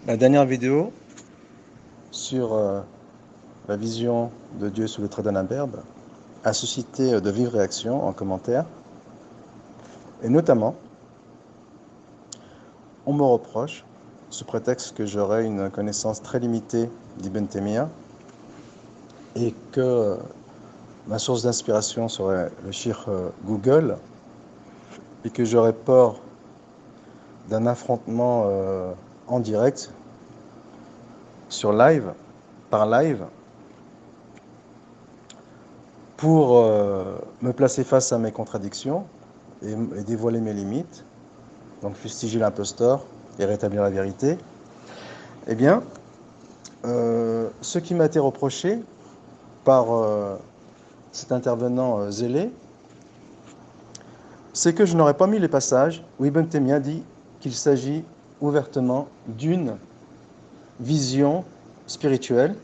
La dernière vidéo sur la vision de Dieu sous le trait d'un imberbe a suscité de vives réactions en commentaire. Et notamment, on me reproche, sous prétexte que j'aurais une connaissance très limitée d'Ibn Taymiyyah et que ma source d'inspiration serait le cheikh Google et que j'aurais peur d'un affrontement en direct, par live, pour me placer face à mes contradictions et dévoiler mes limites, donc fustiger l'imposteur et rétablir la vérité. Eh bien, ce qui m'a été reproché par cet intervenant zélé, c'est que je n'aurais pas mis les passages où Ibn Taymiyyah dit qu'il s'agit ouvertement d'une vision spirituelle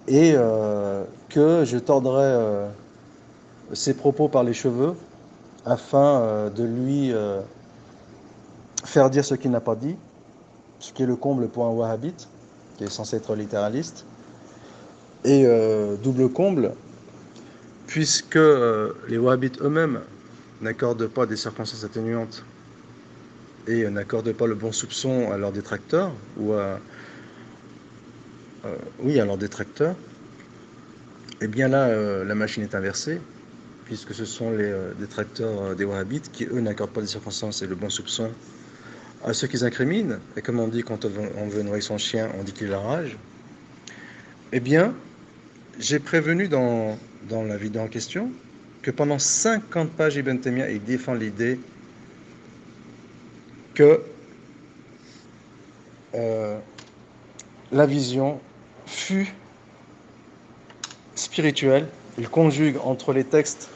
et que je tordrais ses propos par les cheveux afin de lui faire dire ce qu'il n'a pas dit, ce qui est le comble pour un wahhabite, qui est censé être littéraliste, et double comble, puisque les wahhabites eux-mêmes n'accordent pas des circonstances atténuantes et n'accordent pas le bon soupçon à leurs détracteurs, ou à leurs détracteurs, et bien là, la machine est inversée, puisque ce sont les détracteurs des wahhabites qui, eux, n'accordent pas des circonstances et le bon soupçon à ceux qu'ils incriminent, et comme on dit quand on veut nourrir son chien, on dit qu'il a rage. Eh bien, j'ai prévenu dans la vidéo en question que pendant 50 pages, Ibn Taymiyyah il défend l'idée que la vision fut spirituelle. Il conjugue entre les textes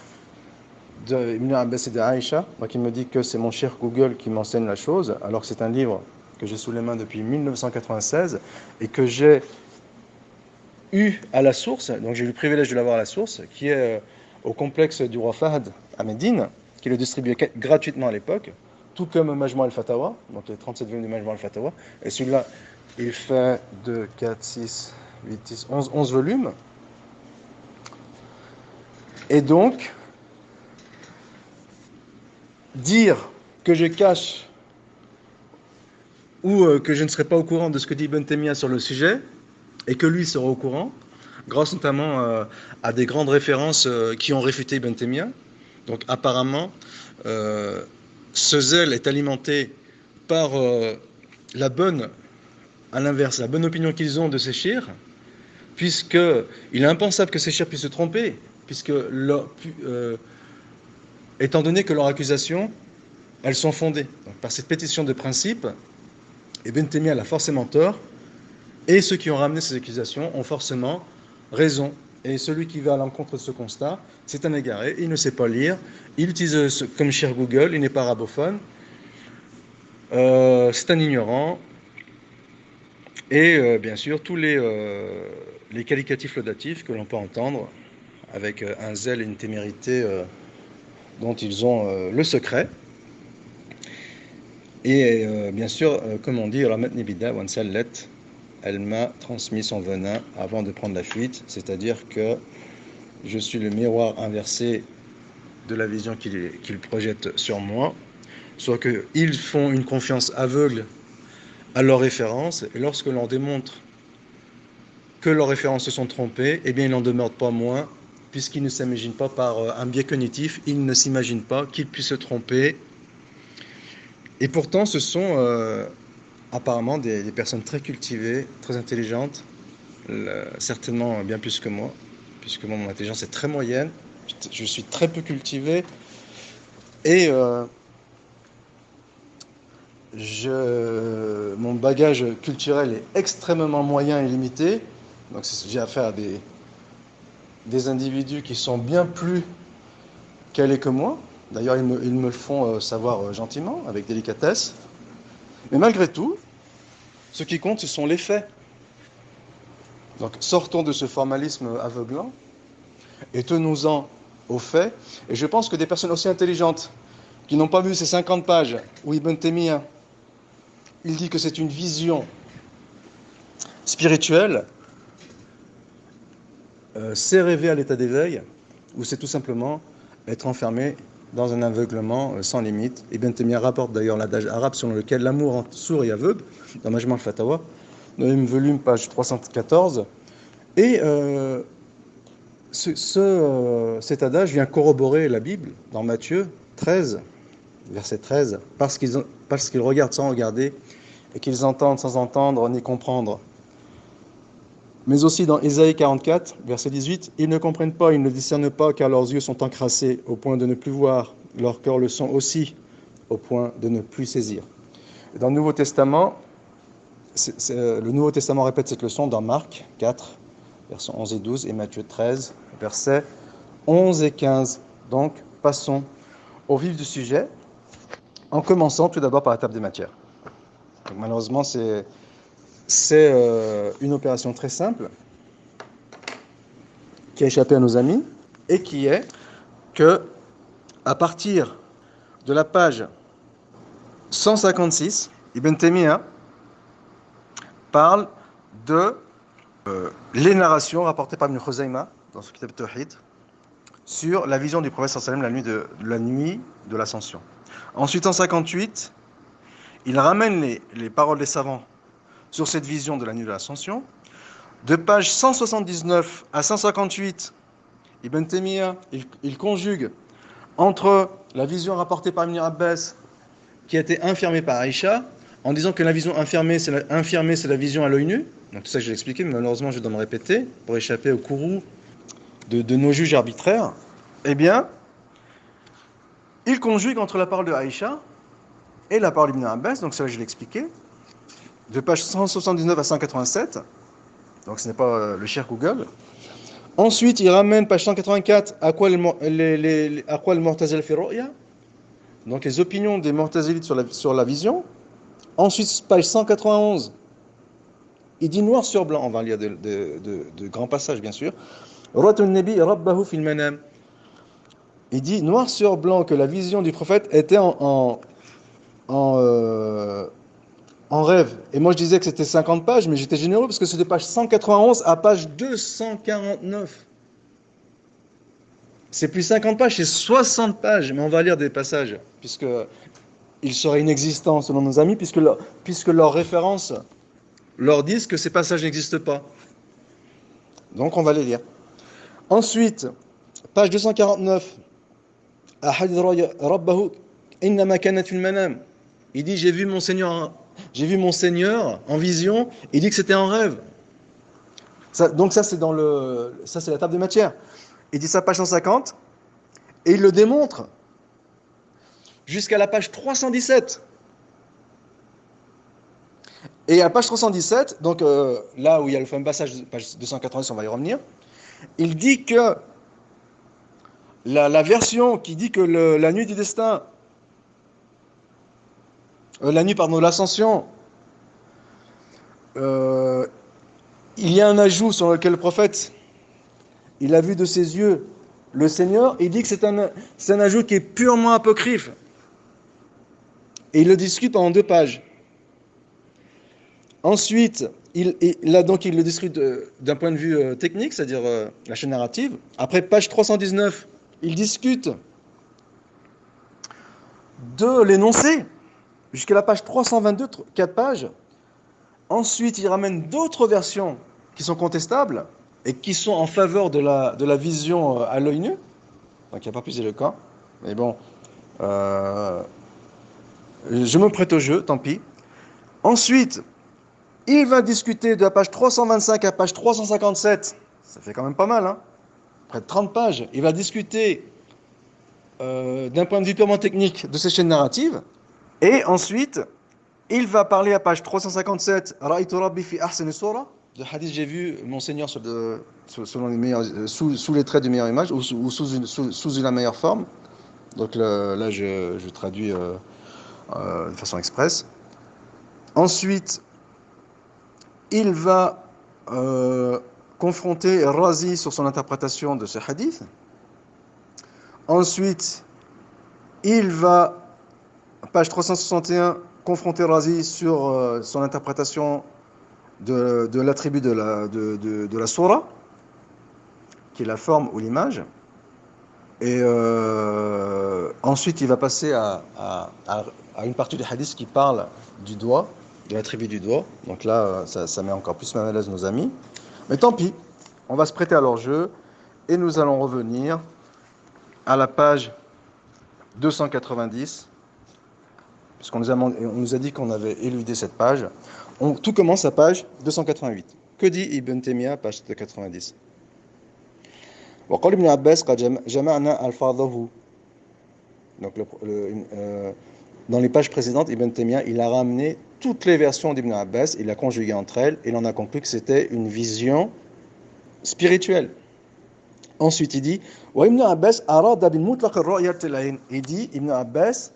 de Ibn Abbas et de Aïcha, donc il me dit que c'est mon cher Google qui m'enseigne la chose, alors que c'est un livre que j'ai sous les mains depuis 1996 et que j'ai eu à la source, donc j'ai eu le privilège de l'avoir à la source, qui est au complexe du roi Fahd à Médine, qui le distribuait gratuitement à l'époque, tout comme Majmou al-Fatawa, donc les 37 volumes du Majmou al-Fatawa, et celui-là, il fait 2, 4, 6, 8, 10, 11 volumes. Et donc, dire que je cache ou que je ne serai pas au courant de ce que dit Ibn Taymiyyah sur le sujet, et que lui sera au courant, grâce notamment à des grandes références qui ont réfuté Ibn Taymiyyah. Donc apparemment, ce zèle est alimenté par la bonne opinion qu'ils ont de ces chiites, puisqu'il est impensable que ces chiites puissent se tromper, puisque étant donné que leurs accusations, elles sont fondées. Donc, par cette pétition de principe, Ibn Taymiyyah a forcément tort, et ceux qui ont ramené ces accusations ont forcément raison. Et celui qui va à l'encontre de ce constat, c'est un égaré, il ne sait pas lire, il utilise comme cher Google, il n'est pas arabophone, c'est un ignorant, et bien sûr tous les qualificatifs laudatifs que l'on peut entendre avec un zèle et une témérité dont ils ont le secret. Et bien sûr, comme on dit, Ramat Nibida Wansallet, elle m'a transmis son venin avant de prendre la fuite, c'est-à-dire que je suis le miroir inversé de la vision qu'ils projettent sur moi, soit qu'ils font une confiance aveugle à leurs références, et lorsque l'on démontre que leurs références se sont trompées, eh bien ils n'en demeurent pas moins, puisqu'ils ne s'imaginent pas par un biais cognitif, ils ne s'imaginent pas qu'ils puissent se tromper. Et pourtant, ce sont apparemment des personnes très cultivées, très intelligentes, certainement bien plus que moi, puisque mon intelligence est très moyenne, je suis très peu cultivé, et mon bagage culturel est extrêmement moyen et limité, donc j'ai affaire à des individus qui sont bien plus calés que moi. D'ailleurs, ils me le font savoir gentiment, avec délicatesse. Mais malgré tout, ce qui compte, ce sont les faits. Donc, sortons de ce formalisme aveuglant et tenons-en aux faits. Et je pense que des personnes aussi intelligentes, qui n'ont pas vu ces 50 pages où Ibn Taymiyyah il dit que c'est une vision spirituelle, c'est rêver à l'état d'éveil, ou c'est tout simplement être enfermé dans un aveuglement sans limite. Ibn Taymiyyah rapporte d'ailleurs l'adage arabe selon lequel l'amour rend sourd et aveugle, dans Majma' al-Fatawa, 9e volume, page 314. Et cet adage vient corroborer la Bible dans Matthieu 13, verset 13, parce qu'ils regardent sans regarder et qu'ils entendent sans entendre ni comprendre. Mais aussi dans Ésaïe 44, verset 18, ils ne comprennent pas, ils ne discernent pas, car leurs yeux sont encrassés au point de ne plus voir, leurs cœurs le sont aussi au point de ne plus saisir. Et dans le Nouveau Testament, le Nouveau Testament répète cette leçon dans Marc 4, versets 11 et 12, et Matthieu 13, versets 11 et 15. Donc, passons au vif du sujet, en commençant tout d'abord par la table des matières. Donc, malheureusement, c'est une opération très simple qui a échappé à nos amis et qui est que, à partir de la page 156, Ibn Taymiyyah parle de les narrations rapportées par Ibn Khuzayma dans ce kitab Tawhid sur la vision du prophète sallallahu alayhi wa sallam la nuit de l'ascension. Ensuite, en 58, il ramène les paroles des savants sur cette vision de la nuit de l'ascension. De page 179 à 158, Ibn Taymiyyah, il conjugue entre la vision rapportée par Ibn Abbas, qui a été infirmée par Aïcha, en disant que la vision infirmée, c'est la vision à l'œil nu. Donc tout ça, je l'ai expliqué, mais malheureusement, je dois me répéter pour échapper au courroux de nos juges arbitraires. Eh bien, il conjugue entre la parole de Aïcha et la parole d'Ibn Abbas, donc ça, je l'ai expliqué, de page 179 à 187, donc ce n'est pas le cher Google. Ensuite, il ramène page 184 à quoi le Mu'tazila fi ru'ya, donc les opinions des Mu'tazilites sur la vision. Ensuite, page 191, il dit noir sur blanc, on va lire de grands passages bien sûr. Ra'atun nabi rabbahu fil manam. Il dit noir sur blanc que la vision du prophète était en rêve. Et moi je disais que c'était 50 pages, mais j'étais généreux parce que c'était page 191 à page 249. C'est plus 50 pages, c'est 60 pages, mais on va lire des passages, puisque ils seraient inexistants selon nos amis, puisque leurs références leur disent que ces passages n'existent pas. Donc on va les lire. Ensuite, page 249, Rabbahu innama kanat fil manam. Il dit j'ai vu mon Seigneur en vision, il dit que c'était en rêve. Donc ça c'est la table des matières. Il dit ça page 150 et il le démontre jusqu'à la page 317. Et à page 317, donc là où il y a le fameux passage, page 290, on va y revenir, il dit que la version qui dit que la nuit du destin, l'ascension, il y a un ajout sur lequel le prophète, il a vu de ses yeux le Seigneur, il dit que c'est un ajout qui est purement apocryphe. Et il le discute en 2 pages. Ensuite, il le discute d'un point de vue technique, c'est-à-dire la chaîne narrative. Après, page 319, il discute de l'énoncé, jusqu'à la page 322, 4 pages. Ensuite, il ramène d'autres versions qui sont contestables et qui sont en faveur de la vision à l'œil nu. Donc, il n'y a pas plus éloquent. Mais bon, je me prête au jeu, tant pis. Ensuite, il va discuter de la page 325 à page 357. Ça fait quand même pas mal, hein, près de 30 pages. Il va discuter d'un point de vue purement technique de ces chaînes narratives. Et ensuite, il va parler à page 357, Ra'aytu Rabbi fi ahsani sura, de hadith, j'ai vu mon Seigneur selon les meilleurs, sous les traits de meilleure image, ou sous la meilleure forme. Donc là, je traduis de façon express. Ensuite, il va confronter Razi sur son interprétation de ce hadith. Ensuite, il va, page 361, confronté Razi sur son interprétation de l'attribut de la sourate, qui est la forme ou l'image. Et ensuite, il va passer à une partie du hadith qui parle du doigt, de l'attribut du doigt. Donc là, ça met encore plus mal à l'aise nos amis. Mais tant pis, on va se prêter à leur jeu et nous allons revenir à la page 290, puisqu'on nous a dit qu'on avait éludé cette page. Tout commence à page 288. Que dit Ibn Taymiyyah, page 290? وقال ابن عباس قد جمعنا ألفاظه. Donc dans les pages précédentes, Ibn Taymiyyah, il a ramené toutes les versions d'Ibn Abbas, il a conjugué entre elles, et il en a conclu que c'était une vision spirituelle. Ensuite, il dit وابن عباس أراد بالمطلق الرؤية العين. Il dit Ibn Abbas,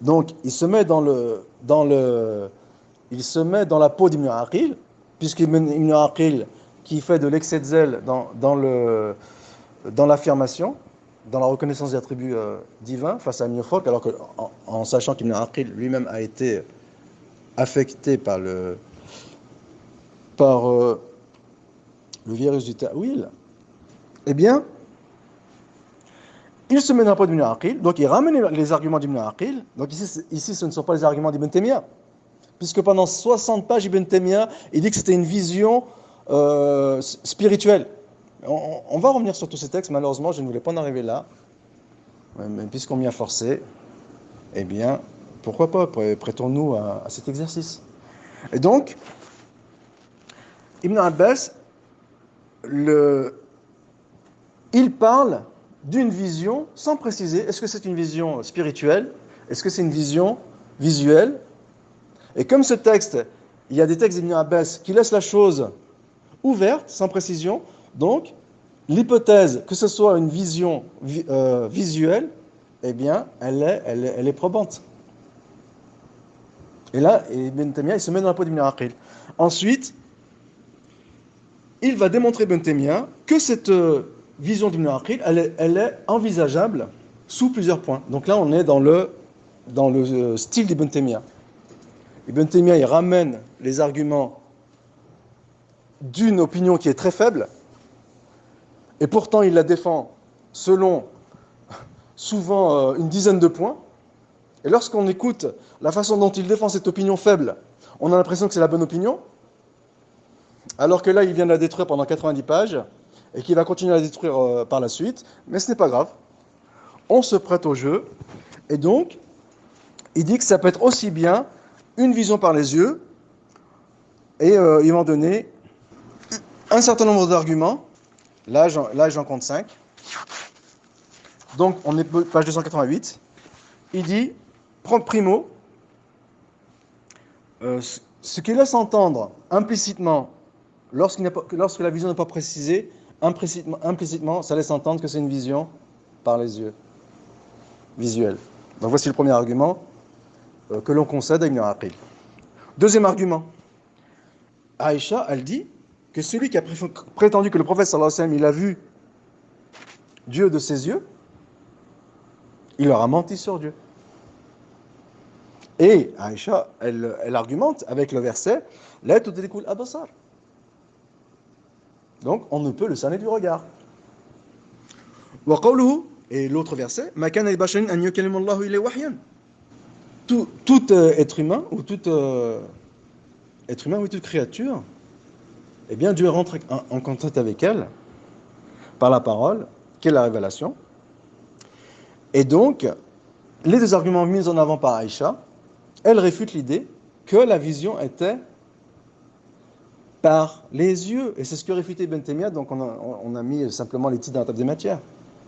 donc il se met dans la peau d'Ibn Aqil, puisqu'Ibn Aqil qui fait de l'excès de zèle dans l'affirmation, dans la reconnaissance des attributs divins face à Ibn Khalq, alors qu'en sachant qu'Ibn Aqil lui-même a été affecté par le virus du ta'wil, eh bien, il se met dans la peau d'Ibn Aqil, donc il ramène les arguments d'Ibn Aqil. Donc ici, ce ne sont pas les arguments d'Ibn Taymiyyah, puisque pendant 60 pages, Ibn Taymiyyah, il dit que c'était une vision spirituelle. On va revenir sur tous ces textes, malheureusement, je ne voulais pas en arriver là, mais puisqu'on m'y a forcé, eh bien, pourquoi pas, prêtons-nous à cet exercice. Et donc, Ibn Abbas, il parle d'une vision sans préciser, est-ce que c'est une vision spirituelle, est-ce que c'est une vision visuelle. Et comme ce texte, il y a des textes d'Ibn Abbas qui laissent la chose ouverte, sans précision, donc l'hypothèse que ce soit une vision visuelle, eh bien, elle est probante. Et là, Ibn Taymiyyah, il se met dans la peau d'Ibn Aqil. Ensuite, il va démontrer, Ibn Taymiyyah, que cette vision d'Ibn Aqil, elle est envisageable sous plusieurs points. Donc là, on est dans le style d'Ibn Taymiyyah. Ibn Taymiyyah, il ramène les arguments d'une opinion qui est très faible, et pourtant il la défend selon souvent une dizaine de points. Et lorsqu'on écoute la façon dont il défend cette opinion faible, on a l'impression que c'est la bonne opinion, alors que là, il vient de la détruire pendant 90 pages, et qu'il va continuer à la détruire par la suite, mais ce n'est pas grave. On se prête au jeu, et donc, il dit que ça peut être aussi bien une vision par les yeux, et ils vont donner un certain nombre d'arguments. Là, j'en compte 5. Donc, on est page 288. Il dit, primo, ce qui laisse entendre implicitement, lorsque la vision n'est pas précisée, implicitement, ça laisse entendre que c'est une vision par les yeux, visuelle. Donc, voici le premier argument que l'on concède à Ibn Aqil. Deuxième argument, Aïcha, elle dit que celui qui a prétendu que le prophète sallallahu alayhi wa sallam, il a vu Dieu de ses yeux, il leur a menti sur Dieu. Et Aïcha, elle argumente avec le verset La tudrikul absar. Donc, on ne peut le cerner du regard. Wa qawluhu, et l'autre verset Ma kana li basharin an yukallimu Allahu ilayhi wahyan. Tout être humain ou toute créature, eh bien Dieu rentre en contact avec elle par la parole, qui est la révélation. Et donc, les deux arguments mis en avant par Aïcha, elle réfute l'idée que la vision était par les yeux. Et c'est ce que réfutait Ibn Taymiyyah, donc on a mis simplement les titres dans la table des matières.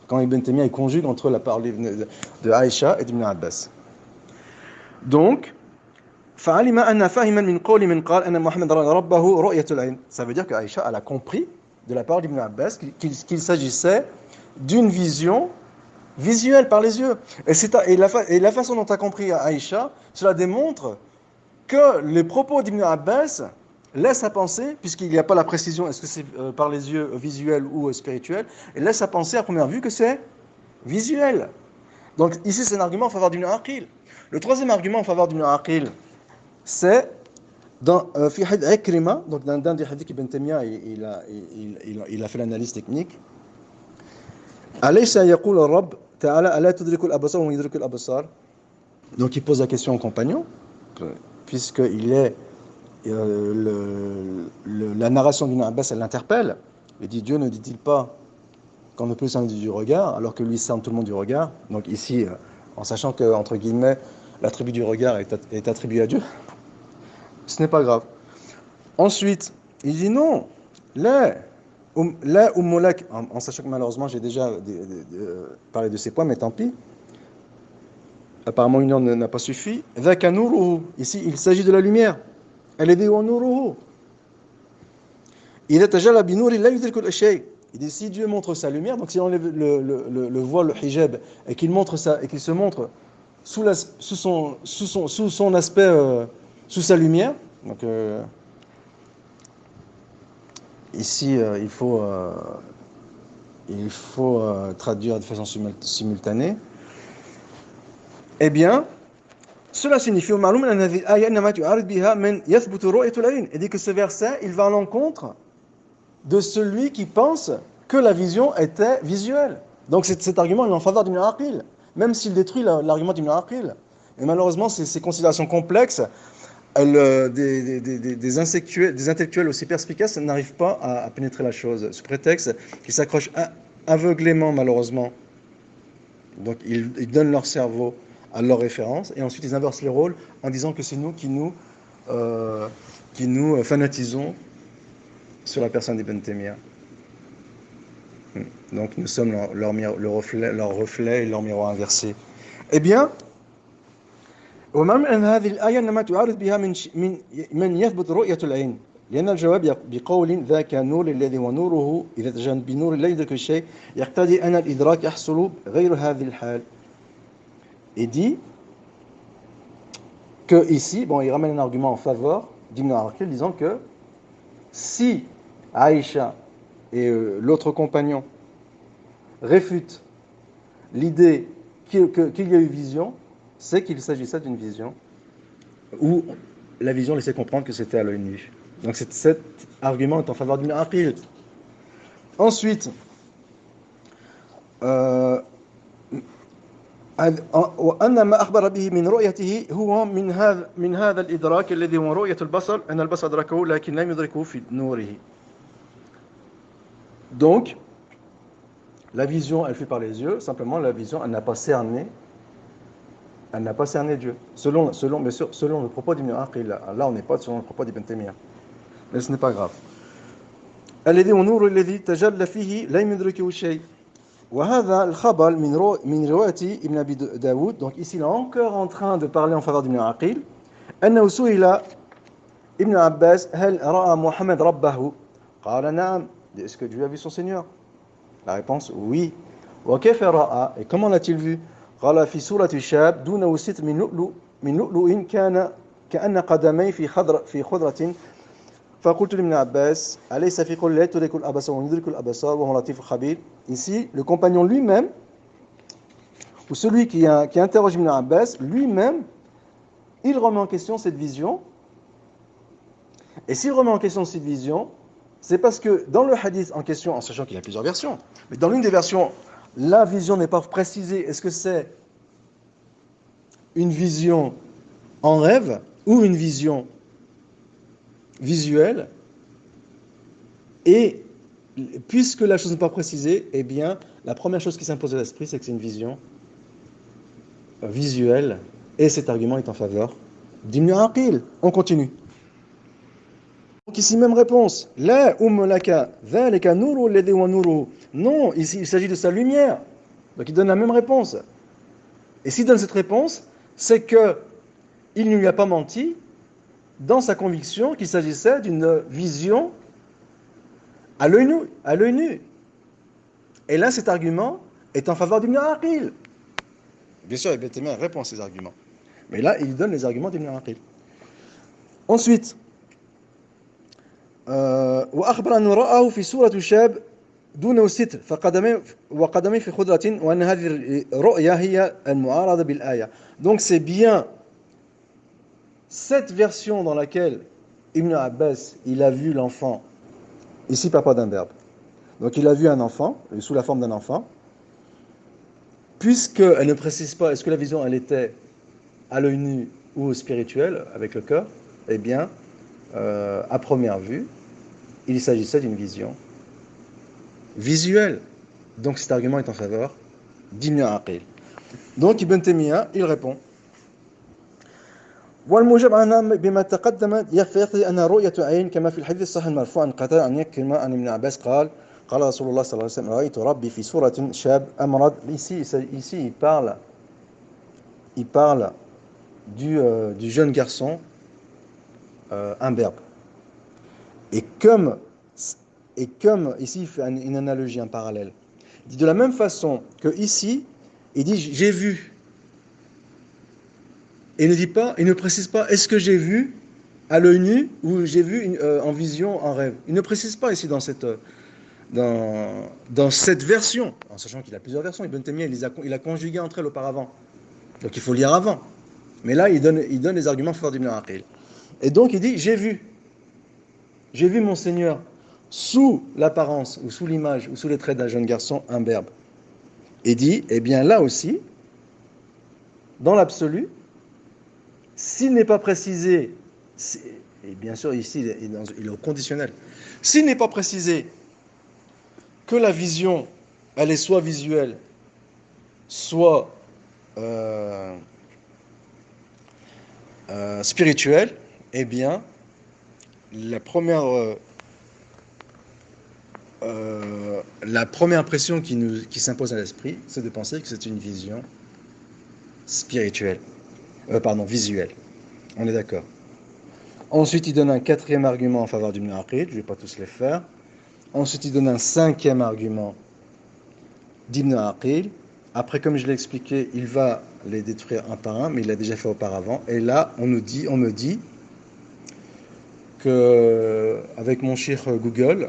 Quand Ibn Taymiyyah conjugue entre la parole de Aïcha et d'Ibn Abbas. Donc, ça veut dire qu'Aïcha elle a compris de la part d'Ibn Abbas qu'il s'agissait d'une vision visuelle par les yeux. Et la façon dont a compris Aïcha, cela démontre que les propos d'Ibn Abbas laissent à penser, puisqu'il n'y a pas la précision, est-ce que c'est par les yeux visuels ou spirituels, et laisse à penser à première vue que c'est visuel. Donc ici c'est un argument en faveur d'Ibn Aqil. Le troisième argument en faveur d'Ibn Aqil, c'est dans في حديث عكرمة, donc dans des hadiths Ibn Taymiyyah il a fait l'analyse technique. أليس يقول الرب تعالى ألا تدرك الأبصار وهو يدرك الأبصار. Donc il pose la question au compagnon, puisqu'il est la narration d'Ibn Abbas, elle l'interpelle. Il dit, Dieu ne dit-il pas qu'on ne peut s'en du regard, alors que lui sent tout le monde du regard. Donc ici, en sachant que, entre guillemets, l'attribut du regard est attribué à Dieu, ce n'est pas grave. Ensuite, il dit non, là, en sachant que malheureusement j'ai déjà parlé de ces points, mais tant pis. Apparemment une heure n'a pas suffi. Ici, il s'agit de la lumière. Elle est nuruhu. Il est tajalla bi nuri la yudriku al-shay. Il dit si Dieu montre sa lumière, donc si on enlève le voile, le hijab, et qu'il montre ça, et qu'il se montre sous son aspect, sous sa lumière. Donc ici, il faut traduire de façon simultanée. Eh bien, cela signifie et dit que ce verset, il va à l'encontre de celui qui pense que la vision était visuelle. Donc cet argument est en faveur d'Ibn Aqil, même s'il détruit l'argument d'Ibn Aqil. Et malheureusement, ces considérations complexes, des intellectuels aussi perspicaces n'arrivent pas à pénétrer la chose, sous prétexte qu'ils s'accrochent aveuglément, malheureusement. Donc ils donnent leur cerveau à leur référence, et ensuite ils inversent les rôles en disant que c'est nous qui nous fanatisons sur la personne d'Ibn Taymiyyah. Donc nous sommes leur reflet et leur miroir inversé. Eh bien, ومن هذه الآية إنما تعارض بها من يثبت رؤية العين لأن الجواب بقول ذاك النور الذي ونوره إذا تجن بنور لا يدرك الشيء يقتضي أن الإدراك يحصل غير هذه الحال. Et dit que ici, bon, il ramène un argument en faveur d'Ibn Aqil disant que si Aïcha et l'autre compagnon réfutent l'idée qu'il y a eu vision, c'est qu'il s'agissait d'une vision où la vision laissait comprendre que c'était à l'œil nu. Donc cet argument est en faveur d'Ibn Aqil. Ensuite, وأن ما أخبر به من رؤيته هو من هذا الإدراك الذي هو رؤية البصر أن البصر أدركه لكن لم يدركه في نوره. Donc, la vision, elle fut par les yeux. Simplement, la vision, elle n'a pas cerné Dieu. Selon le propos d'Ibn Aqil. Là, on n'est pas selon le propos d'Ibn Taymiyyah. Mais ce n'est pas grave. الذي ونور الذي تجلى فيه لا يدركه شيء. وهذا الخبر من رواية ابن أبي داود. Donc ici, il est encore en train de parler en faveur d'Ibn Aqil. أنه سئل ابن عباس هل رأى محمد ربه؟ قال نعم. Est-ce que Dieu a vu son Seigneur? La réponse, oui. وكيف رأى? Et comment l'a-t-il vu? قال في سورة الشاب دونه ستر من لؤلؤ كان كأن قدمي في خضرة. فقلت لابن عباس أليس في قول لا تدرك الأبصار ويدرك الأبصار وهو لطيف خبير. Ici, le compagnon lui-même, ou celui qui interroge Ibn Abbas, lui-même, il remet en question cette vision. Et s'il remet en question cette vision, c'est parce que dans le hadith en question, en sachant qu'il y a plusieurs versions, mais dans l'une des versions, la vision n'est pas précisée. Est-ce que c'est une vision en rêve ou une vision visuelle? Et puisque la chose n'est pas précisée, eh bien, la première chose qui s'impose à l'esprit, c'est que c'est une vision visuelle. Et cet argument est en faveur d'Ibn Aqil. On continue. Donc ici, même réponse. La laka, dhalika nuru alladhi wa nuru. Non, ici, il s'agit de sa lumière. Donc il donne la même réponse. Et s'il donne cette réponse, c'est que il ne lui a pas menti dans sa conviction qu'il s'agissait d'une vision à l'œil nu. Et là, cet argument est en faveur d'Ibn Aqil. Bien sûr, Ibn Taymiyyah répond à ces arguments. Mais là, il donne les arguments d'Ibn Aqil. Ensuite, وأخبر أنه رآه في سورة الشاب دونه ستر وقدميه في خضرة وأن هذه الرؤيا هي المعارضة بالآية. Donc c'est bien cette version dans laquelle Ibn Abbas, il a vu l'enfant, ici papa d'un verbe, donc il a vu un enfant, sous la forme d'un enfant, puisqu'elle ne précise pas est-ce que la vision elle était à l'œil nu ou spirituelle, avec le cœur, eh bien, à première vue, il s'agissait d'une vision visuelle. Donc cet argument est en faveur d'Ibn Aqil. Donc Ibn Taymiyyah, il répond والموجب عنها بما تقدم يقتضي أن رؤية عين كما في الحديث الصحيح المرفوع عن قتادة عن يكرمة عن ابن عباس قال قال رسول الله صلى الله عليه وسلم رأيت ربي في صورة شاب أمرد. Ici il parle du jeune garçon imberbe. Et comme ici il fait une analogie, un parallèle, il dit de la même façon que ici, il dit j'ai vu. Et il ne précise pas est-ce que j'ai vu à l'œil nu ou j'ai vu en vision, en rêve. Il ne précise pas ici dans cette version, en sachant qu'il a plusieurs versions. Ibn Taymiyyah, il a conjugué entre elles auparavant. Donc il faut lire avant. Mais là, il donne les arguments forts d'Ibn Aqil. Et donc il dit j'ai vu mon Seigneur sous l'apparence ou sous l'image ou sous les traits d'un jeune garçon imberbe. Et dit, eh bien là aussi, dans l'absolu, s'il n'est pas précisé, et bien sûr ici il est au conditionnel, s'il n'est pas précisé que la vision, elle est soit visuelle, soit spirituelle, eh bien la première impression qui s'impose à l'esprit, c'est de penser que c'est une vision spirituelle. Visuelle. On est d'accord. Ensuite, il donne un quatrième argument en faveur d'Ibn Aqil. Je ne vais pas tous les faire. Ensuite, il donne un cinquième argument d'Ibn Aqil. Après, comme je l'ai expliqué, il va les détruire un par un, mais il l'a déjà fait auparavant. Et là, on me dit que avec mon cher Google,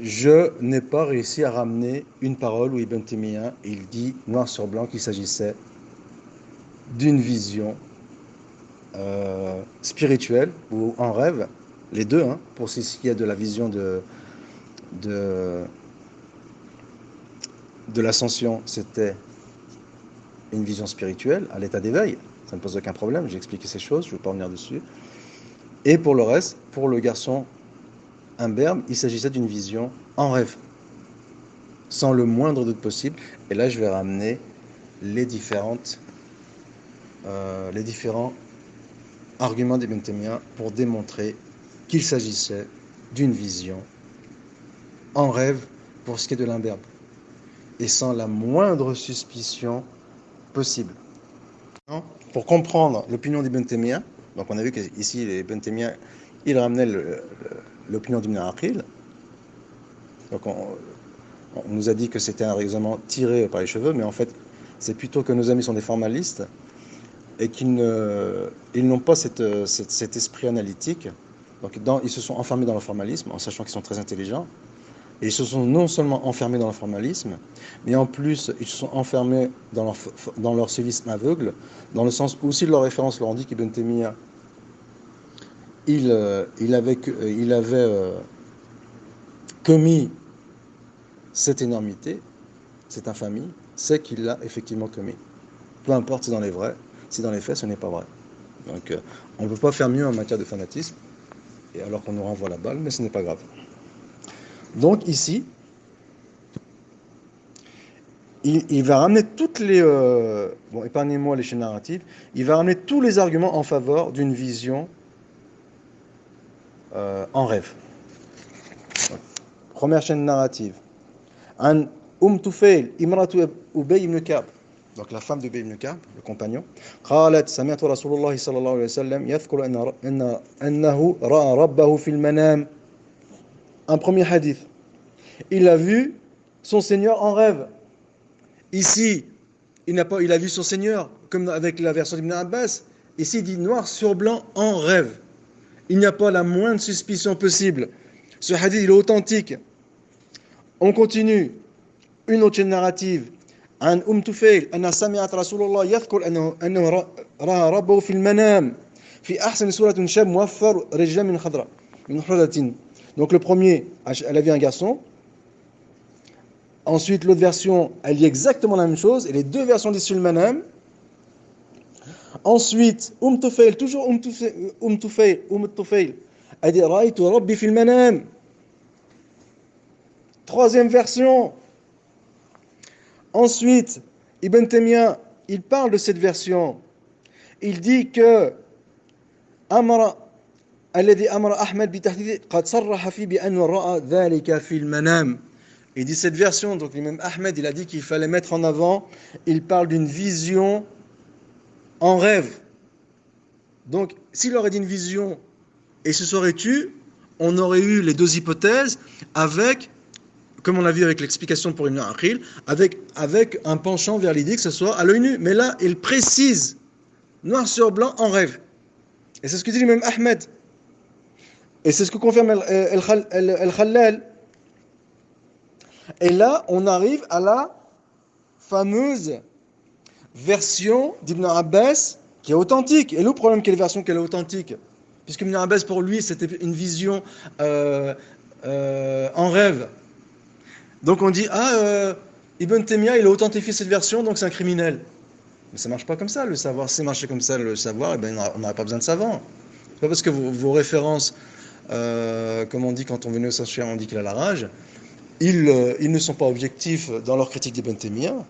je n'ai pas réussi à ramener une parole où Ibn Taymiyyah, il dit noir sur blanc qu'il s'agissait d'une vision spirituelle ou en rêve, les deux, pour ce qui est de la vision de l'ascension, c'était une vision spirituelle à l'état d'éveil, ça ne pose aucun problème, j'ai expliqué ces choses, je ne vais pas revenir dessus. Et pour le reste, pour le garçon imberbe, il s'agissait d'une vision en rêve, sans le moindre doute possible. Et là, je vais ramener les différents arguments d'Ibn Taymiyyah pour démontrer qu'il s'agissait d'une vision en rêve pour ce qui est de l'imberbe, et sans la moindre suspicion possible. Pour comprendre l'opinion d'Ibn Taymiyyah, donc on a vu qu'ici Ibn Taymiyyah, il ramenait l'opinion d'Ibn Aqil. Donc on nous a dit que c'était un raisonnement tiré par les cheveux, mais en fait c'est plutôt que nos amis sont des formalistes et qu'ils n'ont pas cet esprit analytique. Donc ils se sont enfermés dans le formalisme en sachant qu'ils sont très intelligents. Et ils se sont non seulement enfermés dans le formalisme, mais en plus ils se sont enfermés dans leur civisme aveugle, dans le sens où si leurs références leur ont dit qu'Ibn Taymiyyah il avait commis cette énormité, cette infamie, c'est qu'il l'a effectivement commis. Peu importe si dans les faits ce n'est pas vrai. Donc on ne peut pas faire mieux en matière de fanatisme, et alors qu'on nous renvoie la balle, mais ce n'est pas grave. Donc ici, il va ramener toutes les... épargnez-moi les chaînes narratives, il va ramener tous les arguments en faveur d'une vision en rêve. Donc, première chaîne narrative. An Tufayl, imratu Ubay ibn Ka'b. Donc la femme d'Ubay ibn Ka'b, le compagnon. قالت سمعت رسول الله صلى الله عليه وسلم يذكر أنه رأى ربه في المنام. Un premier hadith. Il a vu son Seigneur en rêve. Ici, il a vu son Seigneur, comme avec la version d'Ibn Abbas. Ici, il dit noir sur blanc en rêve. Il n'y a pas la moindre suspicion possible. Ce hadith, il est authentique. On continue. Une autre chaîne narrative. عن طفيل أنها سمعت رسول الله يذكر أنه رأى ربه في المنام في أحسن صورة شاب موفر رجلا من خضراء من حلة. Donc le premier, elle a vu un garçon. Ensuite, l'autre version, elle dit exactement la même chose. Et les deux versions disent sur le manam. Ensuite, Tufayl, toujours Tufayl, elle dit Ra'aytu Rabbi fil manam. Troisième version. Ensuite, Ibn Taymiyyah, il parle de cette version. Il dit que Amara, الذي أمر أحمد بتحديد قد صرح فيه بأنه رأى ذلك في المنام. Il dit cette version, donc l'imam Ahmed, il a dit qu'il fallait mettre en avant, il parle d'une vision en rêve. Donc, s'il aurait dit une vision et se serait tu, on aurait eu les deux hypothèses avec, comme on l'a vu avec l'explication pour Ibn Aqil, avec un penchant vers l'idée que ce soit à l'œil nu. Mais là, il précise, noir sur blanc, en rêve. Et c'est ce que dit l'imam Ahmed. Et c'est ce que confirme Al-Khallal. Et là, on arrive à la fameuse version d'Ibn Abbas qui est authentique. Et le problème, quelle version qu'elle est authentique? Puisque Ibn Abbas, pour lui, c'était une vision en rêve. Donc on dit, Ibn Taymiyyah, il a authentifié cette version, donc c'est un criminel. Mais ça ne marche pas comme ça, le savoir. Si ça marchait comme ça, le savoir, eh ben, on n'aurait pas besoin de savants. C'est pas parce que vos références, comme on dit quand on venait au sanctuaire, on dit qu'il a la rage, ils ne sont pas objectifs dans leur critique d'Ibn Taymiyyah,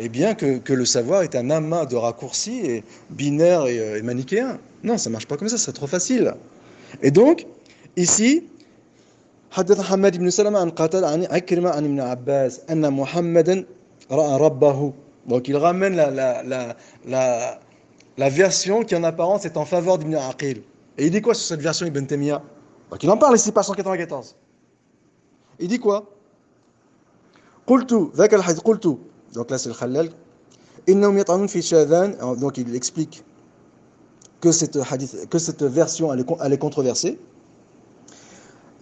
et bien que le savoir est un amas de raccourcis et binaires et manichéens. Non, ça ne marche pas comme ça, c'est trop facile. Et donc, ici, حدث حماد بن سلمة عن قتادة عن عكرمة عن ابن عباس أن محمدا رأى ربه. Donc il ramène la version qui en apparence est en faveur d'Ibn Aqil. Et il dit quoi sur cette version Ibn Taymiyyah? Donc il en parle ici, page 194. Il dit quoi? قلت ذاك الحديث قلت. Donc là c'est le Khallal. إنهم يطعنون في شاذان. Donc il explique que cette version elle est controversée.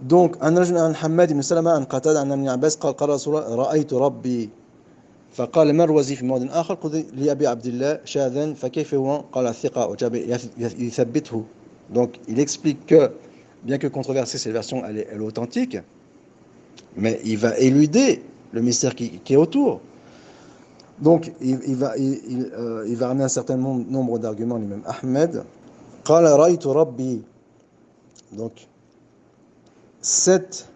Donc عن رجل عن حماد بن سلمة عن قتادة عن ابن عباس قال قال رسول الله رأيت ربي فقال مروزي في موضع آخر قل لأبي عبد الله شاذا فكيف هو قال الثقة وجاب يثبته. Donc il explique que bien que controversée cette version elle est authentique, mais il va éluder le mystère qui est autour. Donc il va ramener un certain nombre d'arguments lui-même. Ahmed قال رأيت ربي. Donc cette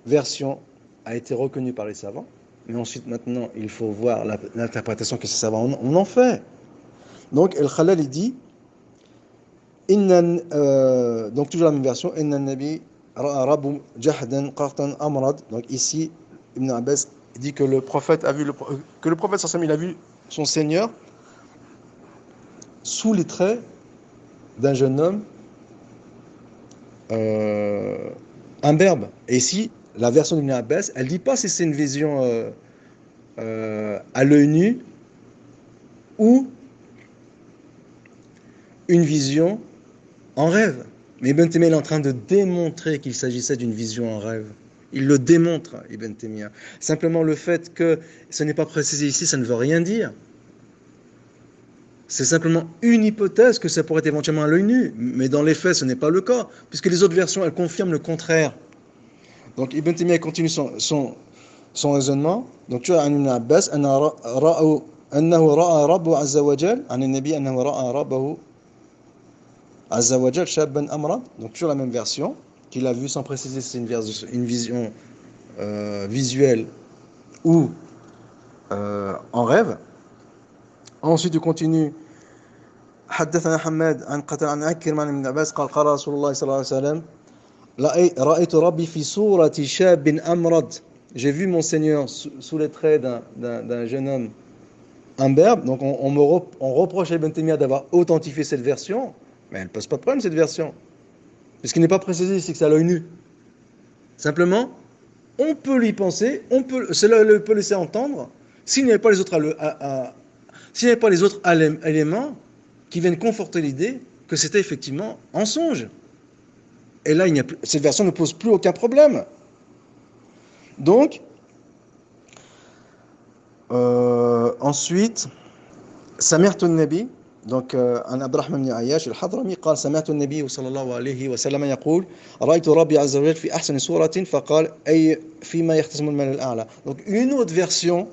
version a été reconnue par les savants, mais ensuite maintenant il faut voir l'interprétation que ces savants on en fait. Donc Al-Khallal il dit donc toujours la même version Inna Nabi ra'a Rabbu jahdan qatan amrad. Donc ici Ibn Abbas dit que le prophète a vu il a vu son Seigneur sous les traits d'un jeune homme imberbe. Et ici, la version d'Ibn Abbas, elle ne dit pas si c'est une vision à l'œil nu ou une vision en rêve. Mais Ibn Taymiyyah est en train de démontrer qu'il s'agissait d'une vision en rêve. Il le démontre, Ibn Taymiyyah. Simplement le fait que ce n'est pas précisé ici, ça ne veut rien dire. C'est simplement une hypothèse que ça pourrait être éventuellement à l'œil nu, mais dans les faits, ce n'est pas le cas, puisque les autres versions, elles confirment le contraire. Donc Ibn Taymiyyah continue son raisonnement. Donc tu as Ibn Abbas, أنه رأى ربه عز وجل عن النبي أنه رأى ربه عز وجل شابا أمرا. Donc toujours la même version, qu'il a vu sans préciser si c'est une vision visuelle ou en rêve. Ensuite, il continue. حدثنا حماد عن قتادة عن عكرمة عن ابن عباس قال قال رسول الله صلى الله عليه وسلم رأيت ربي في صورة شاب أمرد. J'ai vu mon Seigneur sous les traits d'un jeune homme imberbe. Donc on reproche à Ibn Taymiyyah d'avoir authentifié cette version, mais elle ne pose pas de problème cette version, puisqu'il n'est pas précisé ici que c'est à l'œil nu. Simplement, on peut lui penser, cela peut laisser entendre, s'il n'y avait pas les autres éléments qui viennent conforter l'idée que c'était effectivement un songe. Et là, cette version ne pose plus aucun problème. Donc, Ensuite, سمعت النبي donc عن عبد الرحمن بن عياش الحضرمي قال سمعت النبي صلى الله عليه وسلم يقول رأيت ربي عز وجل في أحسن سورة فقال أي فيما يختصم المال الأعلى. Donc une autre version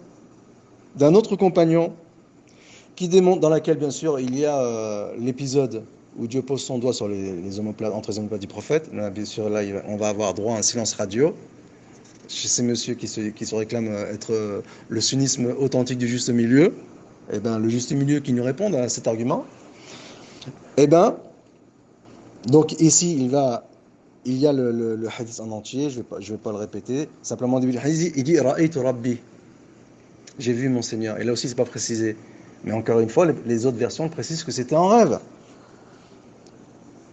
d'un autre compagnon qui démontre, dans laquelle bien sûr il y a l'épisode où Dieu pose son doigt sur les omoplates, entre les omoplates du prophète. Là, bien sûr là on va avoir droit à un silence radio chez ces messieurs qui se réclament être le sunnisme authentique du juste milieu. Eh ben, le juste milieu qui nous répond à cet argument. Eh ben, donc ici il y a le hadith en entier, je vais pas le répéter. Simplement au début du hadith, il dit Ra'aytu Rabbi. J'ai vu mon Seigneur. Et là aussi, c'est pas précisé. Mais encore une fois, les autres versions précisent que c'était en rêve.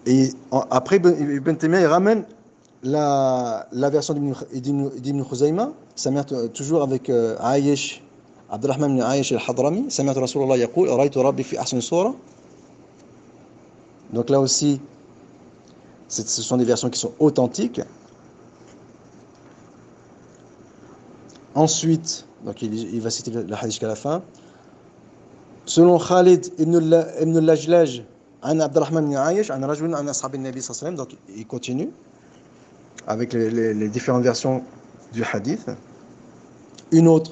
Et après, Ibn Taymiyyah, il ramène la version d'Ibn Khuzayma, toujours avec Ayesh, عبد الرحمن بن عايش الحضرمي سمعت رسول الله يقول رأيت ربي في أحسن صورة. Donc là aussi, ce sont des versions qui sont authentiques. Ensuite, donc il va citer le hadith jusqu'à la fin. Selon Khalid ibn al-Lajlaj عن عبد الرحمن بن عايش عن رجل عن أصحاب النبي صلى الله عليه وسلم. Donc il continue avec les différentes versions du hadith. Une autre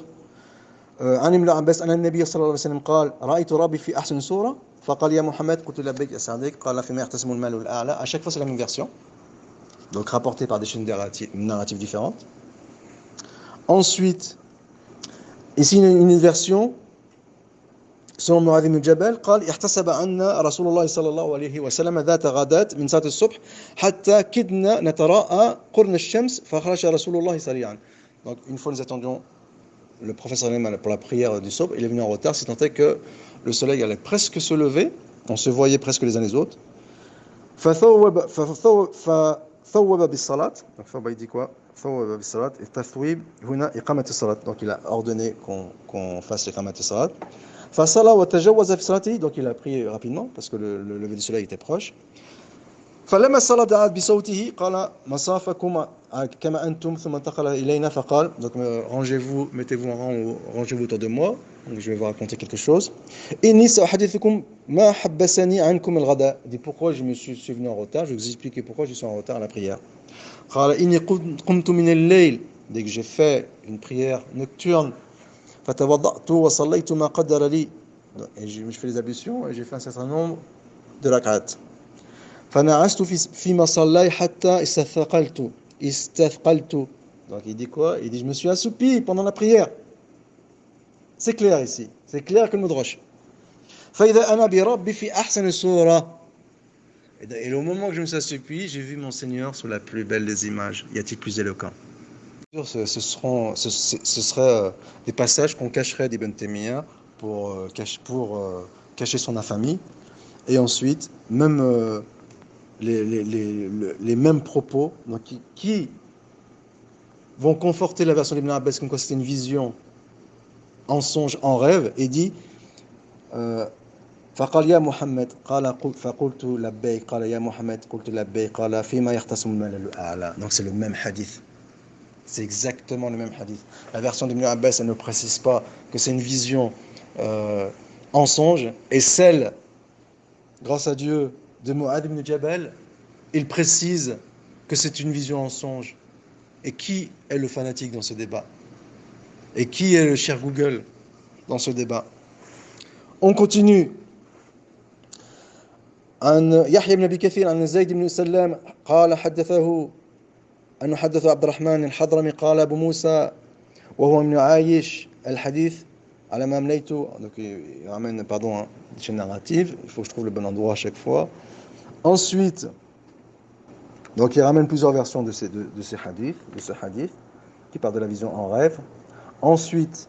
عن ابن عباس أن النبي صلى الله عليه وسلم قال رأيت ربي في أحسن صورة فقال يا محمد قلت لبيك يا سعديك قال فيما يختصم المال الأعلى. À chaque fois c'est la même version, donc rapportée par des chaînes narratives différentes. Ensuite, ici une version selon معاذ بن جبل قال احتسب عنا رسول الله صلى الله عليه وسلم ذات غداة من ساعة الصبح حتى كدنا نتراءى قرن الشمس فخرج رسول الله سريعا. Donc une fois nous attendions le prophète pour la prière du Sobh, il est venu en retard, si tant est que le soleil allait presque se lever, on se voyait presque les uns les autres. فثوب بالصلاة. Donc ثوب il dit quoi? ثوب بالصلاة. التثويب هنا إقامة الصلاة. Donc il a ordonné qu'on fasse l'إقامة الصلاة. فصلى وتجوز في صلاته. Donc il a prié rapidement parce que le lever du soleil était proche. فلما صلى دعا بصوته قال مصافكم كما أنتم ثم انتقل إلينا فقال donc rangez-vous, mettez-vous en rang ou rangez-vous autour de moi. Donc je vais vous raconter quelque chose. إني سأحدثكم ما حبسني عنكم الغداء. Dit pourquoi je suis venu en retard. Je vais vous expliquer pourquoi je suis en retard à la prière. قال إني قمت من الليل. Dès que j'ai fait une prière nocturne فتوضأت وصليت ما قدر لي. Et je fais les ablutions et j'ai fait un certain nombre de rak'at. فنعست في مصلاي حتى استثقلت. Donc il dit quoi? Il dit je me suis assoupi pendant la prière. C'est clair ici, c'est clair que le Mudrash. فإذا أنا بربي في أحسن صورة. Et au moment que je me suis assoupi, j'ai vu mon Seigneur sous la plus belle des images. Y a-t-il plus éloquent? Ce seraient des passages qu'on cacherait d'Ibn Taymiyyah pour cacher son infamie. Et ensuite, même les mêmes propos donc, qui vont conforter la version d'Ibn Abbas comme quoi c'était une vision en songe, en rêve, et dit فقال يا محمد قال فقلت لبيك قال يا محمد قلت لبيك قال فيما يختصم المال الأعلى. Donc c'est le même hadith, c'est exactement le même hadith. La version d'Ibn Abbas elle ne précise pas que c'est une vision en songe, et celle grâce à Dieu de Mu'adh ibn Jabal, il précise que c'est une vision en songe. Et qui est le fanatique dans ce débat? Et qui est le cher Google dans ce débat? On continue. عن يحيى بن أبي كثير عن زيد بن سلام قال حدثه أنه حدث عبد الرحمن الحضرمي قال أبو موسى وهو من عايش الحديث على ما أمليته. Donc il ramène des chaînes narratives, il faut que je trouve le bon endroit à chaque fois. Ensuite, donc il ramène plusieurs versions de ces hadiths qui parlent de la vision en rêve. Ensuite,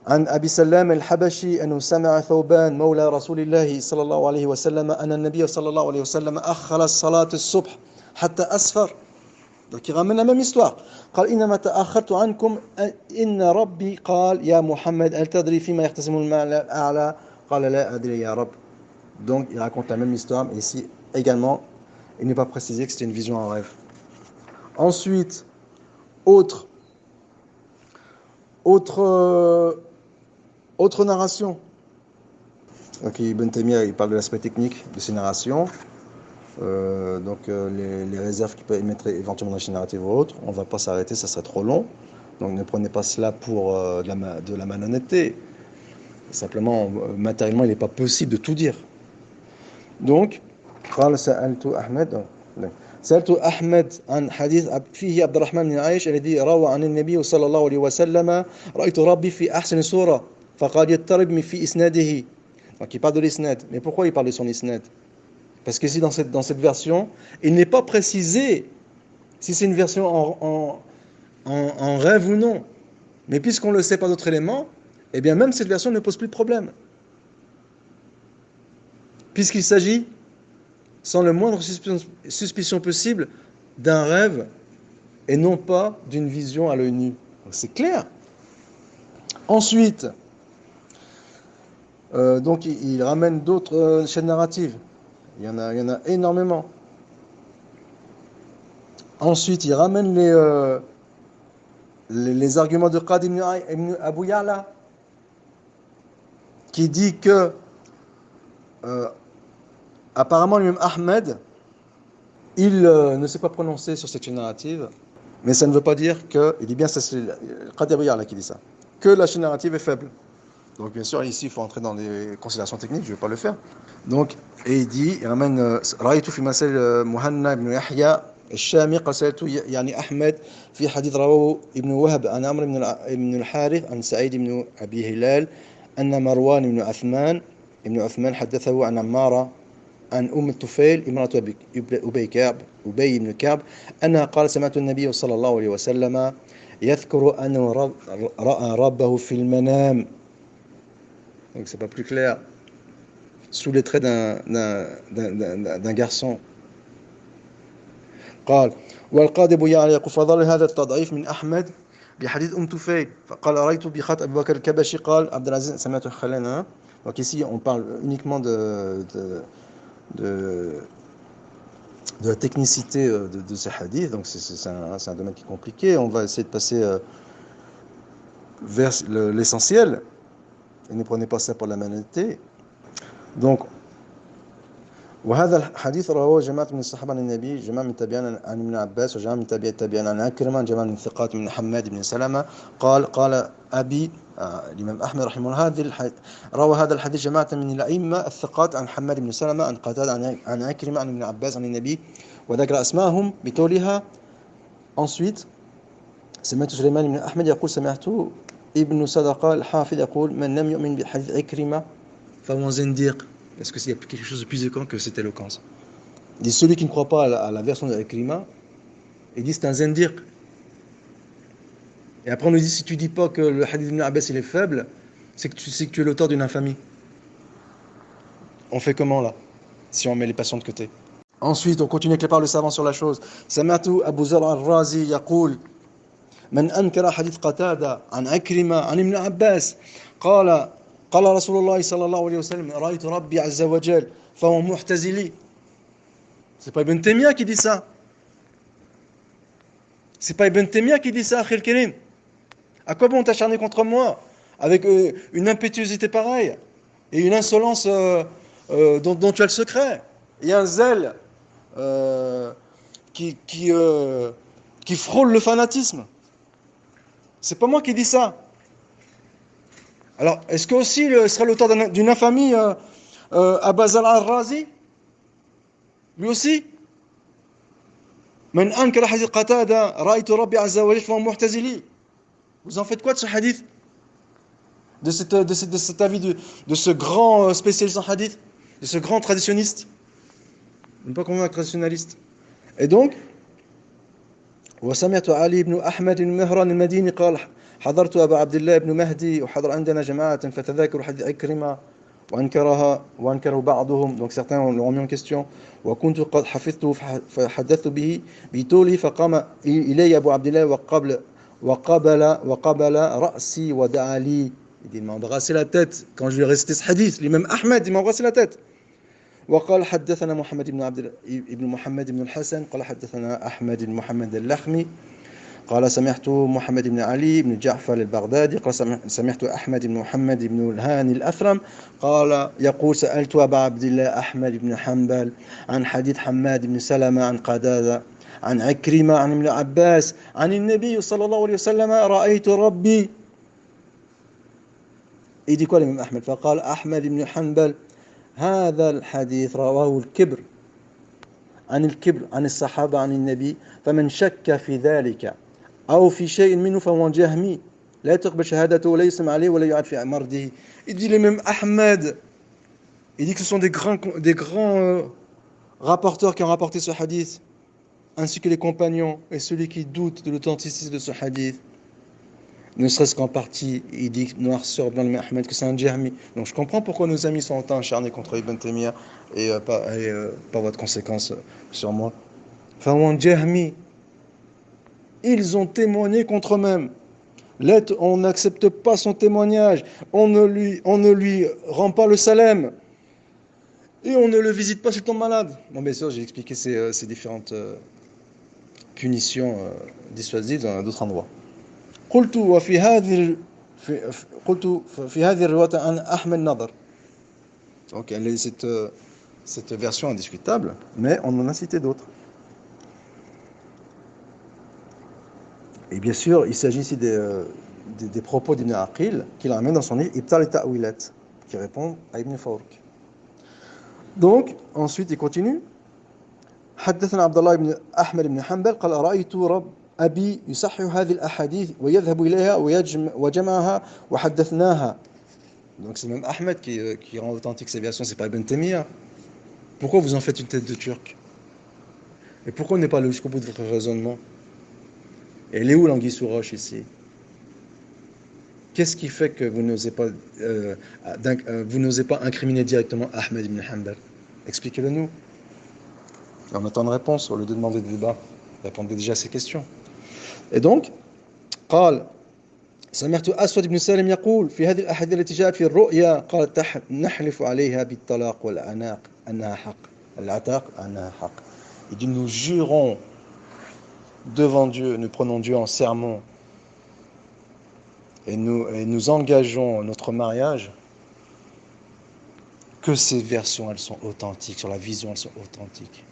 عن أبي سلام الحبشي أنه سمع ثوبان مولى رسول الله صلى الله عليه وسلم أن النبي صلى الله عليه وسلم أخر صلاة الصبح حتى أسفر. Donc il ramène la même histoire. قال إنما تأخرت عنكم إن ربي قال يا محمد هل تدري فيما يختصم المال الأعلى قال لا أدري يا رب. Donc il raconte la même histoire, mais ici également il n'est pas précisé que c'était une vision en rêve. Ensuite, autre Autre narration. Donc Ibn Taymiyyah, il parle de l'aspect technique de ces narrations. Les réserves qu'il peut émettre éventuellement dans la chaîne narrative ou autre. On ne va pas s'arrêter, ça serait trop long. Donc ne prenez pas cela pour de la malhonnêteté. Simplement, matériellement, il n'est pas possible de tout dire. Donc, قال سألت أحمد عن حديث فيه عبد الرحمن بن عائش الذي روى عن النبي صلى الله عليه وسلم رأيت ربي في أحسن صورة فقال يضطرب في إسناده. Donc il parle de l'isnad. Mais pourquoi il parle de son isnad? Parce que ici dans cette version, il n'est pas précisé si c'est une version en rêve ou non. Mais puisqu'on ne le sait pas d'autres éléments, eh bien même cette version ne pose plus de problème. Puisqu'il s'agit, sans le moindre suspicion possible, d'un rêve et non pas d'une vision à l'œil nu. Donc c'est clair. Ensuite, donc il ramène d'autres chaînes narratives. Il y en a énormément. Ensuite, il ramène les arguments de Qadi ibn Abu Ya'la, qui dit que apparemment l'imam Ahmed, il ne s'est pas prononcé sur cette chaîne narrative, mais ça ne veut pas dire que, il dit bien, c'est Qadi Abu Ya'la qui dit ça, que la chaîne narrative est faible. Donc bien sûr, ici, il faut entrer dans les considérations techniques, je ne vais pas le faire. Donc, et il ramène Ra'aytu fi masal Muhanna ibn Yahya الشامي قال سألت يعني أحمد في حديث رواه ابن وهب عن عمرو بن الحارث عن سعيد بن أبي هلال أن مروان بن عثمان حدثه عن عمارة عن أم الطفيل امرأة أبي بن كعب أنها قال سمعت النبي صلى الله عليه وسلم يذكر أنه رأى ربه في المنام. Donc c'est pas plus clair. Sous les traits d'un garçon. قال والقاضي أبو يعلى يقول فظل هذا التضعيف من أحمد بحديث طفيل فقال رأيت بخط أبي بكر الكبشي قال عبد العزيز سمعت خلنا. Donc ici on parle uniquement de la technicité de ces hadiths. Donc c'est un domaine qui est compliqué. On va essayer de passer vers l'essentiel et ne prenez pas ça pour la banalité. Donc وهذا الحديث رواه جماعة من الصحابة عن النبي جماعة من تابعين عن ابن عباس وجماعة من تابعين عن عكرمة جماعة من الثقات من حماد بن سلمة قال أبي الإمام أحمد رحمه الله روى هذا الحديث جماعة من الأئمة الثقات عن حماد بن سلمة عن قتادة عن عكرمة عن ابن عباس عن النبي وذكر أسماءهم بطولها. Ensuite سمعت سليمان بن أحمد يقول سمعت ابن صدقة الحافظ يقول من لم يؤمن بحديث عكرمة فهو زنديق. Est-ce qu'il y a quelque chose de plus éloquent que cette éloquence? Il dit celui qui ne croit pas à la version de l'Ikrima, il dit c'est un zendir. Et après on nous dit si tu dis pas que le hadith d'Ibn Abbas il est faible, c'est que tu es l'auteur d'une infamie. On fait comment là, si on met les patients de côté? Ensuite on continue avec les paroles de savants sur la chose. Samatu Abu Zar al-Razi yaqul من أنكر حديث قتادة عن عكرمة عن ابن عباس قال رسول الله صلى الله عليه وسلم رأيت ربي عز وجل فهو محتزلي. C'est pas Ibn Taymiyyah qui dit ça. C'est pas Ibn Taymiyyah qui dit ça, Akhil Karim. À quoi bon t'acharner contre moi avec une impétuosité pareille et une insolence dont tu as le secret et un zèle qui frôle le fanatisme. C'est pas moi qui dis ça. Alors, est-ce que aussi il sera l'auteur d'une infamie Abu Zar al-Razi? Lui aussi? من أنكر حديث قتادة رأيت ربي عز وجل فهو معتزلي. Vous en faites quoi de ce hadith? De cet avis de ce grand spécialiste en hadith? De ce grand traditionniste? Ne pas convaincre traditionnaliste. Et donc, وسمعت علي بن أحمد المهران المديني قال حضرت أبا عبد الله بن مهدي وحضر عندنا جماعة فتذاكروا حديث عكرمة وأنكره بعضهم. Donc certains l'ont mis en question. وكنت قد حفظته فحدثت به بطولي فقام إلي أبو عبد الله وقبل رأسي ودعا لي. Il m'a embrassé la tête quand je lui ai récité ce hadith. L'imam Ahmed il m'a embrassé la tête. وقال حدثنا محمد بن محمد بن الحسن قال حدثنا أحمد بن محمد اللخمي قال سمعت محمد بن علي بن جعفر البغدادي قال سمعت أحمد بن محمد بن الهاني الأثرم قال يقول سألت أبا عبد الله أحمد بن حنبل عن حديث حماد بن سلمة عن قتادة عن عكرمة عن ابن عباس عن النبي صلى الله عليه وسلم رأيت ربي. Il dit quoi l'imam Ahmed? فقال أحمد بن حنبل هذا الحديث رواه الكبر عن الكبر عن الصحابة عن النبي فمن شك في ذلك أو في شيء منه فهو جهمي لا تقبل شهادته ولا يسمع عليه ولا يعد في مرضه. Il dit l'imam Ahmed, il dit que ce sont des grands rapporteurs qui ont rapporté ce hadith, ainsi que les compagnons, et celui qui doute de l'authenticité de ce hadith, ne serait-ce qu'en partie, il dit noir sur blanc l'imam Ahmed que c'est un jahmi. Donc je comprends pourquoi nos amis sont autant acharnés contre Ibn Taymiyyah et par votre conséquence sur moi. فهو jahmi. Ils ont témoigné contre eux-mêmes. On n'accepte pas son témoignage, on ne lui rend pas le salem, et on ne le visite pas s'il tombe malade. Bon, bien sûr, j'ai expliqué ces différentes punitions dissuasives dans d'autres endroits. قلت في هذه الرواية عن أحمد نظر. Donc, cette version indiscutable, mais on en a cité d'autres. Et bien sûr, il s'agit ici des propos d'Ibn Aqil qu'il ramène dans son livre Ibtal et Ta'wilat, qui répond à Ibn Fawrk. Donc, ensuite, il continue. حدثنا عبد الله بن أحمد بن حنبل قال رأيت أبي يصحح هذه الأحاديث ويذهب إليها وجمعها وحدثناها. Donc c'est même Ahmed qui rend authentique ces versions, c'est pas Ibn Taymiyyah. Pourquoi vous en faites une tête de turc? Et pourquoi on n'est pas allé jusqu'au bout de votre raisonnement? Et elle est où l'anguille sous roche ici? Qu'est-ce qui fait que vous n'osez pas incriminer directement Ahmed ibn Hanbal? Expliquez-le nous. On attend une réponse au lieu de demander des débats. Répondez déjà à ces questions. Et donc, قال سمعت أسود بن سالم يقول في هذه الأحاديث التي جاءت في الرؤيا قال نحلف عليها بالطلاق والعناق أنها حق العتاق أنها حق. Il dit nous jurons devant Dieu, nous prenons Dieu en serment et nous engageons notre mariage que ces versions elles sont authentiques, sur la vision elles sont authentiques.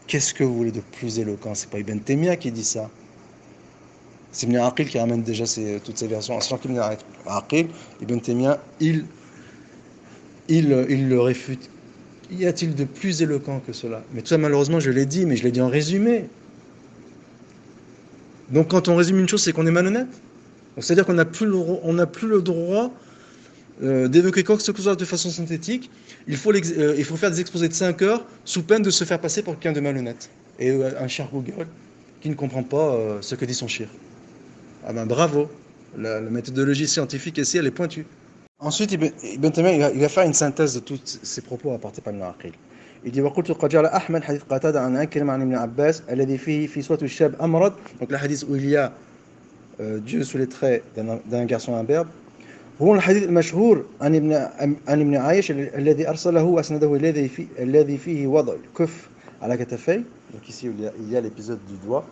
Qu'est-ce que vous voulez de plus éloquent? C'est pas Ibn Taymiyyah qui dit ça. C'est Ibn Aqil qui ramène déjà toutes ces versions. En sachant qu'Ibn Aqil, Ibn Taymiyyah, il le réfute. Y a-t-il de plus éloquent que cela? Mais tout ça, malheureusement, je l'ai dit, mais je l'ai dit en résumé. Donc, quand on résume une chose, c'est qu'on est malhonnête. Donc, c'est-à-dire qu'on n'a plus le droit d'évoquer quoi que ce soit de façon synthétique. Il faut faire des exposés de 5 heures sous peine de se faire passer pour quelqu'un de malhonnête. Et un cher Google qui ne comprend pas ce que dit son shir. Ah ben bravo, la méthodologie scientifique ici elle est pointue. Ensuite Ibn Taymiyyah il va faire une synthèse de tous ces propos apportés par Ibn Aqil. Il dit وقلت قد جعل أحمد حديث قتادة عن عكرمة عن ابن عباس الذي فيه في صورة الشاب أمرد. Donc le hadith où il y a Dieu sous les traits d'un garçon imberbe. هو الحديث المشهور عن ابن عايش الذي أرسله وأسنده الذي فيه وضع الكف على كتفيه. Donc ici il y a l'épisode du doigt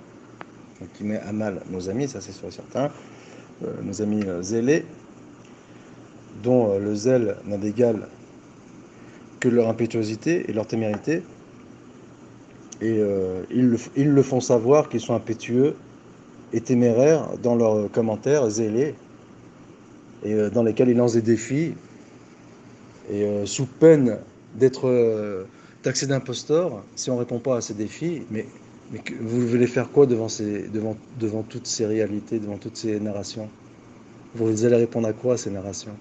donc, qui met à mal nos amis, ça c'est sûr et certain, nos amis zélés dont le zèle n'a d'égal que leur impétuosité et leur témérité, et ils le font savoir qu'ils sont impétueux et téméraires dans leurs commentaires zélés et dans lesquels ils lancent des défis et sous peine d'être taxés d'imposteurs si on ne répond pas à ces défis. Mais vous voulez faire quoi devant toutes ces réalités, devant toutes ces narrations? Vous allez répondre à quoi à ces narrations?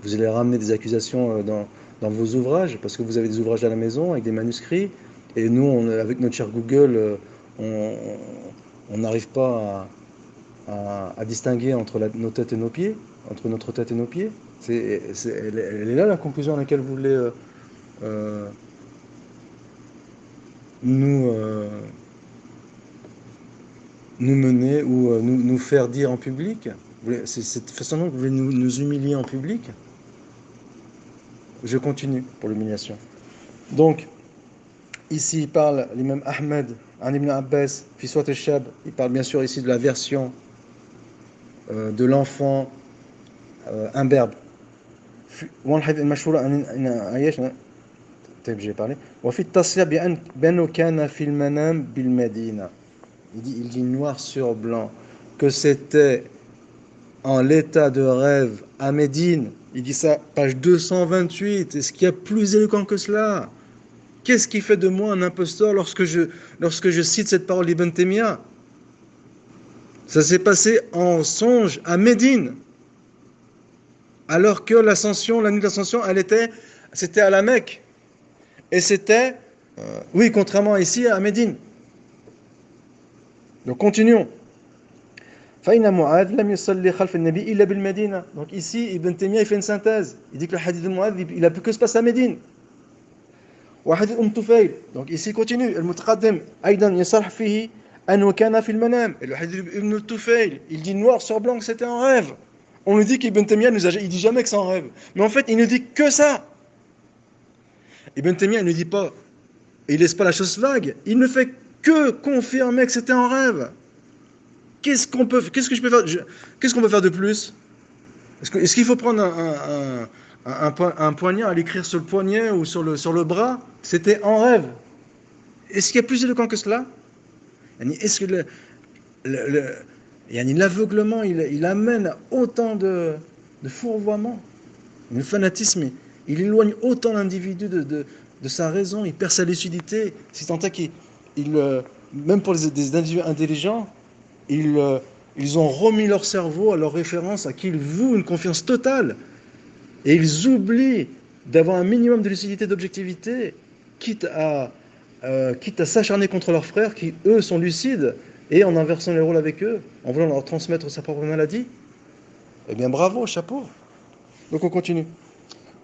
Vous allez ramener des accusations dans vos ouvrages, parce que vous avez des ouvrages à la maison avec des manuscrits, et nous, avec notre cher Google, on n'arrive pas à distinguer entre nos têtes et nos pieds, entre notre tête et nos pieds. Elle est là la conclusion à laquelle vous voulez nous mener ou nous faire dire en public. C'est cette façon dont vous voulez nous humilier en public. Je continue pour l'humiliation. Donc, Ici, il parle, l'imam Ahmed, an ibn Abbas, fi Suwat al-Shab, il parle bien sûr ici de la version de l'enfant imberbe. والحديث المشهور عن عياش طيب j'ai parlé وفي التصريح بأنه كان في المنام بالمدينة. Il dit noir sur blanc que c'était en l'état de rêve à Médine. Il dit ça, page 228. Est-ce qu'il y a plus éloquent que cela? Qu'est-ce qui fait de moi un imposteur lorsque je cite cette parole d'Ibn Taymiyyah? Ça s'est passé en songe à Médine. Alors que l'ascension, la nuit d'ascension, c'était à la Mecque. Et c'était, oui, contrairement ici à Médine. Donc continuons. فإن معاذ لم يصلي خلف النبي إلا بالمدينة. Donc ici, Ibn Taymiyyah il fait une synthèse. Il dit que le hadith de Mu'adh, il a pu que se passer à Médine. وحديث طفيل. Donc ici, continue. المتقدم أيضا يصرح فيه أنه كان في المنام. Et le hadith d'Ibn Tufayl, il dit noir sur blanc que c'était un rêve. On nous dit qu'Ibn Taymiyyah il dit jamais que c'est un rêve. Mais en fait, il ne dit que ça. Ibn Taymiyyah ne dit pas, il laisse pas la chose vague. Il ne fait que confirmer que c'était un rêve. Qu'est-ce qu'on peut faire de plus? Est-ce qu'il faut prendre un poignard à l'écrire sur le poignet ou sur le bras? C'était en rêve. Est-ce qu'il y a plus éloquent que cela? Est-ce que l'aveuglement, il amène autant de fourvoiement, le fanatisme, il éloigne autant l'individu de sa raison, il perd sa lucidité, si tant est même pour des individus intelligents, ils ont remis leur cerveau à leur référence, à qui ils vouent une confiance totale, et ils oublient d'avoir un minimum de lucidité, d'objectivité, quitte à s'acharner contre leurs frères qui, eux, sont lucides, et en inversant les rôles avec eux, en voulant leur transmettre sa propre maladie. Eh bien, bravo, chapeau. Donc on continue.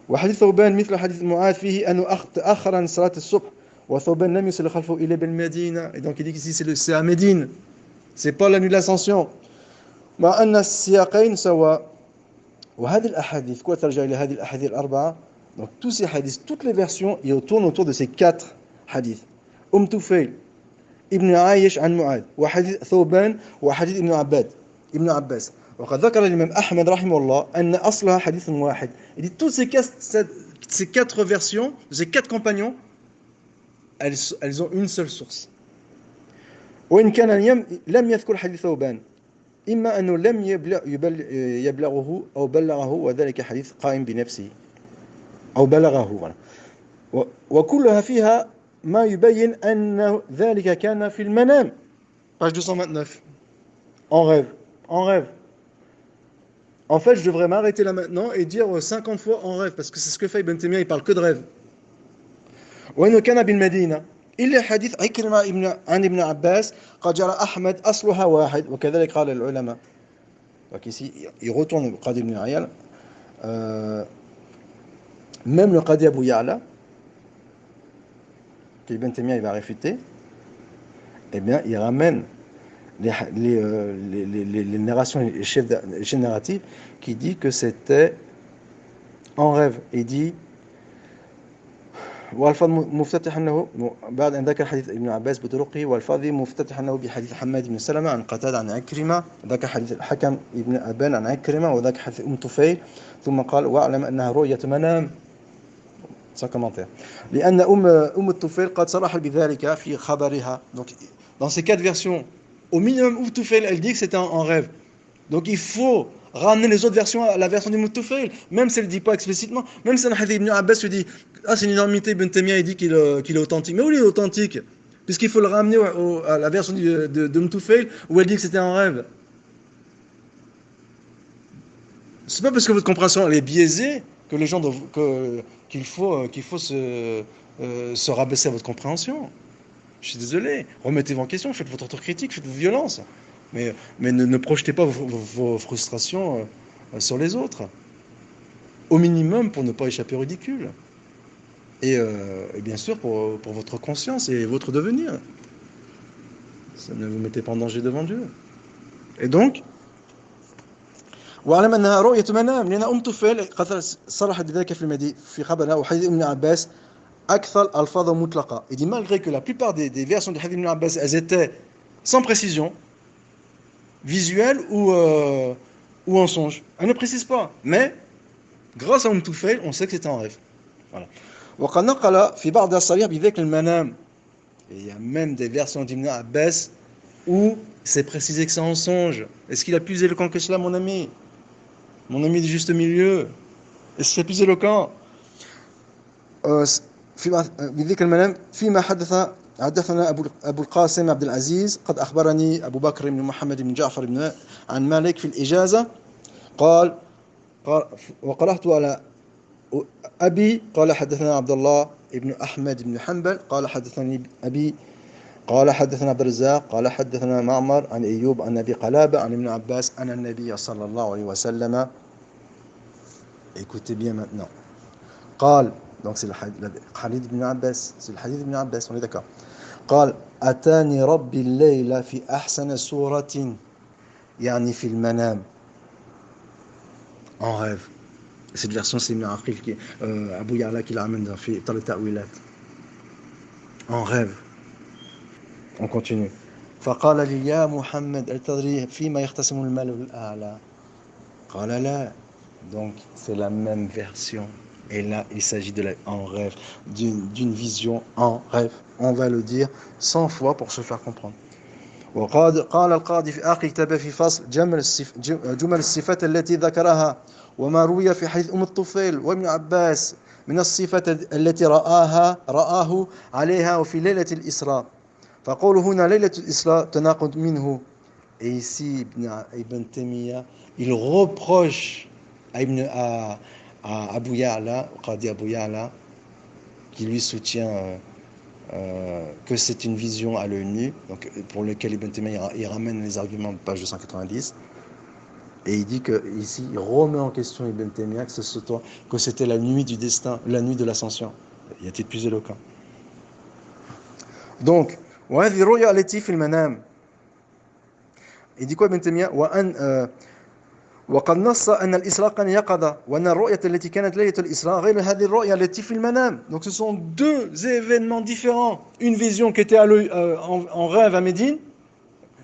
وحديث ثوبان مثل حديث معاذ فيه أنه تأخر عن صلاة الصبح وثوبان لم يصل خلفه إلا بالمدينة. Et donc il dit qu'ici c'est à Médine, c'est pas la nuit de l'ascension. مع أن السياقين سواء وهذه الأحاديث كو ترجع إلى هذه الأحاديث الأربعة. Donc tous ces hadiths, toutes les versions, ils tournent autour de ces 4 hadiths. طفيل ابن عايش عن معاذ وحديث ثوبان وحديث ابن عباس. وقد ذكر الإمام أحمد رحمه الله أن أصلها حديث واحد. Il dit toutes ces 4 versions, ces 4 compagnons, elles ont une seule source. وإن كان لم يذكر حديث ثوبان إما أنه لم يبلغه أو بلغه وذلك حديث قائم بنفسه أو بلغه. وكلها فيها ما يبين أن ذلك كان في المنام. Page 229. En rêve. En fait, je devrais m'arrêter là maintenant et dire 50 fois en rêve, parce que c'est ce que fait Ibn Taymiyyah, il parle que de rêve. وإنه كان بالمدينة إلا حديث عكرمة عن ابن عباس قد جرى أحمد أصلها واحد وكذلك قال العلماء. Donc ici, il retourne au Qadi ibn Ayal. Même le Qadi Abu Ya'la, qu'Ibn Taymiyyah il va réfuter, eh bien, il ramène les narrations, les chaînes narratives, qui dit que c'était en rêve. Il dit والفاظ مفتتح انه بعد ان ذكر حديث ابن عباس بطرقه والفاظ مفتتح انه بحديث حماد بن سلمة عن قتادة عن عكرمة ذكر حديث الحكم ابن ابان عن عكرمة وذكر حديث طفيل ثم قال واعلم انها رؤية منام sans commentaire لان طفيل قد صرح بذلك في خبرها. Donc dans ces 4 versions, au minimum Toufail elle dit que c'était en rêve. Donc il faut ramener les autres versions à la version du Toufail, même si elle ne dit pas explicitement, même si le hadith Ibn Abbas se dit c'est une énormité, Ibn Taymiyyah il dit qu'il est authentique. Mais où il est authentique? Puisqu'il faut le ramener à la version de Toufail où elle dit que c'était un rêve. C'est pas parce que votre compréhension elle est biaisée que les gens qu'il faut se rabaisser à votre compréhension. Je suis désolé, remettez-vous en question, faites votre autocritique, faites vos violences. Mais ne projetez pas vos frustrations sur les autres. Au minimum pour ne pas échapper au ridicule. Et bien sûr pour votre conscience et votre devenir. Ça ne vous mettez pas en danger devant Dieu. Et donc, واعلم انها رؤية منام لان طفيل قد صرحت بذلك في خبرها وحديث ابن عباس أكثر الألفاظ مطلقة. Il dit malgré que la plupart des versions du hadith ibn Abbas, elles étaient sans précision, visuelle ou en songe. Elle ne précise pas. Mais grâce à Tufayl, on sait que c'était en rêve. Voilà. وقد نقل في بعض الصريح بذكر المنام. Et il y a même des versions d'Ibn Abbas où c'est précisé que c'est en songe. Est-ce qu'il a plus éloquent que cela, mon ami? Mon ami du juste milieu. Est-ce qu'il est plus éloquent? بذكر المنام فيما حدثنا أبو القاسم عبد العزيز قد أخبرني أبو بكر بن محمد بن جعفر بن عن مالك في الإجازة قال وقرأت على أبي قال حدثنا عبد الله بن أحمد بن حنبل قال حدثني أبي قال حدثنا عبد الرزاق قال حدثنا معمر عن أيوب عن أبي قلابة عن ابن عباس أن النبي صلى الله عليه وسلم. Écoutez bien maintenant. قال donc c'est le hadith ibn Abbas, c'est le hadith ibn Abbas, on est d'accord. قال أتاني ربي الليلة في أحسن سورة يعني في المنام. En rêve. Cette version c'est Ibn Aqil qui Abu Ya'la qui la ramène dans le Ta'wilat. En rêve. On continue. فقال لي يا محمد أتدري فيما يختصم الملأ الأعلى. قال لا. Donc c'est la même version. Et là, il s'agit en rêve, d'une vision en rêve. On va le dire 100 fois pour se faire comprendre. قال القاضي في آخر كتابه في فصل جمل الصفات التي ذكرها وما روي في حديث الطفيل وابن عباس من الصفات التي رآه عليها وفي ليلة الإسراء. فقوله هنا ليلة الإسراء تناقض منه. Et ici, Ibn Taymiyyah, il reproche à Abu Ya'la, Qadi Abu Ya'la, qui lui soutient que c'est une vision à l'œil nu, donc pour lequel Ibn Taymiyyah il ramène les arguments de page 290, et il dit que ici il remet en question Ibn Taymiyyah que c'était la nuit du destin, la nuit de l'ascension. Il était plus éloquent. Donc, وهذه رؤيا التي في المنام. Il dit quoi Ibn Taymiyyah وقد نص أن الإسراء كان يقظة وأن الرؤية التي كانت ليلة الإسراء غير هذه الرؤية التي في المنام. Donc ce sont deux événements différents. Une vision qui était en rêve à Médine.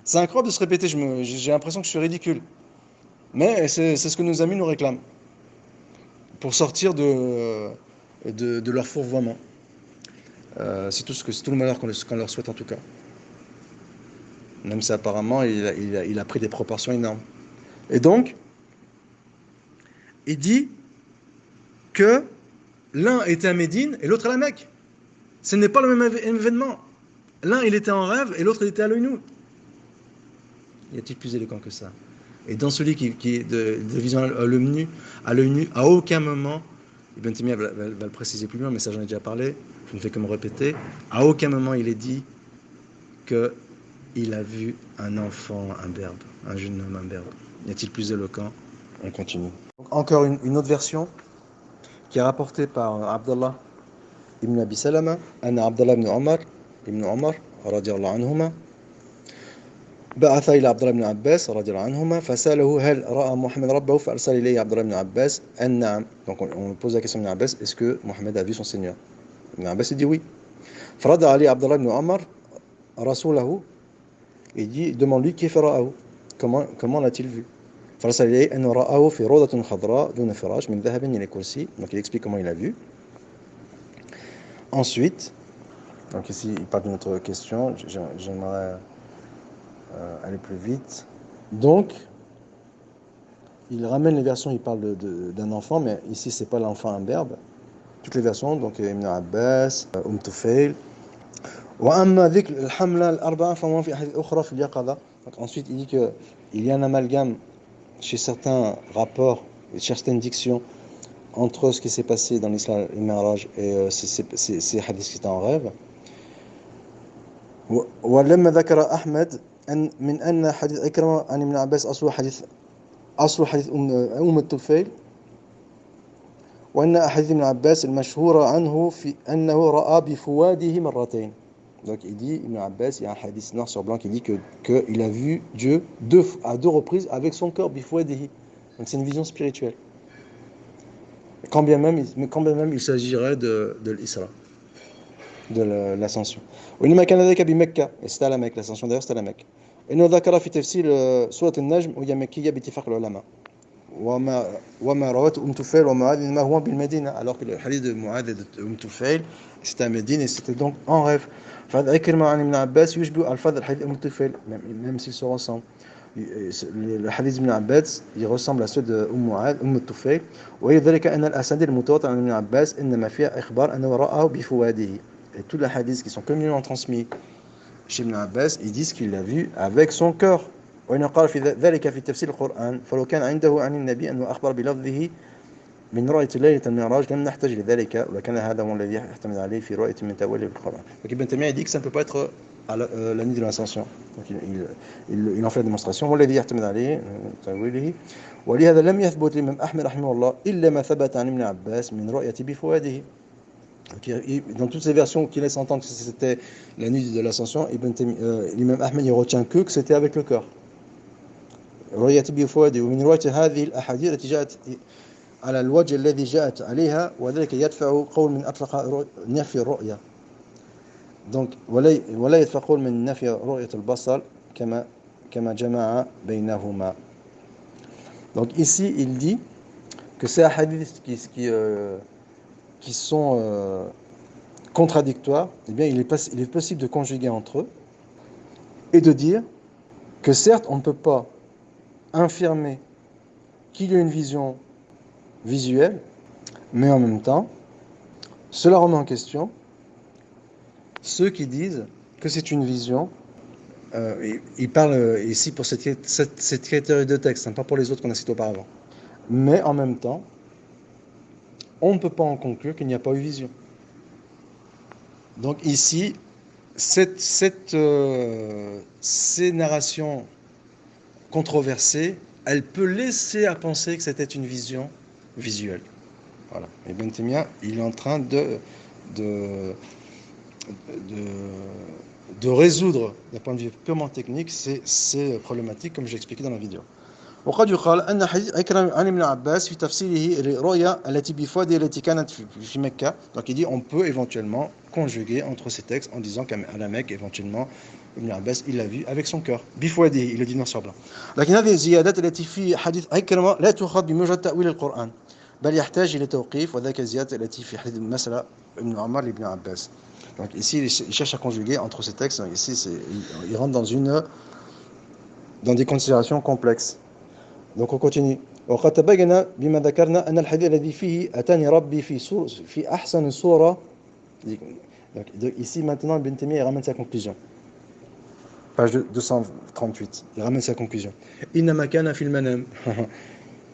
C'est incroyable de se répéter, j'ai l'impression que je suis ridicule. Mais c'est ce que nos amis nous réclament. Pour sortir de leur fourvoiement. C'est tout le malheur qu'on leur souhaite en tout cas. Même si apparemment il a pris des proportions énormes. Et donc, il dit que l'un était à Médine et l'autre à la Mecque. Ce n'est pas le même événement. L'un il était en rêve et l'autre il était à l'œil nu. Y a-t-il plus éloquent que ça? Et dans celui qui est de vision à l'œil nu, à aucun moment, Ibn Taymiyyah va le préciser plus loin, mais ça j'en ai déjà parlé, je ne fais que me répéter, à aucun moment il est dit qu'il a vu un enfant imberbe, un jeune homme imberbe. Y a-t-il plus éloquent? On continue. Encore une autre version qui est rapportée par Abdallah ibn Abi Salama, Anna Abdallah ibn Omar, radiallahu anhuma, بعث إلى عبد الله بن عباس رضي الله عنهما فسأله هل رأى محمد ربه فأرسل إليه عبد الله بن عباس أن نعم. Donc on pose la question à Ibn Abbas, est-ce que Mohammed a vu son Seigneur? Ibn Abbas il dit oui. فرد عليه عبد الله بن عمر رسوله, il demande lui كيف رآه, comment l'a-t-il vu? فرسل إليه أنه رآه في روضة خضراء دون فراش من ذهب إلى كرسي. Donc il explique comment il a vu. Ensuite, donc ici il parle d'une autre question, j'aimerais aller plus vite. Donc, il ramène les versions, il parle d'un enfant, mais ici c'est pas l'enfant imberbe. Toutes les versions, donc Ibn Abbas, Tufayl. وأما ذكر الحملة الأربعة فما في أحاديث أخرى في اليقظة. Ensuite, il dit que il y a un amalgame chez certains rapports et certaines dictions entre ce qui s'est passé dans l'Islam et le Mi'raj et ces hadiths qui étaient en rêve. ولما ذكر أحمد من أن حديث إكرمة عن ابن عباس أصل حديث الطفيل وأن أحاديث ابن عباس المشهورة عنه في أنه رأى بفواده مرتين. Donc il dit, Ibn Abbas, il y a un hadith noir sur blanc qui dit qu'il a vu Dieu à deux reprises avec son corps bifouadihi. Donc c'est une vision spirituelle. Quand bien même il s'agirait de l'Isra. de l'ascension. وإنما كان ذلك بمكة. Et c'était à la Mecque. L'ascension d'ailleurs c'était à la Mecque. إنه ذكر في تفسير سورة النجم وهي مكية باتفاق العلماء. وما رواه طفيل ومعاذ ما هو بالمدينة. Alors que le hadith de Mu'adh et de طفيل c'était à Médine et c'était donc en rêve. فهذا كلمة عن ابن عباس يشبه ألفاظ الحديث طفيل même s'ils se ressemblent. Le hadith d'Ibn Abbas il ressemble à ceux de Mu'adh طفيل وهي ذلك أن الأسانيد المتواترة عن ابن عباس إنما فيها إخبار أنه رآه بفؤاده. Et tous les hadiths qui sont communément transmis chez Ibn Abbas, ils disent qu'il l'a vu avec son cœur. وإن قال في ذلك في تفسير القرآن فلو كان عنده عن النبي أنه أخبر بلفظه من رؤية ليلة المعراج لم نحتاج لذلك ولكن هذا هو الذي يحتمل عليه في رؤية من تأويله بالقرآن. Donc Ibn Taymiyyah dit que ça ne peut pas être à la nuit de l'ascension. Donc il en fait la démonstration. والذي يحتمل عليه تأويله ولهذا لم يثبت الإمام أحمد رحمه الله إلا ما ثبت عن ابن عباس من رؤية بفؤاده. Dans toutes ces versions qui laissent entendre que c'était la nuit de l'ascension, l'imam Ahmed il retient que c'était avec le cœur. رؤية بفؤاده ومن رواية هذه الأحاديث التي جاءت على الوجه الذي جاءت عليها وذلك يدفع قول من أطلق نفي الرؤية. Donc ولا يدفع قول من نفي رؤية البصر كما جمع بينهما. Donc ici il dit que ces hadiths qui sont contradictoires, eh bien il est possible de conjuguer entre eux et de dire que certes on ne peut pas infirmer qu'il y a une vision visuelle, mais en même temps, cela remet en question ceux qui disent que c'est une vision. Il parle ici pour cette catégorie de texte, hein, pas pour les autres qu'on a cités auparavant. Mais en même temps, on ne peut pas en conclure qu'il n'y a pas eu vision. Donc ici, ces narrations controversée, elle peut laisser à penser que c'était une vision visuelle. Voilà. Et Ibn Taymiyyah, il est en train de résoudre, d'un point de vue purement technique, ces problématiques, comme j'ai expliqué dans la vidéo. وقد يقال أن حديث عكرمة عن ابن عباس في تفسيره الرؤيا التي بفؤاده التي كانت في مكة. Donc il dit on peut éventuellement conjuguer entre ces textes en disant qu'à la Mecque éventuellement Ibn Abbas il l'a vu avec son cœur بفؤاده, il le dit noir sur blanc. لكن هذه الزيادات التي في حديث عكرمة لا تؤخذ بمجرد تأويل القرآن بل يحتاج إلى توقيف وذاك الزيادة التي في حديث المسألة ابن عمر لابن عباس. Donc ici il cherche à conjuguer entre ces textes. Donc, ici il rentre dans des considérations complexes. Donc on continue. وقد تبين بما ذكرنا أن الحديث الذي فيه أتاني ربي في أحسن صورة. Donc ici maintenant Ibn Taymiyyah ramène sa conclusion. Page 238. Il ramène sa conclusion. إنما كان في المنام.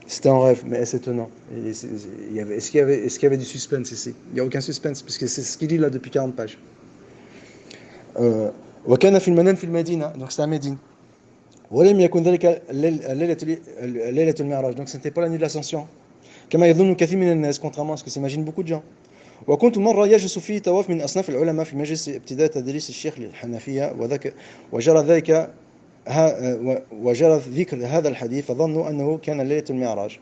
C'était en rêve, mais c'est étonnant. Est-ce qu'il y avait du suspense ici? Il n'y a aucun suspense, parce que c'est ce qu'il dit là depuis 40 pages. وكان في المنام في المدينة. Donc c'est à Médine. ولم يكن ذلك ليلة المعراج. Donc ce n'était pas la nuit de l'ascension. كما يظن كثير من الناس, contrairement à ce que s'imaginent beaucoup de gens. وكنت مرة يجلس فيه طواف من أصناف العلماء في مجلس ابتداء تدريس الشيخ للحنفية وجرى ذكر هذا الحديث فظنوا أنه كان ليلة المعراج.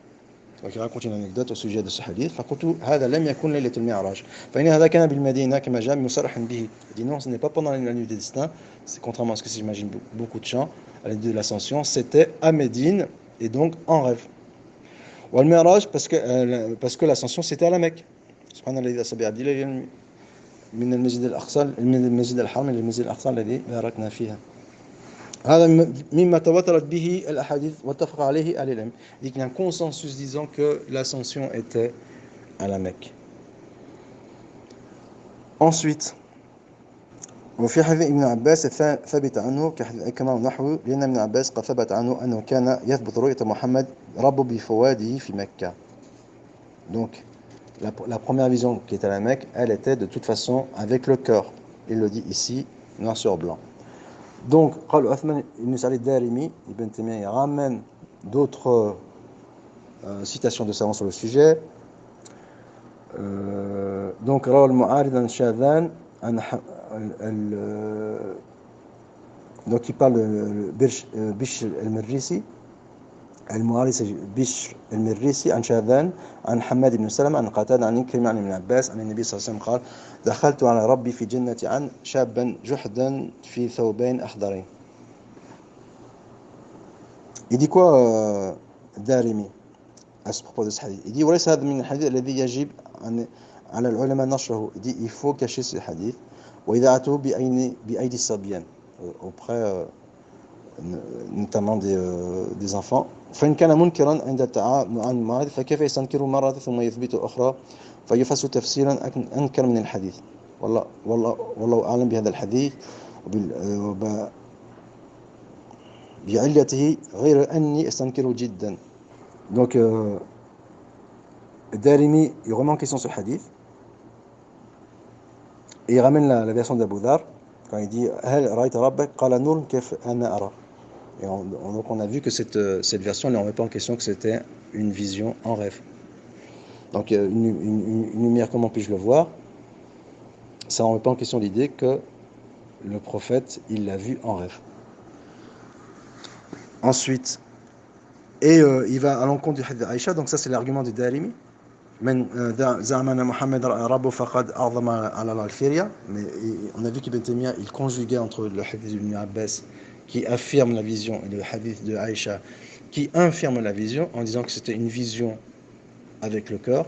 Donc il raconte une anecdote au sujet de ce hadith. فقلت هذا لم يكن ليلة المعراج فإن هذا كان بالمدينة كما جاء مصرحا به. Il dit non, ce n'est pas pendant la nuit des destins. C'est contrairement à ce que j'imagine beaucoup de gens. À la nuit de l'ascension, c'était à Médine et donc en rêve. والمعراج parce que l'ascension c'était à la Mecque. سبحان الذي أسرى بعبده من المسجد الأقصى من المسجد الحرام إلى المسجد الأقصى الذي باركنا فيها. هذا مما تواترت به الأحاديث واتفق عليه أهل العلم. Il y a un consensus disant que l'ascension était à la Mecque. Ensuite, وفي حديث ابن عباس ثبت عنه كحديث عكرمة ونحوه لأن ابن عباس قد ثبت عنه أنه كان يثبت رؤية محمد رب بفؤاده في مكة. Donc la première vision qui était à la Mecque, elle était de toute façon avec le cœur. Il le dit ici, noir sur blanc. Donc, قال عثمان بن سعيد الدارمي, Ibn Taymiyyah ramène d'autres citations de savants sur le sujet. Donc, روى المعارض شاذان donc il parle de Bishr al-Marisi المعاري بشر المريسي عن شاذان عن حماد بن سلمة عن قتادة عن كريم عن ابن عباس عن النبي صلى الله عليه وسلم قال دخلت على ربي في جنة عن شابا جحدا في ثوبين أخضرين. Il dit quoi Darimi à ce propos de ce hadith? Il dit وليس هذا من الحديث الذي يجب على العلماء نشره. Il dit il faut cacher ce hadith وإذاعته بأيدي الصبيان auprès notamment des enfants. فإن كان منكرا عند التعامل مع المعارض فكيف يستنكر مرة ثم يثبت أخرى فيفسر تفسيرا أنكر من الحديث. والله أعلم بهذا الحديث بعلته غير أني أستنكره جدا. Donc Darimi il remet en question ce hadith et il ramène la version d'Abu Dhar quand il dit هل رأيت ربك قال نور كيف أنا أرى. Et donc on a vu que cette version ne remet pas en question que c'était une vision en rêve. Donc une lumière, comment puis-je le voir? Ça ne remet pas en question l'idée que le prophète, il l'a vu en rêve. Ensuite, il va à l'encontre du hadith d'Aïcha, donc ça c'est l'argument de Darimi. Mais on a vu qu'Ibn Taymiyyah, il conjuguait entre le hadith d'Ibn Abbas qui affirme la vision et le hadith de Aïcha qui infirme la vision en disant que c'était une vision avec le cœur.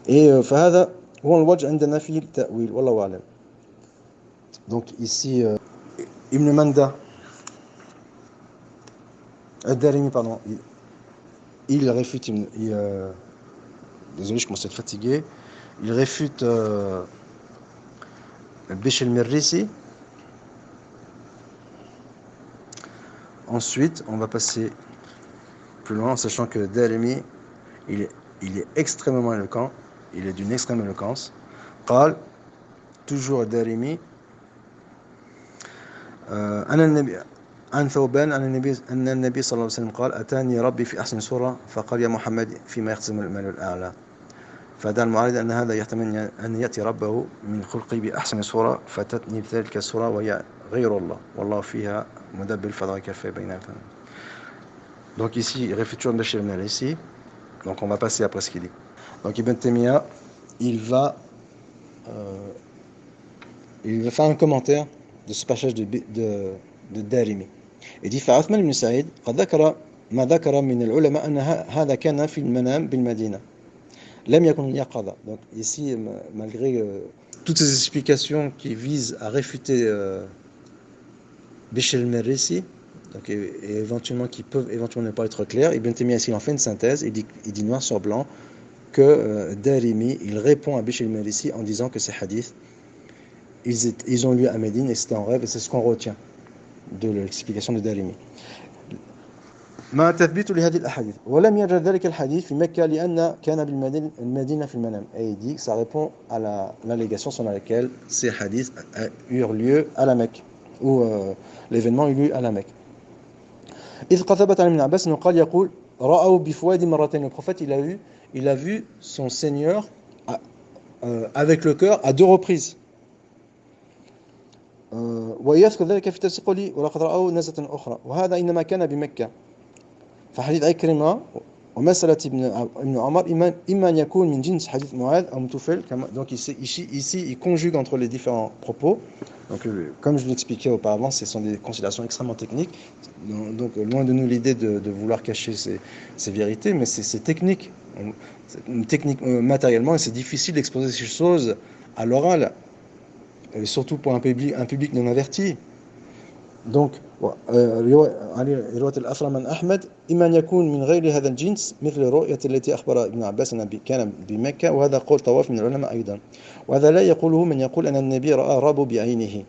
Et فهذا هو الوجه عندنا في التأويل والله أعلم. Donc ici Ibn Manda Darimi pardon, il réfute désolé je commence à être fatigué, il réfute Bishr al-Mirrisi. Ensuite, on va passer plus loin en sachant que Darimi, il est extrêmement éloquent, il est d'une extrême éloquence. قال toujours Darimi عن ثوبان أن النبي صلى الله عليه وسلم قال أتاني ربي في أحسن صورة فقال يا محمد فيما يختصم المال الأعلى فدعا المعارض أن هذا يحتمل أن يأتي ربه من خلقي بأحسن صورة فتتني بتلك الصورة وهي غير الله والله فيها مدبر الفضاء كفى بين الفن. Donc ici il réfute toujours Bishr al-Mirrisi, donc on va passer après ce qu'il dit. Donc Ibn Taymiyyah il va faire un commentaire de ce passage de Darimi. Il dit فعثمان بن سعيد قد ذكر ما ذكر من العلماء أن هذا كان في المنام بالمدينة لم يكن يقظة. Donc ici malgré toutes ces explications qui visent à réfuter Bishr al-Mirrisi, donc et éventuellement qui peuvent éventuellement ne pas être claires, Ibn Taymiyyah ici en fait une synthèse, il dit noir sur blanc que Darimi il répond à Bishr al-Mirrisi en disant que ces hadiths ils ont lieu à Médine et c'était en rêve, et c'est ce qu'on retient de l'explication de Darimi. ما تثبيت لهذه الأحاديث ولم يرد ذلك الحديث في مكة لأن كان بالمدينة في المنام. Et il dit que ça répond à l'allégation selon laquelle ces hadiths eurent lieu à la Mecque, ou l'événement eut lieu à la Mecque. إذ قد ثبت عن ابن عباس أنه قال يقول رأوا بفؤاد مرتين. Le prophète il a vu son Seigneur avec le cœur à deux reprises. ويذكر ذلك في تفسير قوله ولقد رأوا نزلة أخرى وهذا إنما كان بمكة. فحديث عكرمة ومسألة ابن عمر إما أن يكون من جنس حديث معاذ أو متوفل. Donc ici il conjugue entre les différents propos. Donc comme je l'expliquais auparavant, ce sont des considérations extrêmement techniques. Donc loin de nous l'idée de vouloir cacher ces vérités, mais c'est technique. Matériellement, et c'est difficile d'exposer ces choses à l'oral. Surtout pour un public non averti. Donc رواية الأثرم عن أحمد إما أن يكون من غير هذا الجنس مثل الرؤية التي أخبر ابن عباس أن كان بمكة وهذا قول طواف من العلماء أيضا وهذا لا يقوله من يقول أن النبي رأى رب بعينه.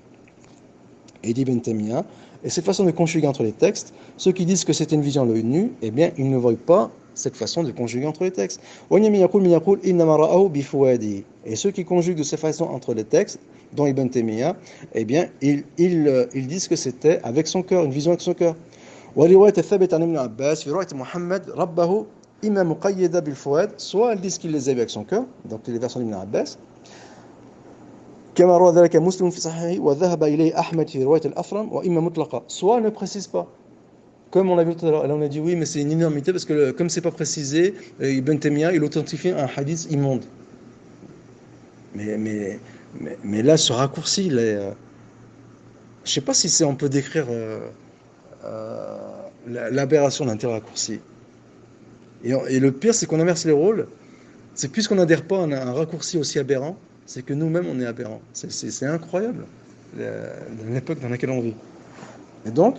Et dit Ibn Taymiyyah, et cette façon de conjuguer entre les textes, ceux qui disent que c'est une vision à l'œil nu, eh bien ils ne voient pas cette façon de conjuguer entre les textes. Et ceux qui conjuguent de cette façon entre les textes, dont Ibn Taymiyyah, eh bien, ils disent que c'était avec son cœur, une vision avec son cœur. Soit ils disent qu'il les a vus avec son cœur, donc les versions d'Ibn Abbas, soit ne précise pas, comme on l'a vu tout à l'heure, là on a dit oui, mais c'est une énormité parce que comme c'est pas précisé, Ibn Taymiyyah il authentifie un hadith immonde. Mais, mais, mais là, ce raccourci, je sais pas si on peut décrire euh, l'aberration d'un tel raccourci. Et le pire, c'est qu'on inverse les rôles. C'est puisqu'on n'adhère pas à un raccourci aussi aberrant, c'est que nous-mêmes, on est aberrants. C'est incroyable, l'époque dans laquelle on vit. Et donc,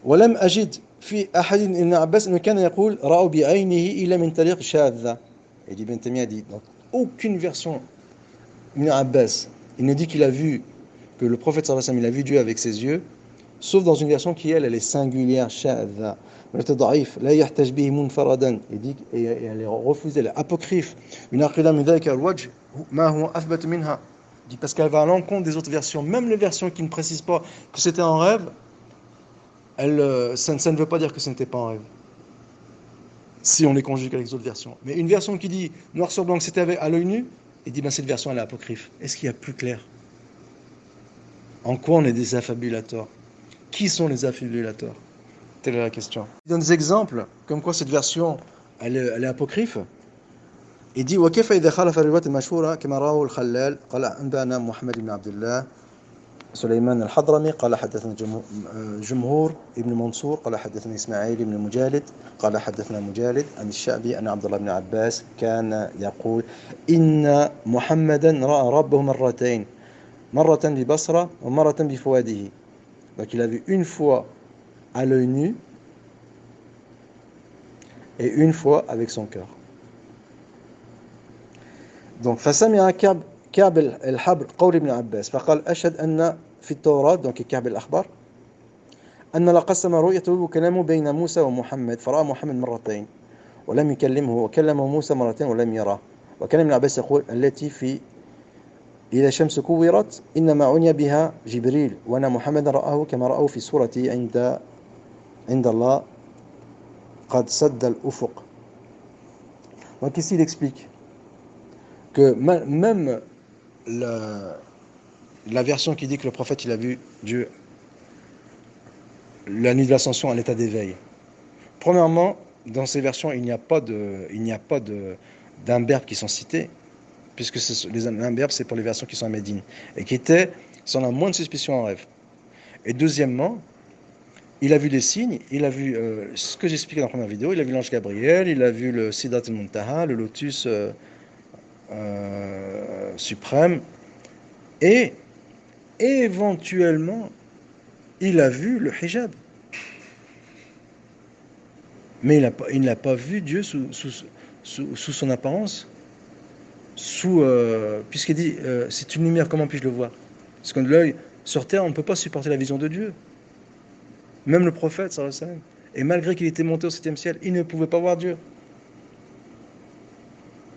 ولم أجد في أحد ابن عباس إنه كان يقول رأوا بعينه إلا من طريق شاذة. Et Ibn Taymiyyah dit, donc, aucune version Ibn Abbas, il nous dit qu'il a vu, que le prophète sallallahu alayhi wa sallam, il a vu Dieu avec ses yeux, sauf dans une version qui, elle est singulière, shadha, la yahtaj bihi munfaradan, il dit, et elle est refusée, elle est apocryphe, une aqila min dhalika al-wajh, ma huwa athbat minha, dit parce qu'elle va à l'encontre des autres versions, même les versions qui ne précisent pas que c'était un rêve, ça ne veut pas dire que ce n'était pas un rêve, si on les conjugue avec les autres versions. Mais une version qui dit noir sur blanc que c'était à l'œil nu, il dit ben cette version elle est apocryphe. Est-ce qu'il y a plus clair? En quoi on est des affabulateurs? Qui sont les affabulateurs? Telle est la question. Il donne des exemples comme quoi cette version elle est apocryphe. Il dit وكيف إذا خالف الروايات المشهورة كما رواه الخلال قال أنبأنا محمد بن عبد الله سليمان الحضرمي قال حدثنا جمهور ابن منصور قال حدثنا إسماعيل بن مجالد قال حدثنا مجالد عن الشعبي أن عبد الله بن عباس كان يقول إن محمدا رأى ربه مرتين مرة ببصرة ومرة بفؤاده. Donc il a vu une fois à l'œil nu et une fois avec son cœur. Donc فسمع كعب الحبر قول ابن عباس فقال أشهد أن في التوراة donc كعب الأخبار أن لقسم رؤيته وكلامه بين موسى ومحمد فرأى محمد مرتين ولم يكلمه وكلمه موسى مرتين ولم يراه. وكان ابن عباس يقول التي في إذا الشمس كورت إنما عني بها جبريل وأنا محمد رآه كما رأه في صورتي عند الله قد سد الأفق. Donc ici il explique que même la version qui dit que le prophète il a vu Dieu la nuit de l'ascension à l'état d'éveil. Premièrement, dans ces versions, il n'y a pas d'imberbes qui sont cités, puisque les imberbes c'est pour les versions qui sont à Médine et qui étaient sans la moindre suspicion en rêve. Et deuxièmement, il a vu des signes, il a vu ce que j'expliquais dans la première vidéo, il a vu l'ange Gabriel, il a vu le Sidrat al-Muntaha, le lotus suprême, et éventuellement, il a vu le hijab. Mais il n'a pas vu Dieu sous son apparence, puisqu'il dit c'est une lumière, comment puis-je le voir? Parce que l'œil, sur terre, on ne peut pas supporter la vision de Dieu. Même le prophète, sallallahu alayhi wa sallam. Et malgré qu'il était monté au 7e ciel, il ne pouvait pas voir Dieu.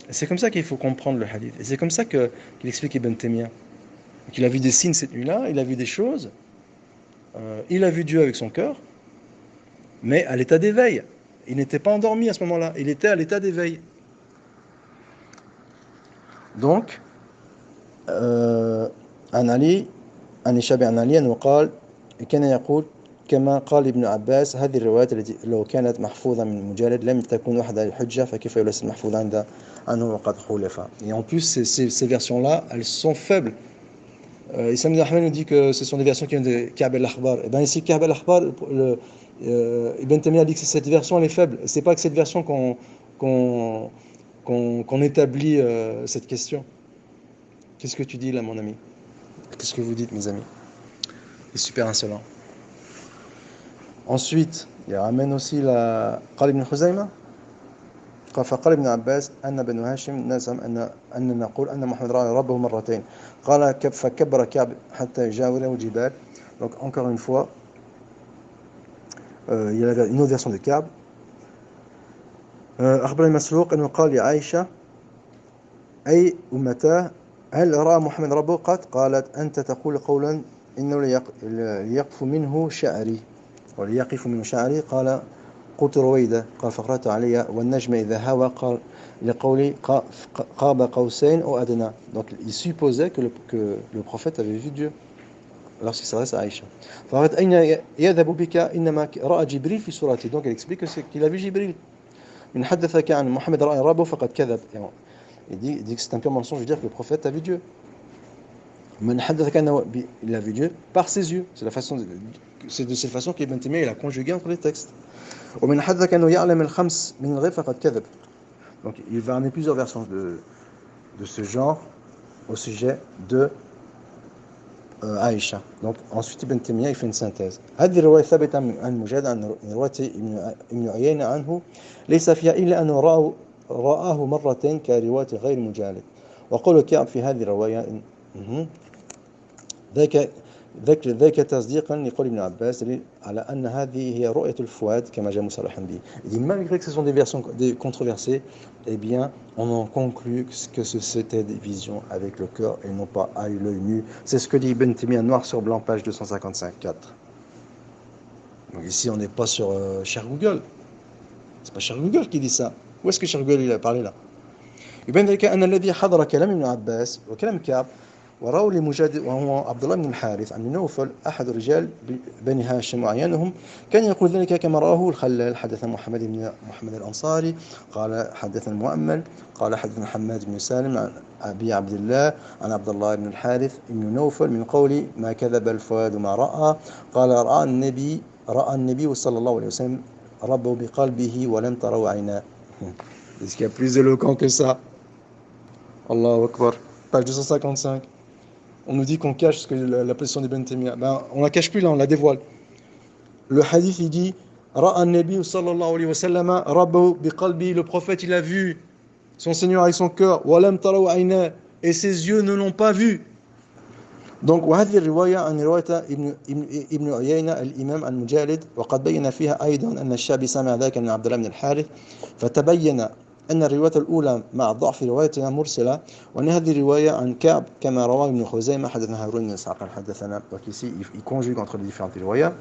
Et c'est comme ça qu'il faut comprendre le hadith. Et c'est comme ça qu'il explique Ibn Taymiyyah. Qu'il a vu des signes cette nuit-là, il a vu des choses, il a vu Dieu avec son cœur, mais à l'état d'éveil. Il n'était pas endormi à ce moment-là, il était à l'état d'éveil. Donc, عن علي عن الشعبي عن علي أنه قال كان يقول كما قال ابن عباس هذه الروايات التي لو كانت محفوظة من مجالد لم تكون وحدها الحجة فكيف ليست محفوظة عنه وقد خولف. Et en plus, ces versions-là, elles sont faibles. Issam Ahmed nous dit que ce sont des versions qui viennent de Ka'b al-Akhbar. Et bien ici, Ka'b al-Akhbar, Ibn Taymiyyah dit que cette version elle est faible. C'est pas que cette version qu'on établit cette question. Qu'est-ce que tu dis là, mon ami? Qu'est-ce que vous dites, mes amis? C'est super insolent. Ensuite, il ramène aussi la قال ابن خزيمة فقال ابن عباس أن بنو هاشم نزعم أن نقول أن محمد رأى ربه مرتين قال فكبر كعب حتى يجاوره الجبال. Donc encore une fois, il y a une autre version de Ka'b. أخبرني مسروق أنه قال لعائشة أي أمتاه هل رأى محمد ربه قط؟ قالت أنت تقول قولا إنه ليقف منه شعري وليقف منه شعري. قال قلت رويدة قال فقرأت علي والنجم إذا هوى قال لقولي قاب قوسين أو أدنى. Donc il supposait que le prophète avait vu Dieu lorsqu'il s'adresse à Aïcha. فقالت أين يذهب بك إنما رأى جبريل في صورته. Donc elle explique qu'il a vu Jibril. من حدثك عن محمد رأى ربه فقد كذب. Il dit que c'est un pur mensonge de dire que le prophète a vu Dieu. من حدثك أنه il a vu Dieu par ses yeux. C'est de cette façon qu'Ibn Taymiyyah il a conjugué entre les textes. ومن حدثك أنه يعلم الخمس من الغيب فقد كذب. Donc il va amener plusieurs versions de ce genre au sujet de Aïcha. Donc ensuite Ibn Taymiyyah il fait une synthèse. هذه الرواية ثابتة عن مجاهد عن رواية ابن عيينة عنه ليس فيها إلا أنه رآه مرتين كرواية غير مجالد. وقول كعب في هذه الرواية ذاك تصديقا لقول ابن عباس على أن هذه هي رؤية الفؤاد كما جاء مصرحا به. Il dit malgré que ce sont des versions controversées, eh bien on en conclut que c'était des visions avec le cœur et non pas à l'œil nu. C'est ce que dit Ibn Taymiyyah noir sur blanc page 255-4. Donc ici on n'est pas sur Cher Google. C'est pas Cher Google qui dit ça. Où est-ce que Cher Google il a parlé là? يبين ذلك أن الذي حضر كلام ابن عباس وكلام كعب وراوا لمجاهد وهو عبد الله بن الحارث عن نوفل أحد رجال بني هاشم وعيانهم كان يقول ذلك كما رآه الخلال. حدث محمد الأنصاري قال حدثنا المؤمل قال حدثنا حماد بن سالم عن أبي عبد الله عن عبد الله بن الحارث بن نوفل من قول ما كذب الفؤاد ما رأى قال رأى النبي صلى الله عليه وسلم ربه بقلبه ولم تروا عيناه. Est-ce qu'il y a plus éloquent que ça? Allahu Akbar. Page 255. On nous dit qu'on cache ce que la position d'Ibn Taymiyyah. Ben, on la cache plus là, on la dévoile. Le hadith il dit Ra'a an-nabi sallallahu alayhi wa sallam rabbahu biqalbi. Le prophète il a vu son Seigneur avec son cœur. Wa lam taraw ayna. Et ses yeux ne l'ont pas vu. Donc وهذه الرواية عن رواية ابن عيينة الإمام عن مجالد وقد بين فيها أيضا أن الشعبي سمع ذلك من عبد الله بن الحارث فتبين أن الرواية الأولى مع ضعف روايتها مرسلة وأن هذه الرواية عن كعب كما رواه ابن خزيمة حدثنا هارون بن إسحاق حدثنا. Donc ici il conjugue entre les différentes riwayas.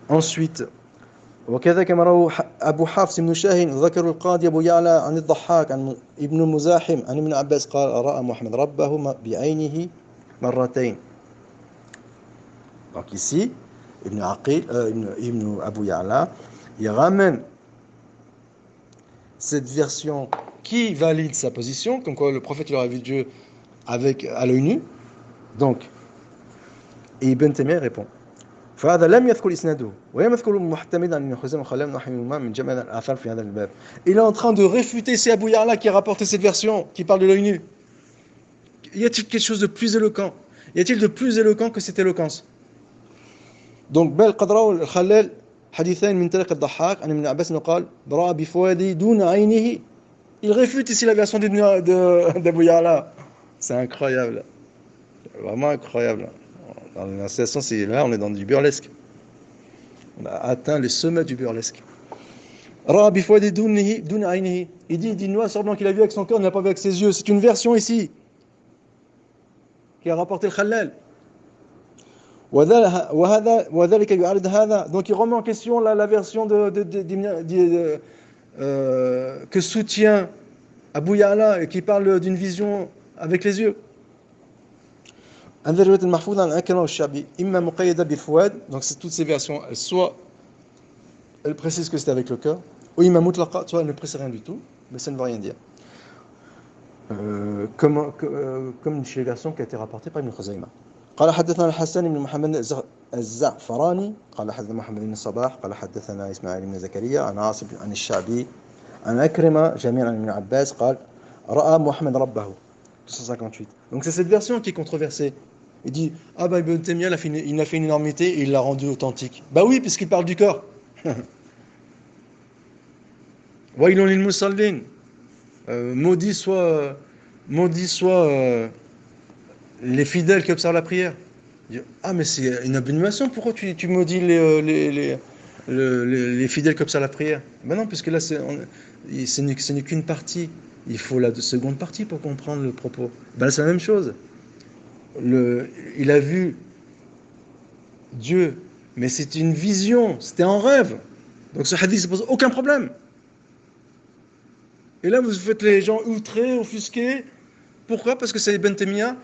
Ensuite وكذا كما رواه أبو حفص بن شاهين ذكر القاضي أبو يعلى عن الضحاك عن ابن مزاحم عن ابن عباس قال رأى محمد ربه بعينه مرتين. Donc ici Ibn Abu Ya'la il ramène cette version qui valide sa position, comme quoi le prophète il aurait vu Dieu à l'œil nu. Donc, et Ibn Taymiyyah répond فهذا لم يذكر إسناده ولم يذكر محتملا أن خزيمة خلال نحوهما من جمع الآثار في هذا الباب. Il est en train de réfuter c'est Abu Ya'la qui a rapporté cette version qui parle de l'œil nu. Y a-t-il quelque chose de plus éloquent? Y a-t-il de plus éloquent que cette éloquence? Donc بل قد روى الخلال حديثين من طريق الضحاك عن ابن عباس قال رأى بفؤاده دون عينه. Il réfute ici la version d'Abu Ya'la. C'est incroyable, vraiment incroyable. Dans l'incitation, là on est dans du burlesque. On a atteint le sommet du burlesque. رأى بفؤاده دون عينه. Il dit noir sur blanc qu'il a vu avec son cœur, il n'a pas vu avec ses yeux. C'est une version ici qui a rapporté le Khalal. وذلك يعارض هذا. Donc il remet en question la version que soutient Abu Ya'la et qui parle d'une vision avec les yeux. Donc c'est toutes ces versions, soit elles précisent que c'était avec le cœur, ou soit elles ne précisent rien du tout, mais ça ne veut rien dire. Comme une version qui a été rapportée par Ibn Khuzaymah. قال حدثنا الحسن بن محمد الزعفراني قال حدثنا محمد بن الصباح قال حدثنا إسماعيل بن زكريا عن عاصم عن الشعبي عن أكرمة جميعا من عباس قال رأى محمد ربه 258. Donc c'est cette version qui est controversée. Il dit Ibn Taymiyyah il a fait une énormité et il l'a rendu authentique. Bah oui, puisqu'il parle du corps. Wailun lil musallin. Maudit soit les fidèles qui observent la prière. Mais c'est une abomination, pourquoi tu maudis les fidèles qui observent la prière? Ben non, puisque là ce n'est qu'une partie. Il faut la seconde partie pour comprendre le propos. Ben c'est la même chose. Il a vu Dieu, mais c'est une vision, c'était un rêve. Donc ce hadith ne pose aucun problème. Et là vous faites les gens outrés, offusqués. Pourquoi? Parce que c'est Ibn Taymiyyah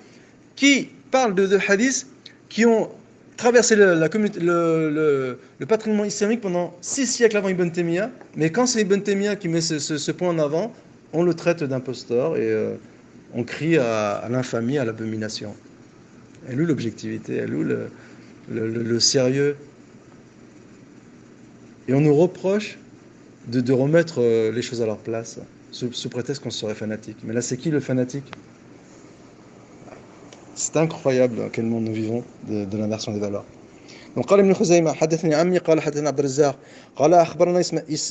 qui parle de hadith qui ont traversé le patrimoine islamique pendant 6 siècles avant Ibn Taymiyyah, mais quand c'est Ibn Taymiyyah qui met ce point en avant, on le traite d'imposteur et on crie à l'infamie, à l'abomination. Elle est où l'objectivité? Elle est où le sérieux? Et on nous reproche de remettre les choses à leur place, sous prétexte qu'on serait fanatique. Mais là, c'est qui le fanatique? C'est incroyable dans quel monde nous vivons de l'inversion des valeurs. Donc قال ابن خزيمة حدثني عمي قال حدثنا عبد الرزاق قال أخبرنا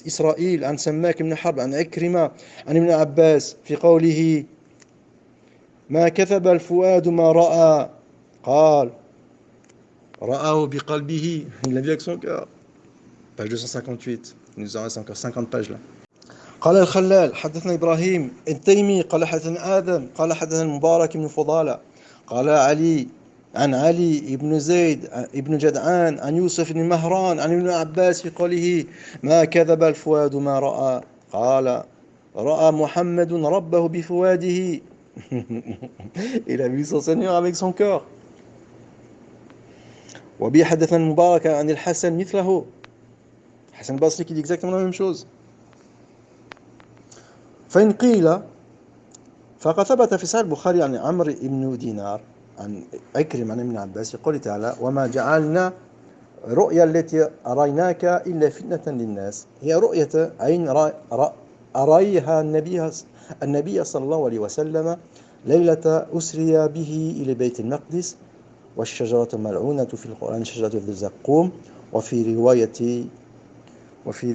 إسرائيل عن سماك بن حرب عن عكرمة عن ابن عباس في قوله ما كذب الفؤاد ما رأى قال رآه بقلبه, il l'a vu avec son cœur. Page 258, il nous en reste encore 50 pages là. قال الخلال حدثنا إبراهيم التيمي قال حدثنا آدم قال حدثنا المبارك بن فضالة قال علي عن علي بن زيد بن جدعان عن يوسف بن مهران عن ابن عباس في قوله ما كذب الفؤاد ما رأى قال رأى محمد ربه بفؤاده. Il a vu son Seigneur avec son cœur. وبي حدثنا المبارك عن الحسن مثله. حسن البصري qui dit exactement la même chose. فإن قيل فقد ثبت في صحيح البخاري عن عمرو بن دينار عن عكرمة عن ابن عباس يقول تعالى وما جعلنا رؤيا التي أريناك إلا فتنة للناس. هي رؤية عين أريها النبي صلى الله عليه وسلم ليلة أسري به إلى بيت المقدس والشجرة الملعونة في القرآن شجرة الزقوم وفي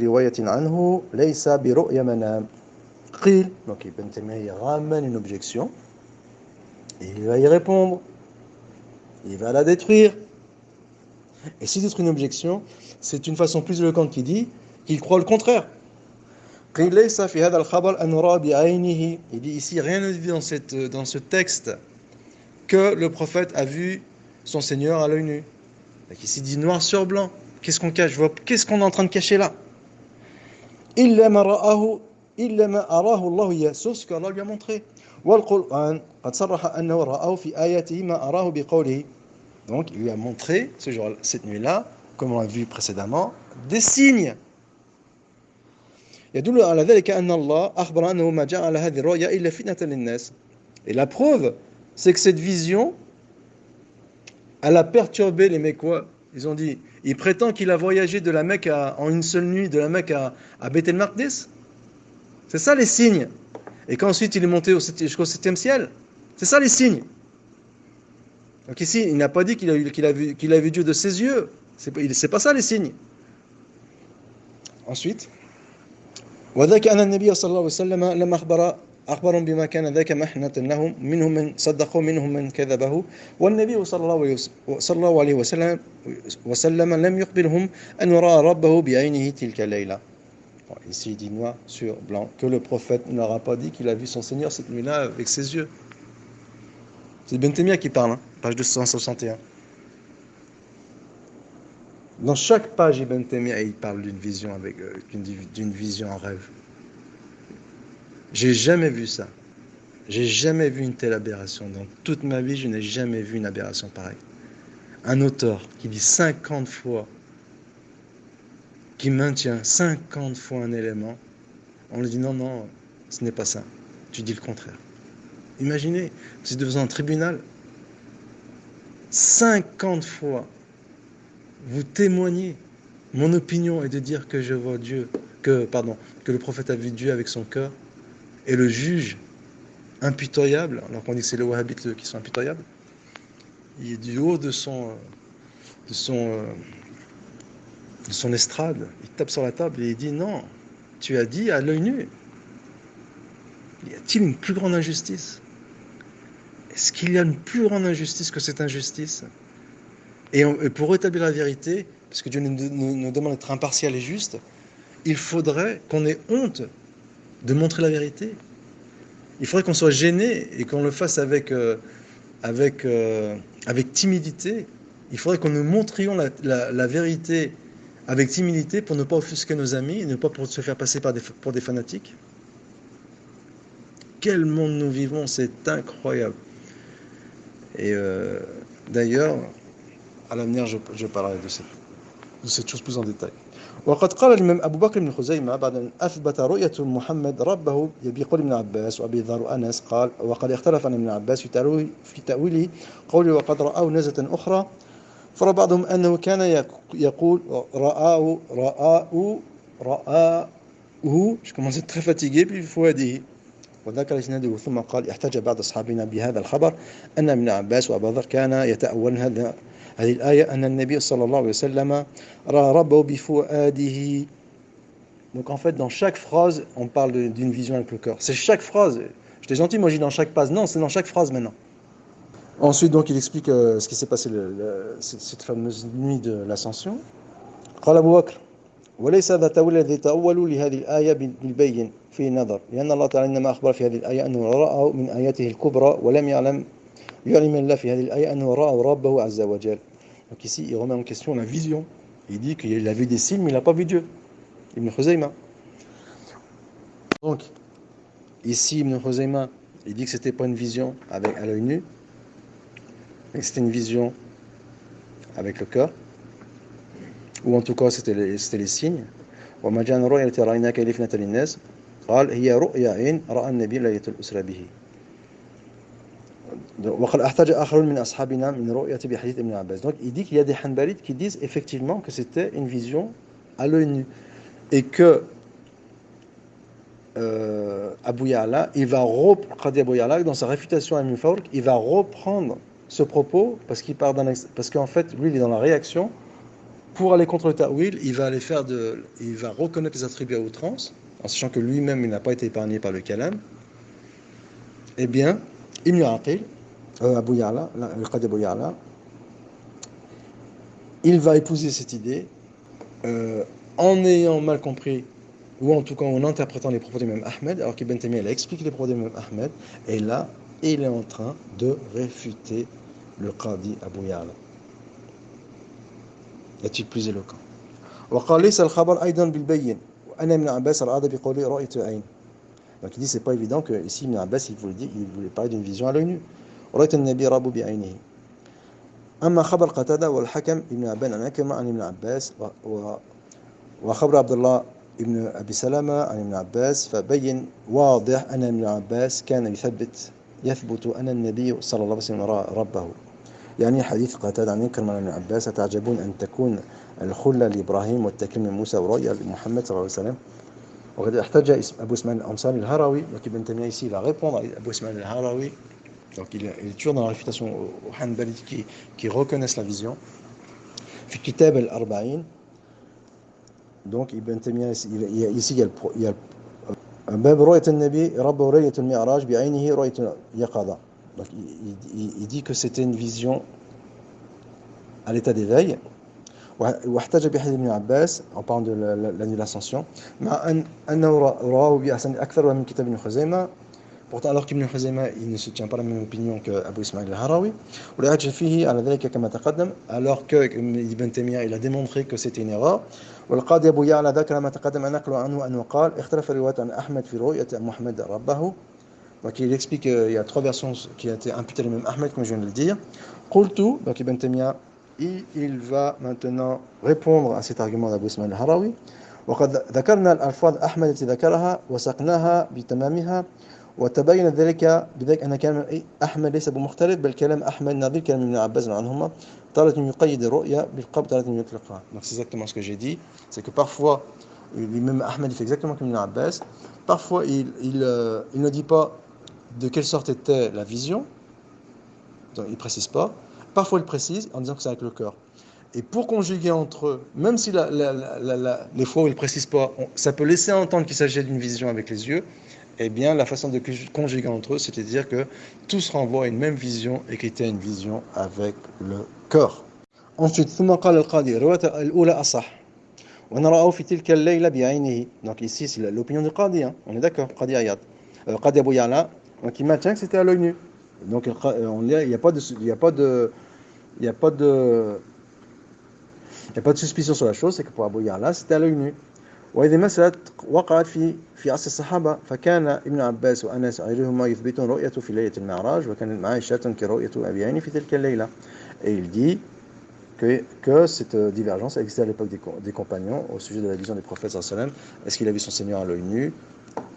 رواية عنه ليس برؤيا منام. قيل, donc Ibn Taymiyyah ramène une objection et il va y répondre, il va la détruire. Et s'il détruit une objection, c'est une façon plus éloquente qui dit qu'il croit le contraire. قيل ليس في هذا الخبر أن نرى بعينه. Il dit ici rien ne dit dans ce texte que le prophète a vu son Seigneur à l'œil nu. Donc ici dit noir sur blanc. Qu'est-ce qu'on cache? Qu'est-ce qu'on est en train de cacher là? إلا ما رآه إلا ما أراه الله إياه, sauf ce qu'Allah lui a montré. والقرآن قد صرح أنه رآه في آياته ما أراه بقوله. Donc il lui a montré cette nuit-là, comme on l'a vu précédemment, des signes. يدل على ذلك أن الله أخبر أنه ما جعل هذه الرؤيا إلا فتنة للناس. Et la preuve, c'est que cette vision, elle a perturbé les Mecquois. Ils ont dit, il prétend qu'il a voyagé de la Mecque en une seule nuit, de la Mecque à Beth el-Maqdis. C'est ça les signes. Et qu'ensuite il est monté jusqu'au 7e ciel. C'est ça les signes. Donc ici, il n'a pas dit qu'il a vu Dieu de ses yeux. C'est pas ça les signes. Ensuite, وذاك أن النبي صلى الله عليه وسلم لما أخبرهم بما كان ذاك محنة لهم منهم من صدقوا منهم من كذبه والنبي صلى الله عليه وسلم لم يخبرهم أن رأى ربه بعينه تلك الليلة. Bon, ici il dit noir sur blanc que le prophète ne leur a pas dit qu'il a vu son Seigneur cette nuit-là avec ses yeux. C'est Ibn Taymiyyah qui parle, page 261. Dans chaque page, Ibn Taymiyyah il parle d'une vision d'une vision en rêve. J'ai jamais vu ça. J'ai jamais vu une telle aberration. Dans toute ma vie, je n'ai jamais vu une aberration pareille. Un auteur qui dit 50 fois, qui maintient 50 fois un élément, on lui dit non, ce n'est pas ça. Tu dis le contraire. Imaginez, vous êtes devant un tribunal, 50 fois, vous témoignez. Mon opinion est de dire que je vois Dieu, que le prophète a vu Dieu avec son cœur, et le juge impitoyable, alors qu'on dit que c'est les wahhabites qui sont impitoyables, il est du haut de son estrade, il tape sur la table et il dit non, tu as dit à l'œil nu. Y a-t-il une plus grande injustice? Est-ce qu'il y a une plus grande injustice que cette injustice? Et pour rétablir la vérité, parce que Dieu nous demande d'être impartial et juste, il faudrait qu'on ait honte de montrer la vérité. Il faudrait qu'on soit gêné et qu'on le fasse avec timidité. Il faudrait que nous montrions la vérité avec timidité pour ne pas offusquer nos amis et ne pas pour se faire passer pour des fanatiques. Quel monde nous vivons, c'est incroyable. Et d'ailleurs, à l'avenir, je parlerai de cette chose plus en détail. وقد قال الإمام أبو بكر بن خزيمة بعد أن أثبت رؤية محمد ربه بقول ابن عباس وأبي ذر وأنس قال وقد اختلف عن ابن عباس في تأويله قوله وقد رآه نزلة أخرى فرى بعضهم أنه كان يقول رآه je commence à être très fatigué puis فؤاده وذكر إسناده ثم قال احتج بعض أصحابنا بهذا الخبر أن ابن عباس وأبا ذر كان يتأول هذه الآية أن النبي صلى الله عليه وسلم رأى ربه بفؤاده. Donc en fait dans chaque phrase on parle d'une vision avec le cœur. C'est chaque phrase. J'étais gentil, moi j'ai dit dans chaque phrase. Non, c'est dans chaque phrase maintenant. Ensuite donc il explique ce qui s'est passé cette fameuse nuit de l'ascension. قال أبو بكر وليس هذا التأويل الذي تأولوا لهذه الآية بالبين في نظر لأن الله تعالى إنما أخبر في هذه الآية أنه رأى من آياته الكبرى ولم يعلم الله في هذه الآية أنه رأى ربه عز وجل. Donc ici il remet en question la vision. Il dit qu'il a vu des signes mais il n'a pas vu Dieu. Ibn Khuzayma. Donc ici Ibn Khuzayma il dit que c'était pas une vision avec à l'œil nu mais c'était une vision avec le cœur. ou en tout cas c'était les signes. وما جاء الرؤيا التي رأيناك لفتنة للناس قال هي رؤيا عين رأى النبي ليلة الأسرى به. وقد احتج آخرون من أصحابنا من رؤية بحديث ابن عباس. Donc il dit qu'il y a des Hanbalites qui disent effectivement que c'était une vision à l'œil nu et que Abu Ya'la, Qadi Abu Ya'la dans sa réfutation à Ibn Fawrq, il va reprendre ce propos parce qu'en fait lui il est dans la réaction. Pour aller contre le ta'wil, il va reconnaître les attributs à outrance, en sachant que lui-même il n'a pas été épargné par le kalam. Eh bien, Ibn Aqil, Abu Ya'la, le Qadi Abu Ya'la, il va épouser cette idée en ayant mal compris, ou en tout cas en interprétant les propos d'Imam Ahmed, alors qu'Ibn Taymiyyah explique les propos d'Imam Ahmed, et là, il est en train de réfuter le Qadi Abu Ya'la. Est-il plus éloquent. وقال ليس الخبر أيضا بالبين وأن ابن عباس أراد بقوله رؤية عين. Donc il dit c'est pas évident que ici Ibn Abbas il voulait parler d'une vision à l'œil nu. رؤية النبي رب بعينه. أما خبر قتادة والحكم ابن عبان عن عكرمة عن ابن عباس وخبر عبد الله ابن أبي سلمة عن ابن عباس فبين واضح أن ابن عباس كان يثبت أن النبي صلى الله عليه وسلم رأى ربه. يعني حديث قتادة عن عكرمة عن ابن عباس تعجبون أن تكون الخلة لإبراهيم والتكريم لموسى ورؤيا لمحمد صلى الله عليه وسلم. وقد احتج أبو إسماعيل الأنصاري الهروي. Donc Ibn Taymiyyah ici va répondre à Abu Ismail al-Harawi. Donc il est toujours dans la réfutation aux Hanbalites qui reconnaissent la vision. في كتاب الأربعين. Donc Ibn Taymiyyah ici il y a باب رؤية النبي ربه رؤية المعراج بعينه رؤية يقظة. Donc il dit que c'était une vision à l'état d'éveil. واحتج بحديث ابن عباس en parlant de la nuit de l'ascension مع أنه رآه بأحسن أكثر من كتاب ابن خزيمة. Pourtant alors qu'Ibn Khuzayma il ne se tient pas la même opinion qu'Abu Ismail al-Harawi. والعجل فيه على ذلك كما تقدم alors que Ibn Taymiyyah il a démontré que c'était une erreur. والقاضي أبو يعلى ذكر ما تقدم نقله عنه أنه قال اختلف الروايات عن أحمد في رؤية محمد ربه. Donc il explique qu'il y a trois versions qui ont été imputées à l'imam Ahmed, comme je viens de le dire. Qultu, donc Ibn Taymiyyah, il va maintenant répondre à cet argument d'Abu Ismail al-Harawi. وقد ذكرنا الألفاظ أحمد التي ذكرها وسقناها بتمامها وتبين ذلك بذلك أن كلام أحمد ليس بمختلف بل كلام أحمد نظير كلام ابن عباس عنهما تارة يقيد الرؤيا بالقبض تارة يطلقها. Donc c'est exactement ce que j'ai dit, c'est que parfois l'imam Ahmed il fait exactement comme Ibn Abbas, parfois il ne dit pas de quelle sorte était la vision, donc il ne précise pas. Parfois il précise en disant que c'est avec le cœur. Et pour conjuguer entre eux, même si les fois où il ne précise pas, ça peut laisser entendre qu'il s'agit d'une vision avec les yeux, eh bien la façon de conjuguer entre eux, c'est-à-dire que tous renvoient à une même vision et qui était une vision avec le cœur. Ensuite, ثم قال القاضي الرواية الأولى أصح وأنا رأوا في تلك الليلة بعينه. Donc ici c'est l'opinion du Qadi, hein. On est d'accord, Qadi Ayad, Qadi Abu Ya'la. Donc il maintient que c'était à l'œil nu. Donc il n'y a pas de suspicion sur la chose, c'est que pour Abu Ya'la c'était à l'œil nu. وإذا مسألة وقعت في عصر الصحابة فكان ابن عباس وأنس وغيرهما يثبتون رؤيته في ليلة المعراج وكان عائشة كرؤية أبي عيني في تلك الليلة. Et il dit que cette divergence existait à l'époque des compagnons au sujet de la vision des prophètes sallam. Est-ce qu'il a vu son Seigneur à l'œil nu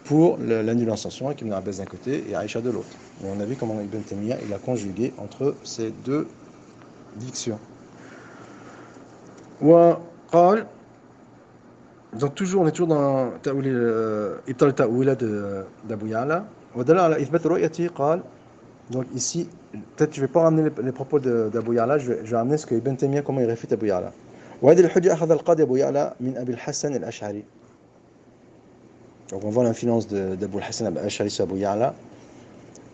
pour la nuit de l'Ascension, avec Ibn Abbas d'un côté et Aïcha de l'autre. Et on a vu comment Ibn Taymiyyah il a conjugué entre ces deux dictions. وقال donc toujours on est toujours dans Ibtal Ta'wila d'Abu Ya'la ودل على إثبات رؤيته قال. Donc ici peut-être je vais pas ramener les propos d'Abu Ya'la, je vais ramener ce que Ibn Taymiyyah comment il réfute Abu Ya'la. وهذه الحجة أخذ القاضي أبو يعلى من أبي الحسن الأشعري. Donc on voit l'influence d'Abu al-Hassan al-Ash'ari sur Abu Ya'la.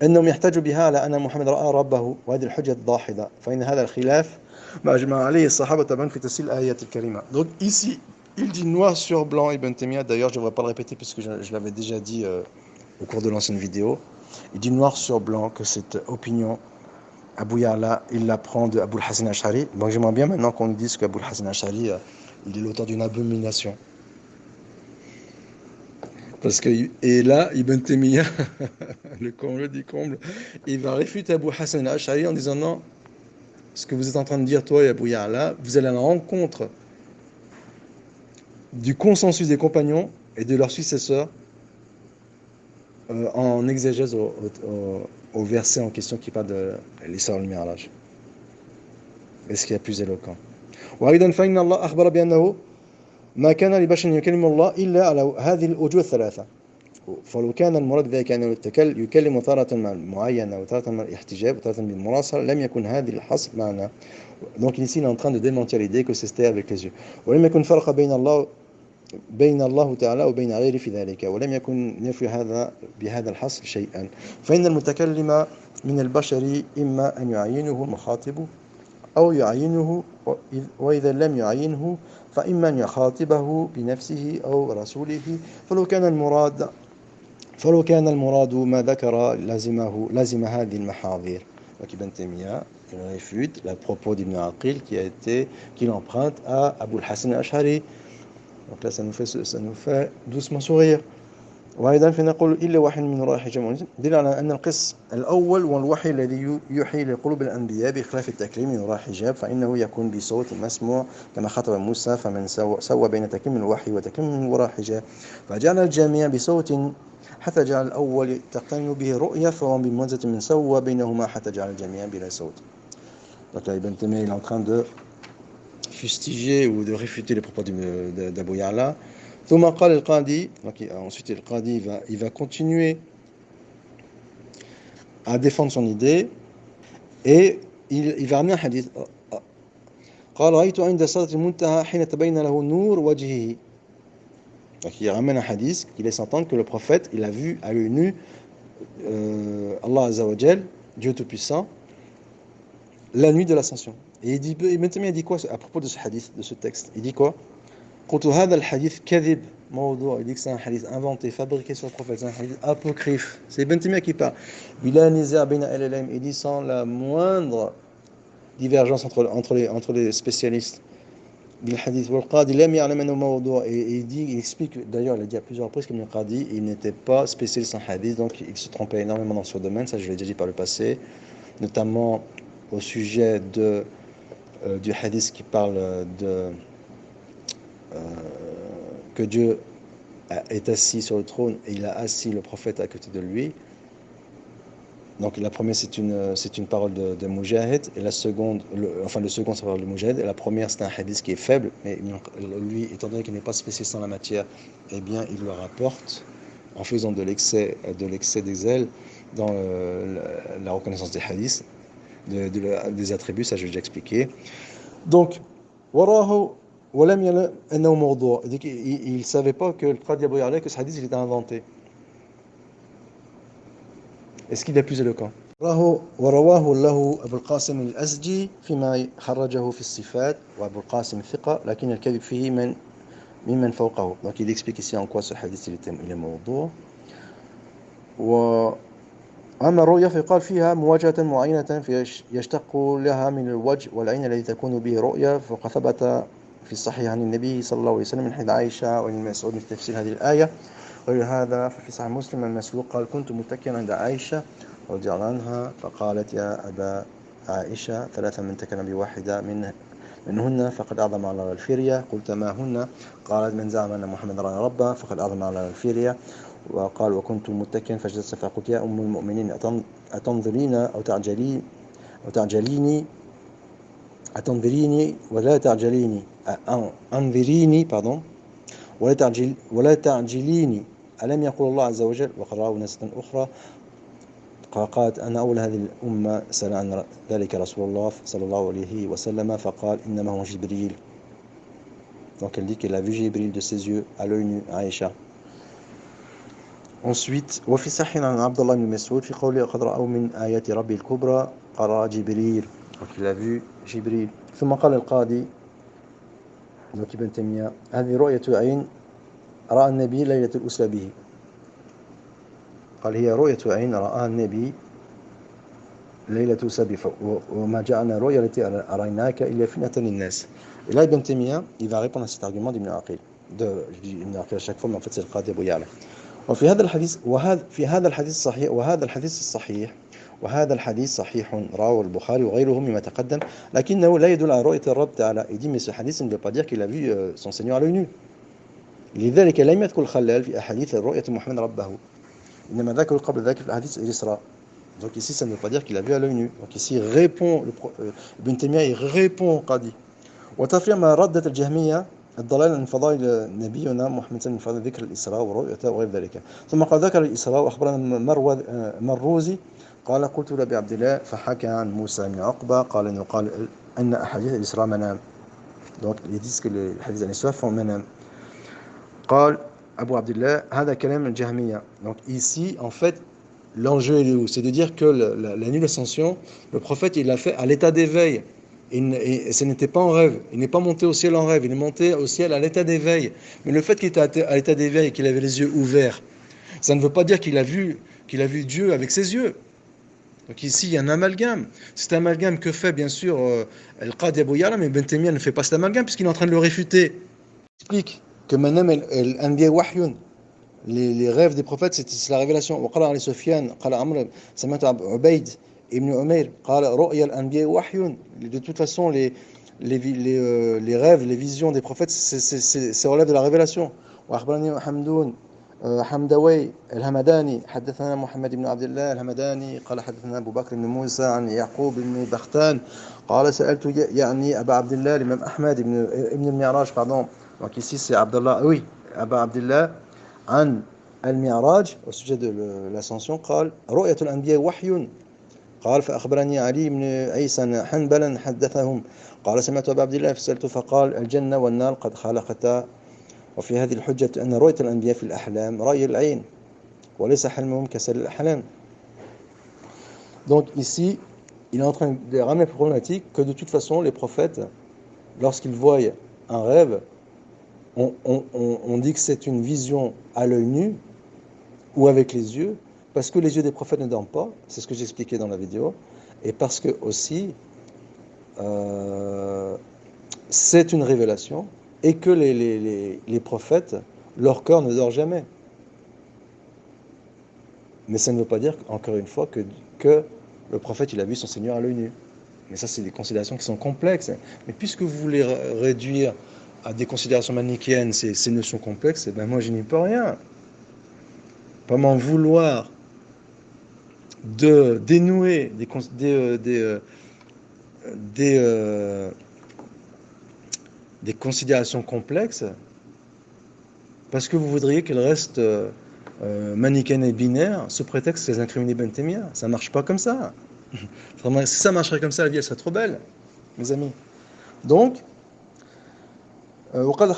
أنهم يحتاجوا بها على أن محمد رأى ربه وهذه الحجة الضاحضة فإن هذا الخلاف ما أجمع عليه الصحابة طبعا في تفسير الآيات الكريمة. Donc ici il dit noir sur blanc Ibn Taymiyyah, d'ailleurs je ne vais pas le répéter puisque je l'avais déjà dit au cours de l'ancienne vidéo. Il dit noir sur blanc que cette opinion Abu Ya'la il la prend de Abu al-Hassan al-Ash'ari. Donc j'aimerais bien maintenant qu'on nous dise qu'Abu al-Hassan al-Ash'ari il est l'auteur d'une abomination. Parce que, et là, Ibn Taymiyyah, le comble du comble, il va réfuter Abu Hassan al-Ash'ari en disant non, ce que vous êtes en train de dire, toi et Abu Ya'la, vous allez à la rencontre du consensus des compagnons et de leurs successeurs en exégèse au verset en question qui parle de l'Isra al-Mi'raj. Est-ce qu'il y a plus éloquent? وأيضا فإن الله أخبر بأنه ما كان لبشر يكلم الله إلا على هذه الوجوه الثلاثة. فلو كان المراد بذلك أنه يكلم تارة معينة وتارة مع الاحتجاب وتارة بالمراسلة لم يكن هذه الحصر معنا. Donc ici il est en train de démentir l'idée que c'était avec les yeux. ولم يكن فرق بين الله تعالى وبين غيره في ذلك ولم يكن ينفي هذا بهذا الحصر شيئا. فإن المتكلم من البشر إما أن يعينه المخاطب أو يعينه وإذا لم يعينه فإما أن يخاطبه بنفسه أو رسوله فلو كان المراد ما ذكر لازم هذه المحاذير. Donc Ibn Taymiyyah il réfute le propos d'Ibn Aqil qu'il emprunte à Abu al-Hassan al-Ash'ari. Donc là ça nous fait doucement sourire. وأيضا فنقول إلا وحي من الله حجاب دل على أن القسم الأول والوحي الذي يوحي لقلوب الأنبياء بخلاف التكليم من وراء حجاب فإنه يكون بصوت مسموع كما خطب موسى فمن سوى بين تكليم الوحي وتكليم من وراء حجاب فجعل الجميع بصوت حتى جعل الأول تقترن به رؤية فهو بمنزلة من سوى بينهما حتى جعل الجميع بلا صوت. Donc là Ibn Taymiyyah il est en train de fustiger ou de réfuter les propos d'Abu Ya'la. ثم قال القاضي, ensuite le Qadi il va continuer à défendre son idée et il va ramener un hadith. قال رأيت عند صلاة المنتهى حين تبين له نور وجهه. Donc il ramène un hadith qui laisse entendre que le prophète il a vu à l'œil nu Allah Azza wa Jal, Dieu Tout-Puissant, la nuit de l'ascension. Et Ibn Taymiyyah dit quoi à propos de ce hadith, de ce texte? Il dit quoi? قلت هذا الحديث كذب موضوع. Il dit que c'est un hadith inventé, fabriqué sur le prophète, c'est un hadith apocryphe. C'est Ibn Taymiyyah qui parle. بلا نزاع بين أهل العلم. Il dit sans la moindre divergence entre les spécialistes. بالحديث والقاضي لم يعلم أنه موضوع. Et il explique, d'ailleurs il a dit à plusieurs reprises que le Qadi il n'était pas spécialiste en hadith, donc il se trompait énormément dans ce domaine, ça je l'ai déjà dit par le passé, notamment au sujet du hadith qui parle que Dieu est assis sur le trône et il a assis le prophète à côté de lui. Donc la première c'est une parole de Mujahid et la seconde, le second c'est la parole de Mujahid et la première c'est un hadith qui est faible, mais lui étant donné qu'il n'est pas spécialiste en la matière, eh bien il le rapporte en faisant de l'excès des zèles dans la reconnaissance des hadiths, des attributs, ça je l'ai déjà expliqué. Donc warahu ولم يعلم أنه موضوع. Il ne savait pas que le Qadi Abu Ya'la que ce hadith il était inventé. Est-ce qu'il est plus éloquent? ورواه له أبو القاسم الأزجي فيما خرجه في الصفات وأبو القاسم ثقة لكن الكذب فيه ممن فوقه. Donc il explique ici en quoi ce hadith il est موضوع. وأما الرؤيا فيقال فيها مواجهة معينة يشتق لها من الوجه والعين الذي تكون به رؤيا فقد ثبت في الصحيح عن النبي صلى الله عليه وسلم من حديث عائشة وابن مسعود في تفسير هذه الآية. غير هذا ففي صحيح مسلم المسروق قال كنت متكئا عند عائشة رضي الله عنها فقالت يا أبا عائشة ثلاثة من تكلم بواحدة منهن فقد أعظم على الفرية. قلت ما هن؟ قالت من زعم أن محمد رأى ربه فقد أعظم على الفرية. وقال وكنت متكئا فجلست فقلت يا أم المؤمنين أتنظرين أو تعجليني أتنظريني ولا تعجليني أنظريني pardon ولا تعجليني ألم يقول الله عز وجل؟ وقرأه نسخة أخرى قالت أنا أول هذه الأمة سأل عن ذلك رسول الله صلى الله عليه وسلم فقال إنما هو جبريل. Donc elle dit qu'elle a vu Jibril de ses yeux à l'œil nu, Aïcha. Ensuite, وفي صحيح عن عبد الله بن مسعود في قوله قد رأوا من آيات ربي الكبرى قرأ جبريل. Donc il a vu Jibril. ثم قال القاضي donc ابن تيمية هذه رؤية عين رأى النبي ليلة الأسرى به. قال هي رؤية عين رآها النبي ليلة الأسرى وما جعلنا رؤيا التي أريناك إلا فتنة للناس. Et là Ibn Taymiyyah il va répondre à cet argument d'Ibn Aqil. Je dis Ibn Aqil à chaque fois mais en fait c'est le Qadi Abu Ya'la. وفي هذا الحديث في هذا الحديث الصحيح وهذا الحديث صحيح رواه البخاري وغيره مما تقدم لكنه لا يدل على رؤية الرب تعالى. Il dit mais ce hadith ne veut pas dire qu'il a vu son Seigneur à l'œil nu. لذلك لم يذكر الخلال في أحاديث رؤية محمد ربه إنما ذكر قبل ذلك في الحديث الإسراء. Donc ici ça ne veut pas dire qu'il a vu à l'œil nu. Donc ici répond Ibn Taymiyyah il répond Qadi. وتفهم ما ردت الجهمية الضلال عن فضائل نبينا محمد من فضل ذكر الإسراء ورؤيته وغير ذلك. ثم قال ذكر الإسراء وأخبرنا مروزي قال قلت لأبي عبد الله فحكى عن موسى بن عقبة قال إنه قال أن أحاديث الإسراء منام. Donc ils disent que les hadiths de l'Isra font manam. قال أبو عبد الله هذا كلام الجهمية. Donc ici en fait l'enjeu est où? C'est de dire que la nuit d'ascension le prophète il l'a fait à l'état d'éveil. Et ce n'était pas en rêve, il n'est pas monté au ciel en rêve, il est monté au ciel à l'état d'éveil. Mais le fait qu'il était à l'état d'éveil et qu'il avait les yeux ouverts, ça ne veut pas dire qu'il a vu Dieu avec ses yeux. Donc ici, il y a un amalgame. Cet amalgame que fait bien sûr Al-Qadi Abu Ya'la, mais Ibn Taymiyyah ne fait pas cet amalgame puisqu'il est en train de le réfuter. Il explique que manam al-anbiya wahyun, les rêves des prophètes, c'est la révélation. وقال علي سفيان قال عمرو سمعت عبيد Ibn Umayr قال رؤيا الأنبياء وحي. De toute façon les rêves, les visions des prophètes c'est relève de la révélation. وأخبرني حمدوي الهمداني حدثنا محمد بن عبد الله الهمداني قال حدثنا أبو بكر بن موسى عن يعقوب بن بختان قال سألت يعني أبا عبد الله الإمام أحمد ابن المعراج pardon. Donc ici c'est Abdallah, oui, Aba Abdillah عن المعراج au sujet de l'ascension قال رؤية الأنبياء وحي. قال فأخبرني علي بن عيسى حنبلا حدثهم قال سمعت أبا عبد الله فسألته فقال الجنة والنار قد خلقتا. وفي هذه الحجة أن رؤية الأنبياء في الأحلام رأي العين وليس حلمهم كسائر الأحلام. Donc ici il est en train de ramener la problématique que de toute façon les prophètes lorsqu'ils voient un rêve on dit que c'est une vision à l'œil nu ou avec les yeux. Parce que les yeux des prophètes ne dorment pas, c'est ce que j'expliquais dans la vidéo, et parce que aussi c'est une révélation, et que les prophètes, leur corps ne dort jamais. Mais ça ne veut pas dire, encore une fois, que le prophète il a vu son Seigneur à l'œil nu. Mais ça c'est des considérations qui sont complexes. Mais puisque vous voulez réduire à des considérations manichéennes ces notions complexes, eh ben moi je n'y peux rien. Pas m'en vouloir de dénouer des considérations complexes parce que vous voudriez qu'elles restent manichéennes et binaires sous prétexte qu'elles incriminent Ibn Taymiyyah. Ça ne marche pas comme ça. Si ça marcherait comme ça, la vie elle serait trop belle, mes amis. Donc وقال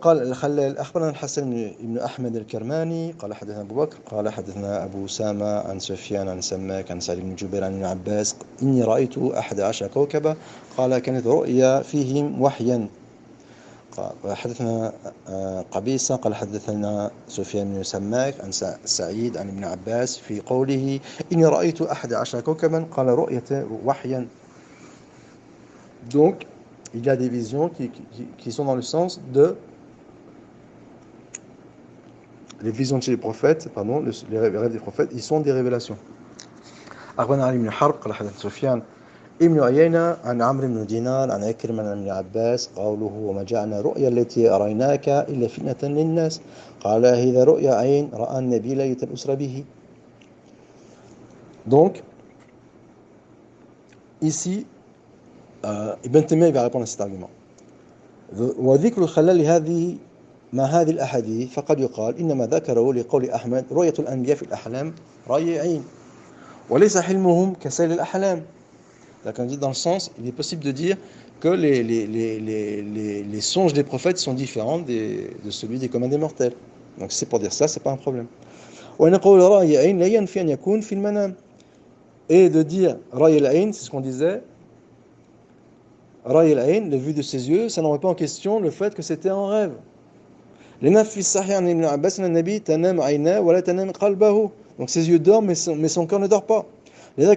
الخلال أخبرنا الحسن بن أحمد الكرماني قال حدثنا أبو بكر قال حدثنا أبو أسامة عن سفيان عن سماك عن سعيد بن جبير عن ابن عباس إني رأيت 11 كوكبا قال كانت رؤيا فيهم وحيا. حدثنا قبيصة قال حدثنا سفيان بن سماك عن سعيد عن ابن عباس في قوله إني رأيت 11 كوكبا قال رؤية وحيا. Donc il y a des visions qui sont dans le sens de les visions de chez les prophètes, pardon, les rêves des prophètes, ils sont des révélations. أخبرنا علي بن حرب قال حدثنا سفيان ابن عيينة عن عمرو بن دينار عن عكرمة عن ابن عباس قوله وما جعلنا الرؤيا التي أريناك إلا فتنة للناس قال هذا رؤيا عين رأى النبي ليلة الأسرى به. Donc, ici, Ibn Taymiyyah va répondre à cet argument. وذكر الخلال لهذه مع هذه الأحاديث فقد يقال إنما ذكره لقول أحمد رؤية الأنبياء في الأحلام رأي عين وليس حلمهم كسائر الأحلام. Donc on dit dans le sens, il est possible de dire que les songes des prophètes sont différents de celui des communs des mortels. Donc c'est pour dire ça, c'est pas un problème. ونقول رأي عين لا ينفي أن يكون في المنام. Et de dire رأي العين, c'est ce qu'on disait, رأي العين, le vu de ses yeux, ça n'aurait pas en question le fait que c'était un rêve. لما في الصحيح عن ابن عباس أن النبي تنام عيناه ولا تنام قلبه. Donc ses yeux dorment mais son cœur ne dort pas. Le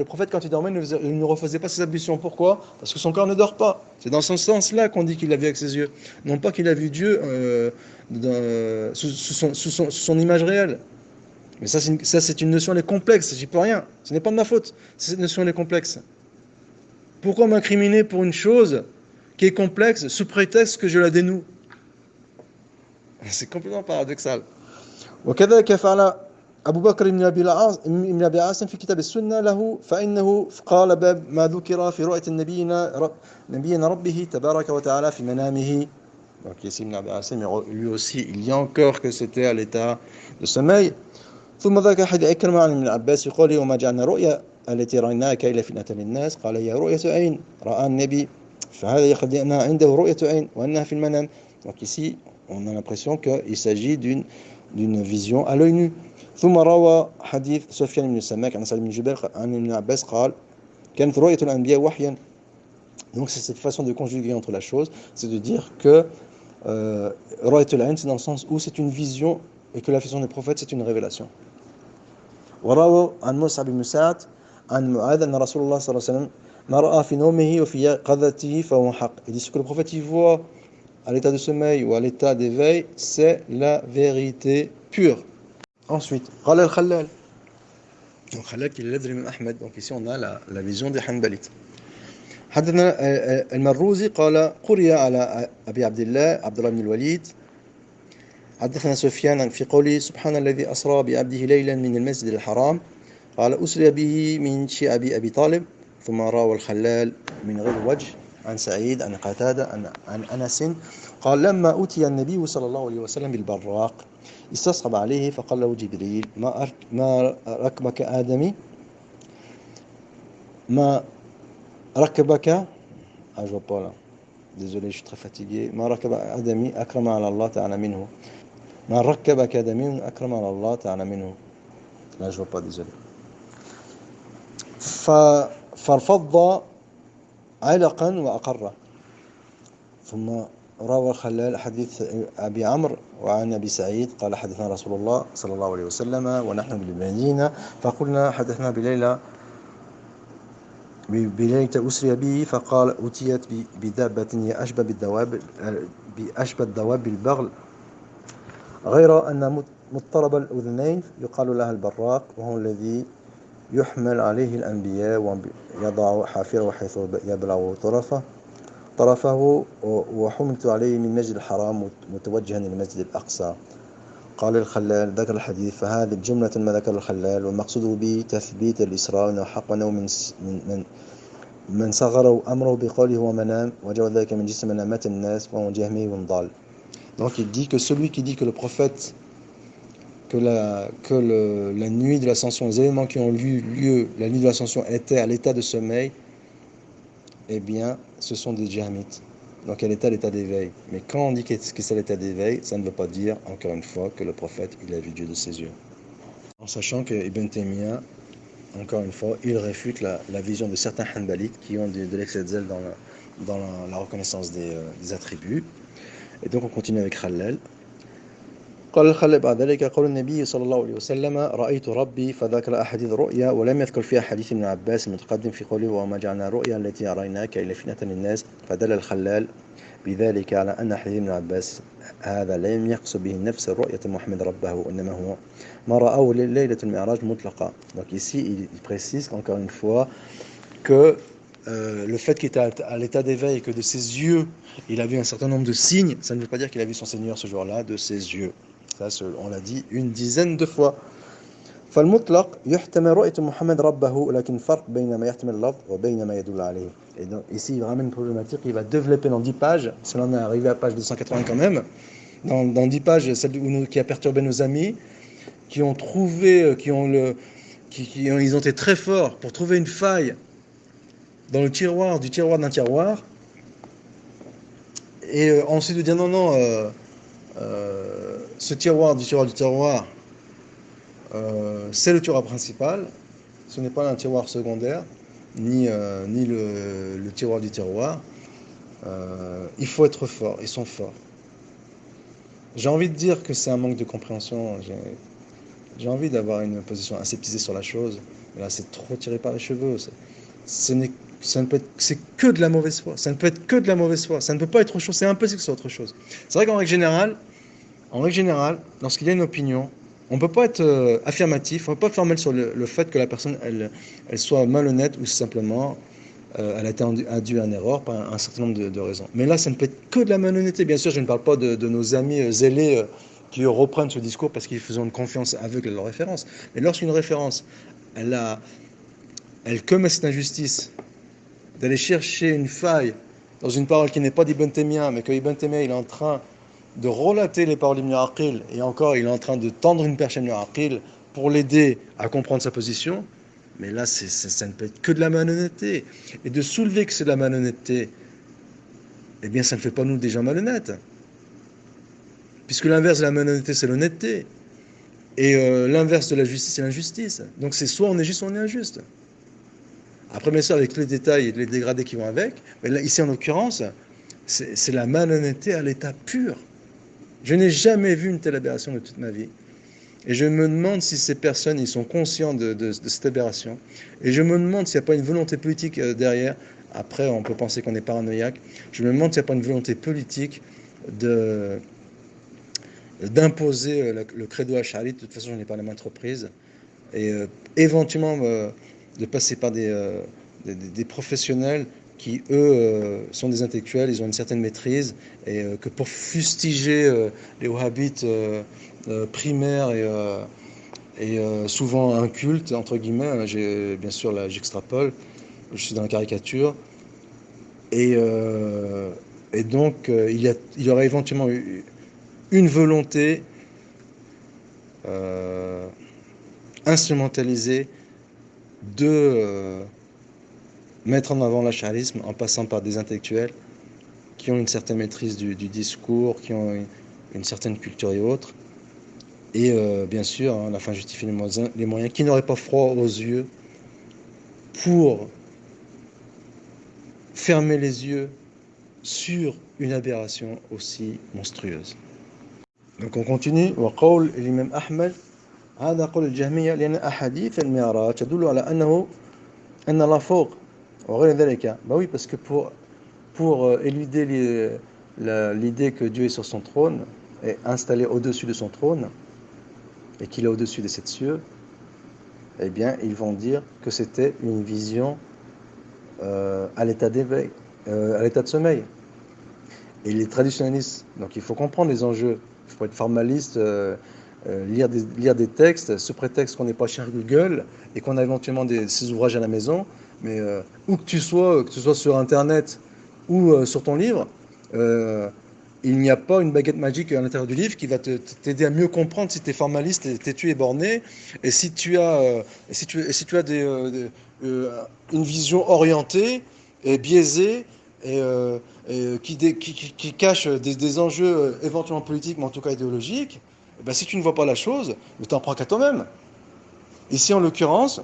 prophète, quand il dormait, il ne refaisait pas ses ablutions. Pourquoi? Parce que son corps ne dort pas. C'est dans ce sens-là qu'on dit qu'il l'a vu avec ses yeux. Non pas qu'il a vu Dieu sous son image réelle. Mais ça, c'est une notion, elle est complexe. J'y peux rien. Ce n'est pas de ma faute. Cette notion, elle est complexe. Pourquoi m'incriminer pour une chose qui est complexe sous prétexte que je la dénoue? C'est complètement paradoxal. وكذلك فعل أبو بكر بن أبي عاصم في كتاب السنة له فإنه قال باب ما ذكر في رؤية نبينا ربه تبارك وتعالى في منامه. Donc ici Ibn Abi Asim, lui aussi, il y a encore que c'était à l'état de sommeil. ثم ذكر حديث عكرمة عن ابن عباس يقول وما جعلنا رؤيا التي رأيناك إلا فتنة للناس قال هي رؤية عين رأى النبي فهذا يقضي أنها عنده رؤية عين وأنها في المنام. Donc ici, on a l'impression qu'il s'agit d'une vision à l'œil nu. ثم روى حديث سفيان بن سماك عن سعيد بن جبير عن ابن عباس قال كانت رؤية الأنبياء وحيا. Donc c'est cette façon de conjuguer entre la chose, c'est de dire que رؤية العين c'est dans le sens où c'est une vision et que la vision des prophètes c'est une révélation. وروى عن مصعب بن سعد عن معاذ أن رسول الله صلى الله عليه وسلم ما رأى في نومه وفي يقظته فهو حق. Il dit ce que le prophète il voit à l'état de sommeil ou à l'état d'éveil, c'est la vérité pure. Ensuite, قال الخلال. الخلال qui est l'élève de l'imam Ahmed. Donc ici on a la vision des Hanbalites. حدثنا المروزي قال قرئ على أبي عبد الله بن الوليد حدثنا سفيان في قوله سبحان الذي أسرى بعبده ليلا من المسجد الحرام قال أسري به من شعب أبي طالب. ثم روى الخلال من غير وجه عن سعيد عن قتادة عن أنس قال لما أتي النبي صلى الله عليه وسلم بالبراق استصعب عليه فقال له جبريل ما ركبك آدمي ما ركبك je vois pas là désolé je suis très fatigué ما ركب آدمي أكرم على الله تعالى منه ما ركبك آدمي أكرم على الله تعالى منه là je vois pas désolé فارفض علقا وأقره. ثم روى الخلال حديث أبي عمرو وعن أبي سعيد قال حدثنا رسول الله صلى الله عليه وسلم ونحن بالمدينة فقلنا حدثنا بليلة أسري به فقال أتيت بدابة هي بأشبه الدواب بالبغل غير أن مضطرب الأذنين يقال لها البراق وهو الذي يحمل عليه الأنبياء ويضع حافره حيث يبلغ طرفه وحملت عليه من مسجد الحرام متوجها إلى المسجد الأقصى. قال الخلال ذكر الحديث فهذه جملة ما ذكر الخلال والمقصود به تثبيت الإسراء أنه حق أنه من صغر أمره بقوله هو منام وجاء ذلك من جسم منامات الناس وهو جهمي ضال. Donc il dit que celui qui dit que le prophète que la nuit de l'ascension, les événements qui ont eu lieu la nuit de l'ascension étaient à l'état de sommeil, eh bien, ce sont des djahmites. Donc, elle était à l'état d'éveil. Mais quand on dit que c'est à l'état d'éveil, ça ne veut pas dire, encore une fois, que le prophète, il a vu Dieu de ses yeux. En sachant que Ibn Taymiyyah, encore une fois, il réfute la vision de certains Hanbalites qui ont de l'excès de zèle dans la reconnaissance des attributs. Et donc, on continue avec Khallal. قال الخلال بعد ذلك قول النبي صلى الله عليه وسلم رأيت ربي فذكر أحاديث الرؤيا ولم يذكر فيها حديث ابن عباس المتقدم في قوله وما جعلنا الرؤيا التي أريناك إلا فتنة للناس فدل الخلال لذلك على أن حديث ابن عباس هذا لم يقصد به نفس رؤية محمد ربه إنما هو ما رأوا ليلة المعراج مطلقة. Donc ici il précise encore une fois que le fait qu'il était à l'état d'éveil, que de ses yeux il a vu un certain nombre de signes, ça ne veut pas dire qu'il a vu son Seigneur ce jour-là de ses yeux. Ça on l'a dit une dizaine de fois. فالمطلق يحتمل رؤية محمد ربه لكن فرق بين ما يحتمل اللفظ وبين ما يدل عليه. Et donc ici il ramène une problématique qu'il va développer dans 10 pages, cela on est arrivé à page 280 quand même, dans 10 pages, celle qui a perturbé nos amis, qui ont trouvé, ils ont été très forts pour trouver une faille dans le tiroir d'un tiroir, et ensuite de dire non, ce tiroir du tiroir, c'est le tiroir principal, ce n'est pas un tiroir secondaire, ni le tiroir du tiroir. Il faut être fort, ils sont forts. J'ai envie de dire que c'est un manque de compréhension, j'ai envie d'avoir une position aseptisée sur la chose, mais là c'est trop tiré par les cheveux. C'est que de la mauvaise foi, ça ne peut être que de la mauvaise foi, ça ne peut pas être autre chose, c'est impossible que ce soit autre chose. C'est vrai qu'en règle générale, lorsqu'il y a une opinion, on ne peut pas être affirmatif, on ne peut pas faire mal sur le fait que la personne elle soit malhonnête ou simplement elle a été induite en erreur par un certain nombre de raisons. Mais là, ça ne peut être que de la malhonnêteté. Bien sûr, je ne parle pas de nos amis zélés qui reprennent ce discours parce qu'ils font une confiance aveugle à leur référence. Mais lorsqu'une référence, elle commet cette injustice d'aller chercher une faille dans une parole qui n'est pas d'Ibn Taymiyyah, mais que Ibn Taymiyyah il est en train de relater les paroles d'Ibn Aqil, et encore il est en train de tendre une perche à Ibn Aqil pour l'aider à comprendre sa position, mais là ça ne peut être que de la malhonnêteté. Et de soulever que c'est de la malhonnêteté, eh bien ça ne fait pas nous des gens malhonnêtes, puisque l'inverse de la malhonnêteté c'est l'honnêteté, et l'inverse de la justice c'est l'injustice. Donc c'est soit on est juste soit on est injuste. Après bien sûr avec tous les détails et les dégradés qui vont avec, mais là ici en l'occurrence c'est la malhonnêteté à l'état pur. Je n'ai jamais vu une telle aberration de toute ma vie. Et je me demande si ces personnes, ils sont conscients de cette aberration. Et je me demande s'il n'y a pas une volonté politique derrière. Après, on peut penser qu'on est paranoïaque. Je me demande s'il n'y a pas une volonté politique d'imposer le credo ash'ari. De toute façon, je n'ai pas la maintes reprises. Et éventuellement de passer par des professionnels qui, eux, sont des intellectuels, ils ont une certaine maîtrise, et que pour fustiger les wahhabites primaires et souvent incultes, entre guillemets, bien sûr, là, j'extrapole, je suis dans la caricature, et donc, il y aurait éventuellement une volonté instrumentalisée de mettre en avant l'ash'arisme en passant par des intellectuels qui ont une certaine maîtrise du discours, qui ont une certaine culture et autres. Et bien sûr, la fin justifie les moyens, qui n'auraient pas froid aux yeux pour fermer les yeux sur une aberration aussi monstrueuse. Donc on continue. وقول الإمام أحمد هذا قول الجهمية لأن أحاديث المعراج تدل على أن الله فوق وغير ذلك. Bah oui, parce que pour éluder l'idée que Dieu est sur son trône, est installé au-dessus de son trône, et qu'il est au-dessus des 7 cieux, eh bien, ils vont dire que c'était une vision à l'état d'éveil, à l'état de sommeil. Et les traditionnalistes, donc il faut comprendre les enjeux. Il faut être formaliste, lire des textes, sous prétexte qu'on n'est pas cher Google, et qu'on a éventuellement ces ouvrages à la maison, mais où que tu sois sur Internet ou sur ton livre, il n'y a pas une baguette magique à l'intérieur du livre qui va t'aider à mieux comprendre si tu es formaliste, têtu et borné, et si tu as, une vision orientée et biaisée, et qui cache des enjeux éventuellement politiques, mais en tout cas idéologiques. Et ben, si tu ne vois pas la chose, tu t'en prends qu'à toi-même. Ici, en l'occurrence,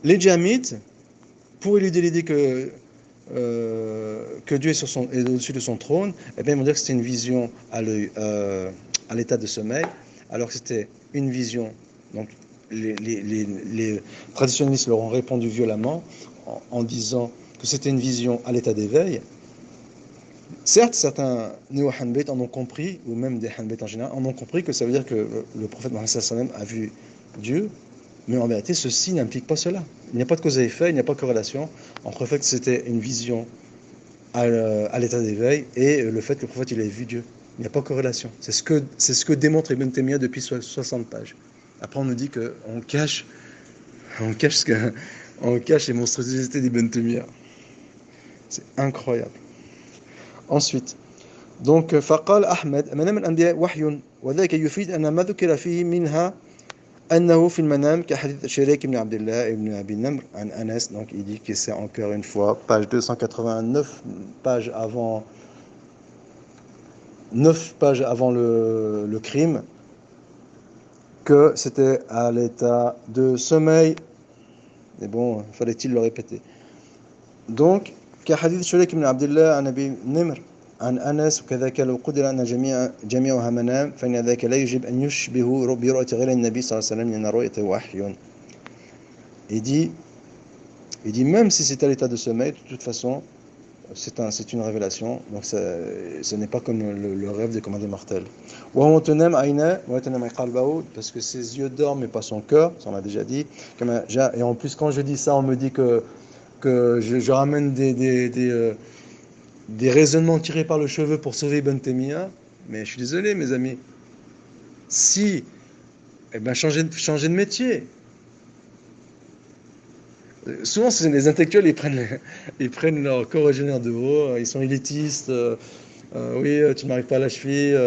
les djammites, pour éluder l'idée que Dieu est au-dessus de son trône, eh bien, ils vont dire que c'était une vision à l'état de sommeil, alors que c'était une vision. Donc, les traditionnalistes leur ont répondu violemment en disant que que c'était une vision à l'état d'éveil. Certes, certains néo-Hanbalites en ont compris, ou même des Hanbalites en général, en ont compris que ça veut dire que le prophète Mohammed sallam a vu Dieu, mais en vérité, ceci n'implique pas cela. Il n'y a pas de cause à effet, il n'y a pas de corrélation entre le fait que c'était une vision à l'état d'éveil et le fait que le prophète il ait vu Dieu. Il n'y a pas de corrélation. C'est ce que démontre Ibn Taymiyyah depuis 60 pages. Après, on nous dit qu'on cache, on cache les monstruosités d'Ibn Taymiyyah. C'est incroyable. Ensuite, donc فقال أحمد منام الأنبياء وحي وذلك يفيد أن ما ذكر فيه منها أنه في المنام كحديث شريك بن عبد الله بن أبي نمر عن أنس. Donc il dit que c'est encore une fois page 289, page avant 9 pages avant le crime, que c'était à l'état de sommeil. Mais bon, fallait-il le répéter. Donc كحديث شريك بن عبد الله عن أبي نمر عن أنس وكذلك لو قدر أن جميعها منام فإن ذاك لا يجب أن يشبه برؤية غير النبي صلى الله عليه وسلم لأن رؤيته وحي. Il dit même si c'est à l'état de sommeil, de toute façon, c'est une révélation, donc ce n'est pas comme le rêve des commandés mortels. Parce que ses yeux dorment mais pas son cœur, ça on l'a déjà dit. Et en plus quand je dis ça, on me dit que je ramène des raisonnements tirés par le cheveu pour sauver Ibn Taymiyyah, mais je suis désolé mes amis. Si, eh ben changez de métier. Souvent, c'est les intellectuels, ils prennent leur corps de veau, ils sont élitistes. Oui, tu n'arrives pas à la cheville.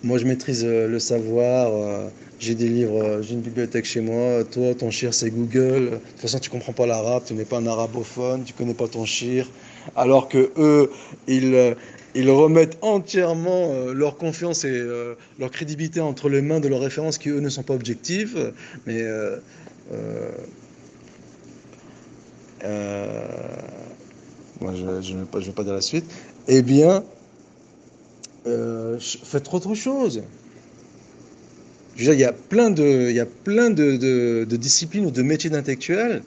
Moi, je maîtrise le savoir. J'ai des livres, j'ai une bibliothèque chez moi. Toi, ton shir, c'est Google. De toute façon, tu comprends pas l'arabe, tu n'es pas un arabophone, tu connais pas ton shir. Alors que eux, ils remettent entièrement leur confiance et leur crédibilité entre les mains de leurs références qui, eux, ne sont pas objectives. Mais moi, je ne vais pas dire la suite. Eh bien, faites autre chose. Je veux dire, il y a plein de disciplines ou de métiers d'intellectuels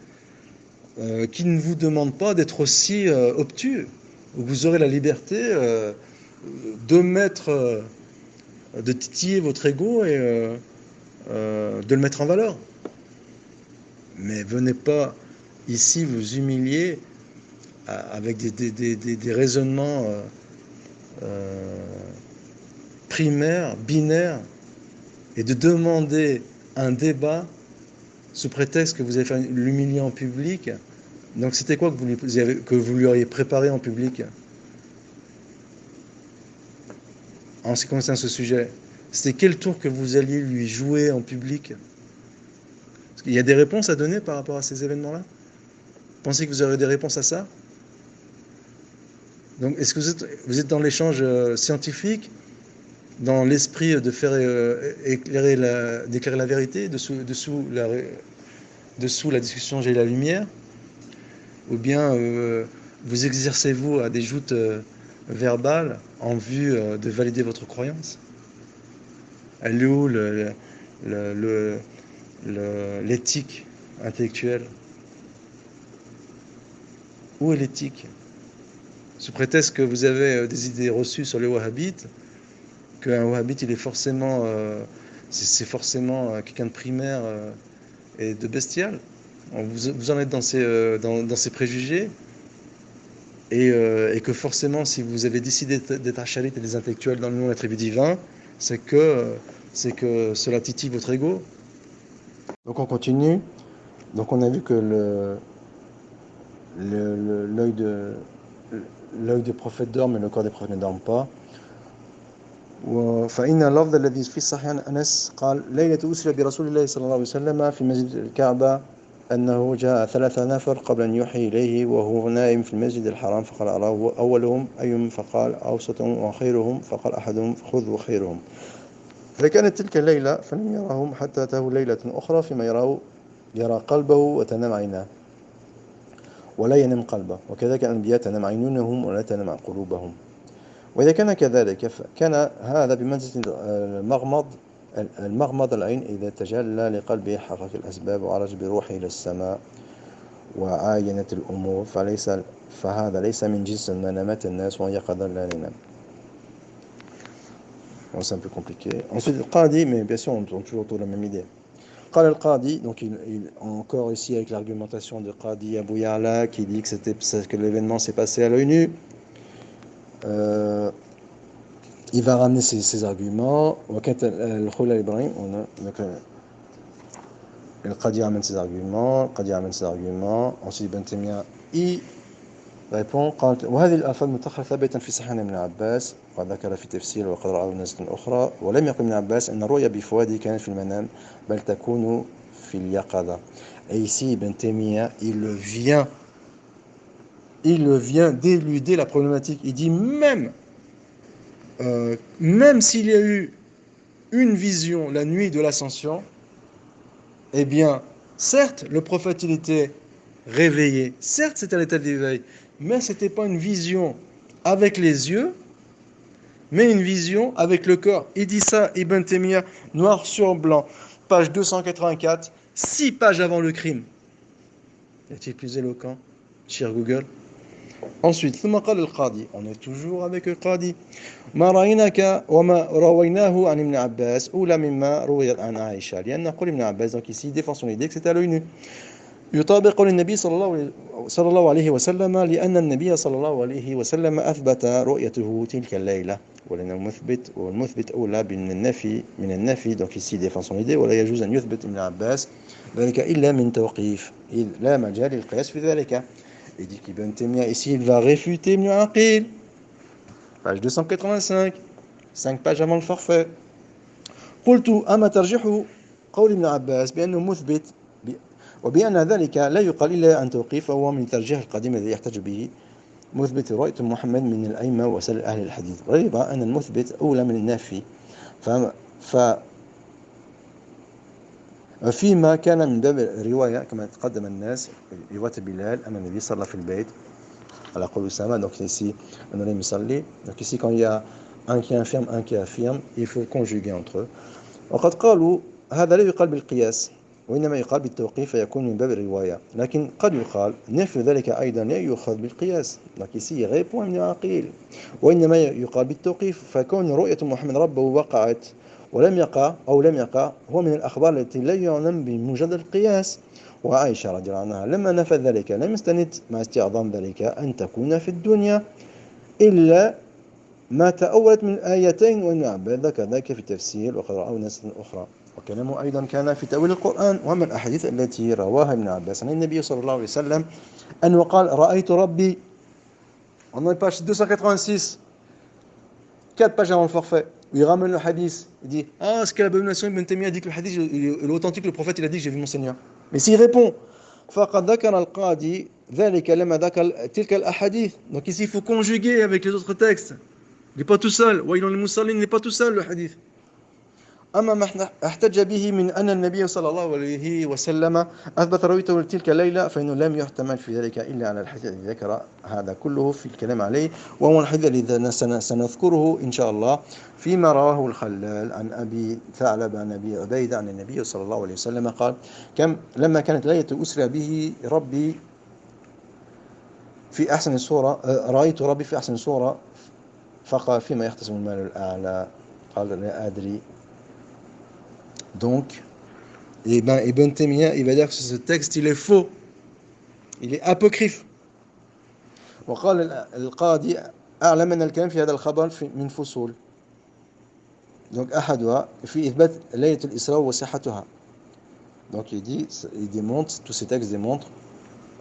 qui ne vous demandent pas d'être aussi obtus. Vous aurez la liberté de titiller votre ego et de le mettre en valeur. Mais venez pas ici vous humilier avec des raisonnements primaires, binaires, et de demander un débat sous prétexte que vous avez fait l'humilier en public. Donc c'était quoi que vous lui auriez préparé en public en ce qui concerne ce sujet? C'était quel tour que vous alliez lui jouer en public? Parce qu'il y a des réponses à donner par rapport à ces événements-là? Pensez que vous aurez des réponses à ça? Donc est-ce que vous êtes dans l'échange scientifique, dans l'esprit de faire d'éclairer la vérité dessous la discussion j'ai la lumière, ou bien vous exercez-vous à des joutes verbales en vue de valider votre croyance? Elle est où l'éthique intellectuelle? Où est l'éthique? Sous prétexte que vous avez des idées reçues sur les wahhabites, qu'un wahhabite il est forcément c'est forcément quelqu'un de primaire et de bestial. Vous en êtes dans ces préjugés et que forcément si vous avez décidé d'être achalite et des intellectuels dans le nom de l'attribut divin, c'est que cela titille votre ego. Donc on continue. Donc on a vu que l'œil du prophète dort mais le corps des prophètes ne dorment pas. فإن اللفظ الذي في الصحيح عن أنس قال ليلة أسري برسول الله صلى الله عليه وسلم في مسجد الكعبة أنه جاء 3 نفر قبل أن يوحي إليه وهو نائم في المسجد الحرام فقال أراه أولهم أيهم فقال أوسطهم وخيرهم فقال أحدهم خذوا خيرهم. فكانت تلك الليلة فلم يراهم حتى أتاه ليلة أخرى فيما يرى قلبه وتنام عيناه ولا ينام قلبه وكذلك الأنبياء تنام عيونهم ولا تنام قلوبهم. وإذا كان كذلك كان هذا بمنزلة المغمض العين إذا تجلى لقلبه حرك الأسباب وعرج بروحه إلى السماء وعاينت الأمور فهذا ليس من جنس المنامات الناس وهي قدر لا ينام. Bon, c'est un peu compliqué. Ensuite, le Qadi, mais bien sûr, on tourne toujours autour de la même idée. Qal al-Qadi, donc encore ici avec l'argumentation de Qadi Abu Ya'la qui dit que l'événement s'est passé à l'œil nu. Il va ramener ses arguments. Le Qadi ramène ses arguments. Ensuite, Ibn Taymiyyah il répond قال وهذه الآفات متأخرة ثابتة في صحيح ابن عباس وقد ذكر في تفسير وقد رأى ناس أخرى ولم يقل ابن عباس أن الرؤيا بفؤاده كانت في المنام بل تكون في اليقظة. Et ici, Ibn Taymiyyah, il vient d'éluder la problématique. Il dit même s'il y a eu une vision la nuit de l'ascension, eh bien, certes, le prophète, il était réveillé. Certes, c'était à l'état d'éveil. Mais ce n'était pas une vision avec les yeux, mais une vision avec le corps. Il dit ça, Ibn Taymiyyah, noir sur blanc, page 284, 6 pages avant le crime. Est-il plus éloquent, cher Google? Ensuite, ثم قال القاضي, on est toujours avec le Qadi. ما رأيناك وما رويناه عن ابن عباس أولى مما روي عن عائشة لأن نقول ابن عباس, donc ici il défend son idée que c'était à l'œil nu. يطابق للنبي صلى الله عليه وسلم لأن النبي صلى الله عليه وسلم أثبت رؤيته تلك الليلة ولأن المثبت أولى من النفي, donc ici il défend son idée ولا يجوز أن يثبت ابن عباس ذلك إلا من توقيف إذ لا مجال للقياس في ذلك. Il dit qu'Ibn Taymiyyah ici il va réfuter Ibn Aqil, page 285, 5 pages avant le forfait. قلت أما ترجح قول ابن عباس بأنه مثبت وبأن ذلك لا يقال إلا عن توقيف فهو من ترجيح القديم الذي يحتج به مثبت رؤية محمد من الأئمة وسائر أهل الحديث غير أن المثبت أولى من النافي فيما كان من باب الرواية كما تقدم الناس رواية بلال أن النبي صلى في البيت على قول أسامة. Donc ici on allait يصلي. Donc ici quand il y a un qui infirme un qui affirme, il faut conjuguer entre eux. وقد قالوا هذا لا يقال بالقياس وإنما يقال بالتوقيف فيكون من باب الرواية لكن قد يقال نفي ذلك أيضا لا يؤخذ بالقياس. Donc ici il répond ابن عقيل وإنما يقال بالتوقيف فكون رؤية محمد ربه وقعت ولم يقع هو من الأخبار التي لا يعلم بمجرد القياس. وعائشة رضي الله عنها لما نفى ذلك لم يستند مع استعظام ذلك أن تكون في الدنيا إلا ما تأولت من آيتين وابن عباس ذكر ذلك في التفسير وقد رأوا ناس أخرى وكلامه أيضا كان في تأويل القرآن. وأما الأحاديث التي رواها ابن عباس عن النبي صلى الله عليه وسلم أنه قال رأيت ربي, on est page 286, 4 pages avant le forfait. Il ramène le hadith, il dit ce qu'est l'abomination. Ibn Taymiyyah dit que le hadith est authentique, le prophète il a dit que j'ai vu mon Seigneur. Mais s'il répond فقد ذكر القاضي ذلك لما ذكر تلك الأحاديث, donc ici il faut conjuguer avec les autres textes. Il n'est pas tout seul. وإلى المصلين, il n'est pas tout seul le hadith. أما ما احتج به من أن النبي صلى الله عليه وسلم أثبت رؤيته تلك الليلة فإنه لم يحتمل في ذلك إلا على الحديث الذي ذكر هذا كله في الكلام عليه وهو الحديث الذي سنذكره إن شاء الله فيما رواه الخلال عن أبي ثعلب عن أبي عبيدة عن النبي صلى الله عليه وسلم قال لما كانت ليلة أسرى به ربي في أحسن صورة رأيت ربي في أحسن صورة فقال فيما يختصم المال الأعلى قال لا أدري. Donc, Ibn Taymiyyah, il va dire que ce texte, il est faux, il est apocryphe. وقال القاضي أعلم أن الكلام في هذا الخبر من فصول. Donc, أحدها في إثبات ليلة الإسراء وصحتها. Donc, il démontre, tous ces textes démontrent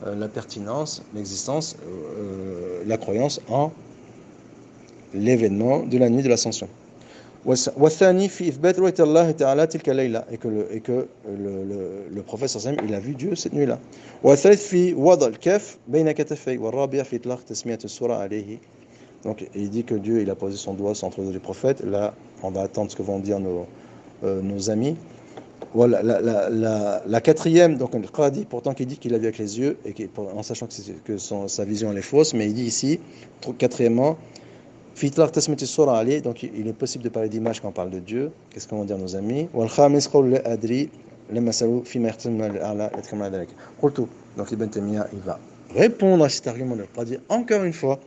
la pertinence, l'existence, la croyance en l'événement de la nuit de l'ascension. والثاني في إثبات رؤية الله تعالى تلك الليلة et que le prophète صلى الله عليه وسلم il a vu Dieu cette nuit-là. والثالث في وضع الكف بين كتفيه والرابع في إطلاق تسمية السورة عليه. Donc il dit que Dieu il a posé son doigt entre les prophètes. Là on va attendre ce que vont dire nos amis. Voilà, la quatrième, donc le Qadi, pourtant qui dit qu'il a vu avec les yeux et en sachant que sa vision elle est fausse, mais il dit ici quatrièmement donc il est possible de parler d'image quand on parle de Dieu. Qu'est-ce qu'on va dire nos amis? لما سألوا فيما يحتمل الأعلى يتكلم على ذلك قلت. Donc Ibn Taymiyyah il va répondre à cet argument de Qadi encore une fois.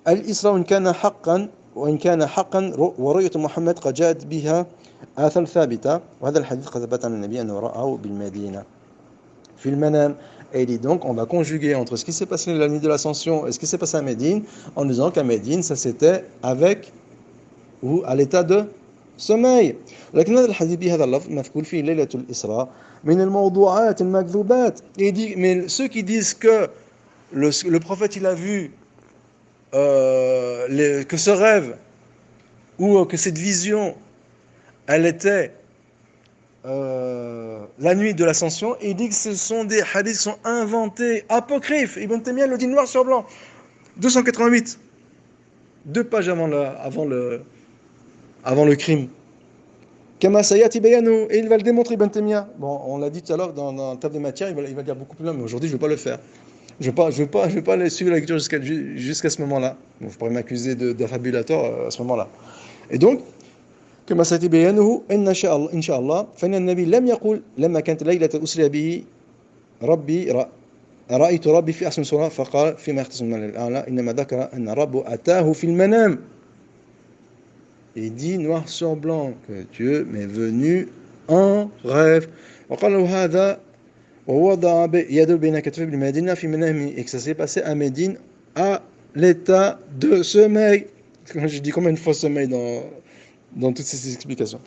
الإسراء إن كان حقا وإن كان حقا ورؤية محمد قد جاءت بها آثار ثابتة وهذا الحديث قد ثبت عن النبي أنه رآه بالمدينة في المنام. Et il dit donc, on va conjuguer entre ce qui s'est passé la nuit de l'Ascension et ce qui s'est passé à Médine, en disant qu'à Médine, ça c'était avec ou à l'état de sommeil. لكن هذا الحديث بهذا اللفظ مذكور في ليلة الإسراء من الموضوعات المكذوبات. Et il dit, mais ceux qui disent que le prophète il a vu que ce rêve ou que cette vision, elle était la nuit de l'Ascension, et il dit que ce sont des hadiths qui sont inventés, apocryphes. Ibn Taymiyyah le dit noir sur blanc. 288, 2 pages avant le crime. Kama sayati bayanu, et il va le démontrer Ibn Taymiyyah. Bon, on l'a dit tout à l'heure dans le table de matière, il va dire beaucoup plus loin, mais aujourd'hui je ne vais pas le faire. Je ne vais pas suivre la lecture jusqu'à ce moment-là. Bon, je pourrais m'accuser d'affabulateur à ce moment-là. Et donc, كما سيتبينه إن شاء الله فإن النبي لم يقل لما كانت ليلة أسري به رأيت ربي في أحسن صورة فقال فيما يختص من الأعلى إنما ذكر أن رب أتاه في المنام. Il dit noir sur blanc que Dieu m'est venu en rêve. وقال له هذا ووضع يده بين كتفيه بالمدينة في منامه, et que ça s'est passé à Médine à l'état de sommeil. Je dis combien de fois sommeil dans toutes ces explications.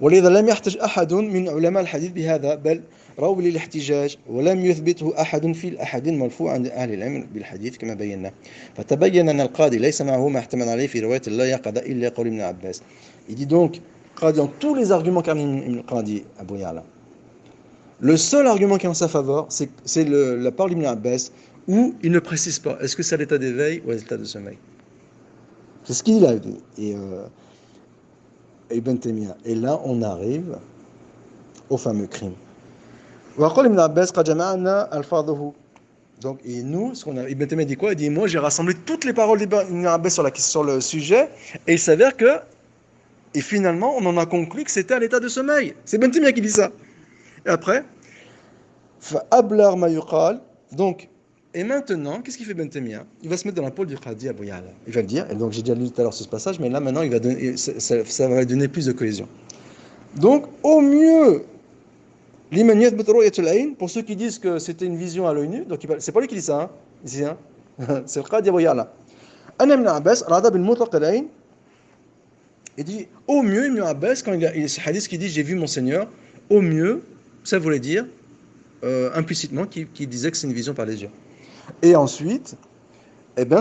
ولذا لم يحتج أحد من علماء الحديث بهذا بل روى للاحتجاج ولم يثبته أحد في الأحاديث المرفوعة عند أهل العلم بالحديث كما بينا. فتبين أن القاضي ليس معه ما احتمل عليه في رواية لا يقظ إلا قول ابن عباس. Il dit donc, dans tous les arguments qu'a mis Qadi Abu Ya'la, le seul argument qui est en sa faveur, c'est la parole d'Ibn Abbas, où il ne précise pas est-ce que c'est à l'état d'éveil ou à l'état de sommeil. C'est ce qu'il a dit. Et Ibn Taymiyyah. Et là, on arrive au fameux crime. Donc, et nous, Ibn Taymiyyah dit quoi? Il dit, moi, j'ai rassemblé toutes les paroles d'Ibn Abbas sur le sujet, et il s'avère que, et finalement, on en a conclu que c'était à l'état de sommeil. C'est Ibn Taymiyyah qui dit ça. Et après, فأبلغ ما يقال. Donc, et maintenant, qu'est-ce qu'il fait Ibn Taymiyyah? Il va se mettre dans la peau du Qadi Abu Ya'la. Il va le dire, et donc j'ai déjà lu tout à l'heure ce passage, mais là maintenant, il va donner, ça va donner plus de cohésion. Donc, au mieux, liman yathbut ru'yatul ayn, pour ceux qui disent que c'était une vision à l'œil nu, donc c'est pas lui qui dit ça, ici, c'est le Qadi Abu Ya'la. Anna ibn Abbas rada bil mutlaq al-ayn. Il dit, au mieux, Ibn Abbas, quand il a ce hadith qui dit j'ai vu mon Seigneur, au mieux, ça voulait dire implicitement qu'il disait que c'est une vision par les yeux. Et ensuite, eh bien,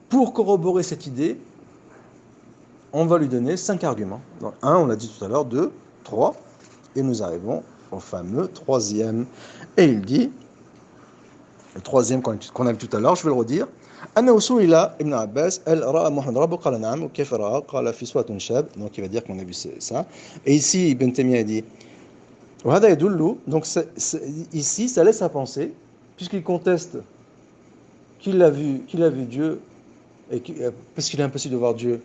pour corroborer cette idée, on va lui donner 5 arguments. Donc, 1, on l'a dit tout à l'heure, 2, 3, et nous arrivons au fameux 3e. Et il dit, le 3e qu'on a vu tout à l'heure, je vais le redire, أنه سئل ابن عباس هل رأى محمد ربه قال نعم وكيف رأى قال في صورة شاب. Donc il va dire qu'on a vu ça. Et ici Ibn Taymiyyah dit وهذا يدل. Donc ici ça laisse à penser, puisqu'il conteste qu'il a vu Dieu et parce qu'il est impossible de voir Dieu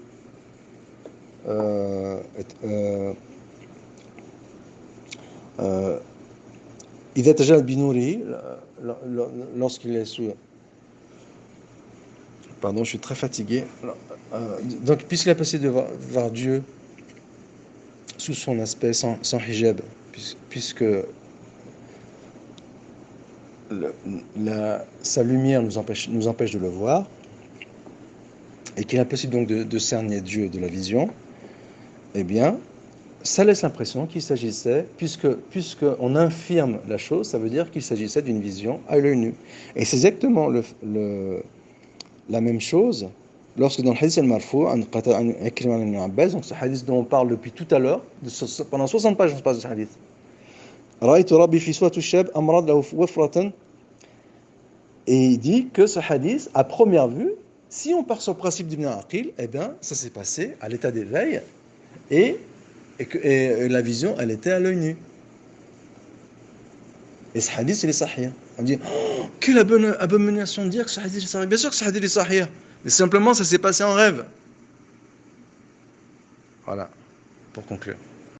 إذا تجلى بنوره lorsqu'il est sous. Pardon, je suis très fatigué. Donc, puisqu'il est possible de voir Dieu sous son aspect, sans hijab, puisque sa lumière nous empêche de le voir, et qu'il est impossible donc de cerner Dieu de la vision, eh bien, ça laisse l'impression qu'il s'agissait, puisque on infirme la chose, ça veut dire qu'il s'agissait d'une vision à l'œil nu. Et c'est exactement la même chose lorsque dans le hadith al-marfou' donc ce hadith dont on parle depuis tout à l'heure, pendant 60 pages on se passe de ce hadith. رأيت ربي في صورة الشاب أمرض له وفرة. Et il dit que ce hadith, à première vue, si on part sur le principe d'Ibn Aqil, eh bien, ça s'est passé à l'état d'éveil et la vision, elle était à l'œil nu. Et ce hadith, il est sahih. On dit, oh, quelle abomination de dire que ce hadith est sahih. Bien sûr que ce hadith est sahih, mais simplement ça s'est passé en rêve. Voilà, pour conclure.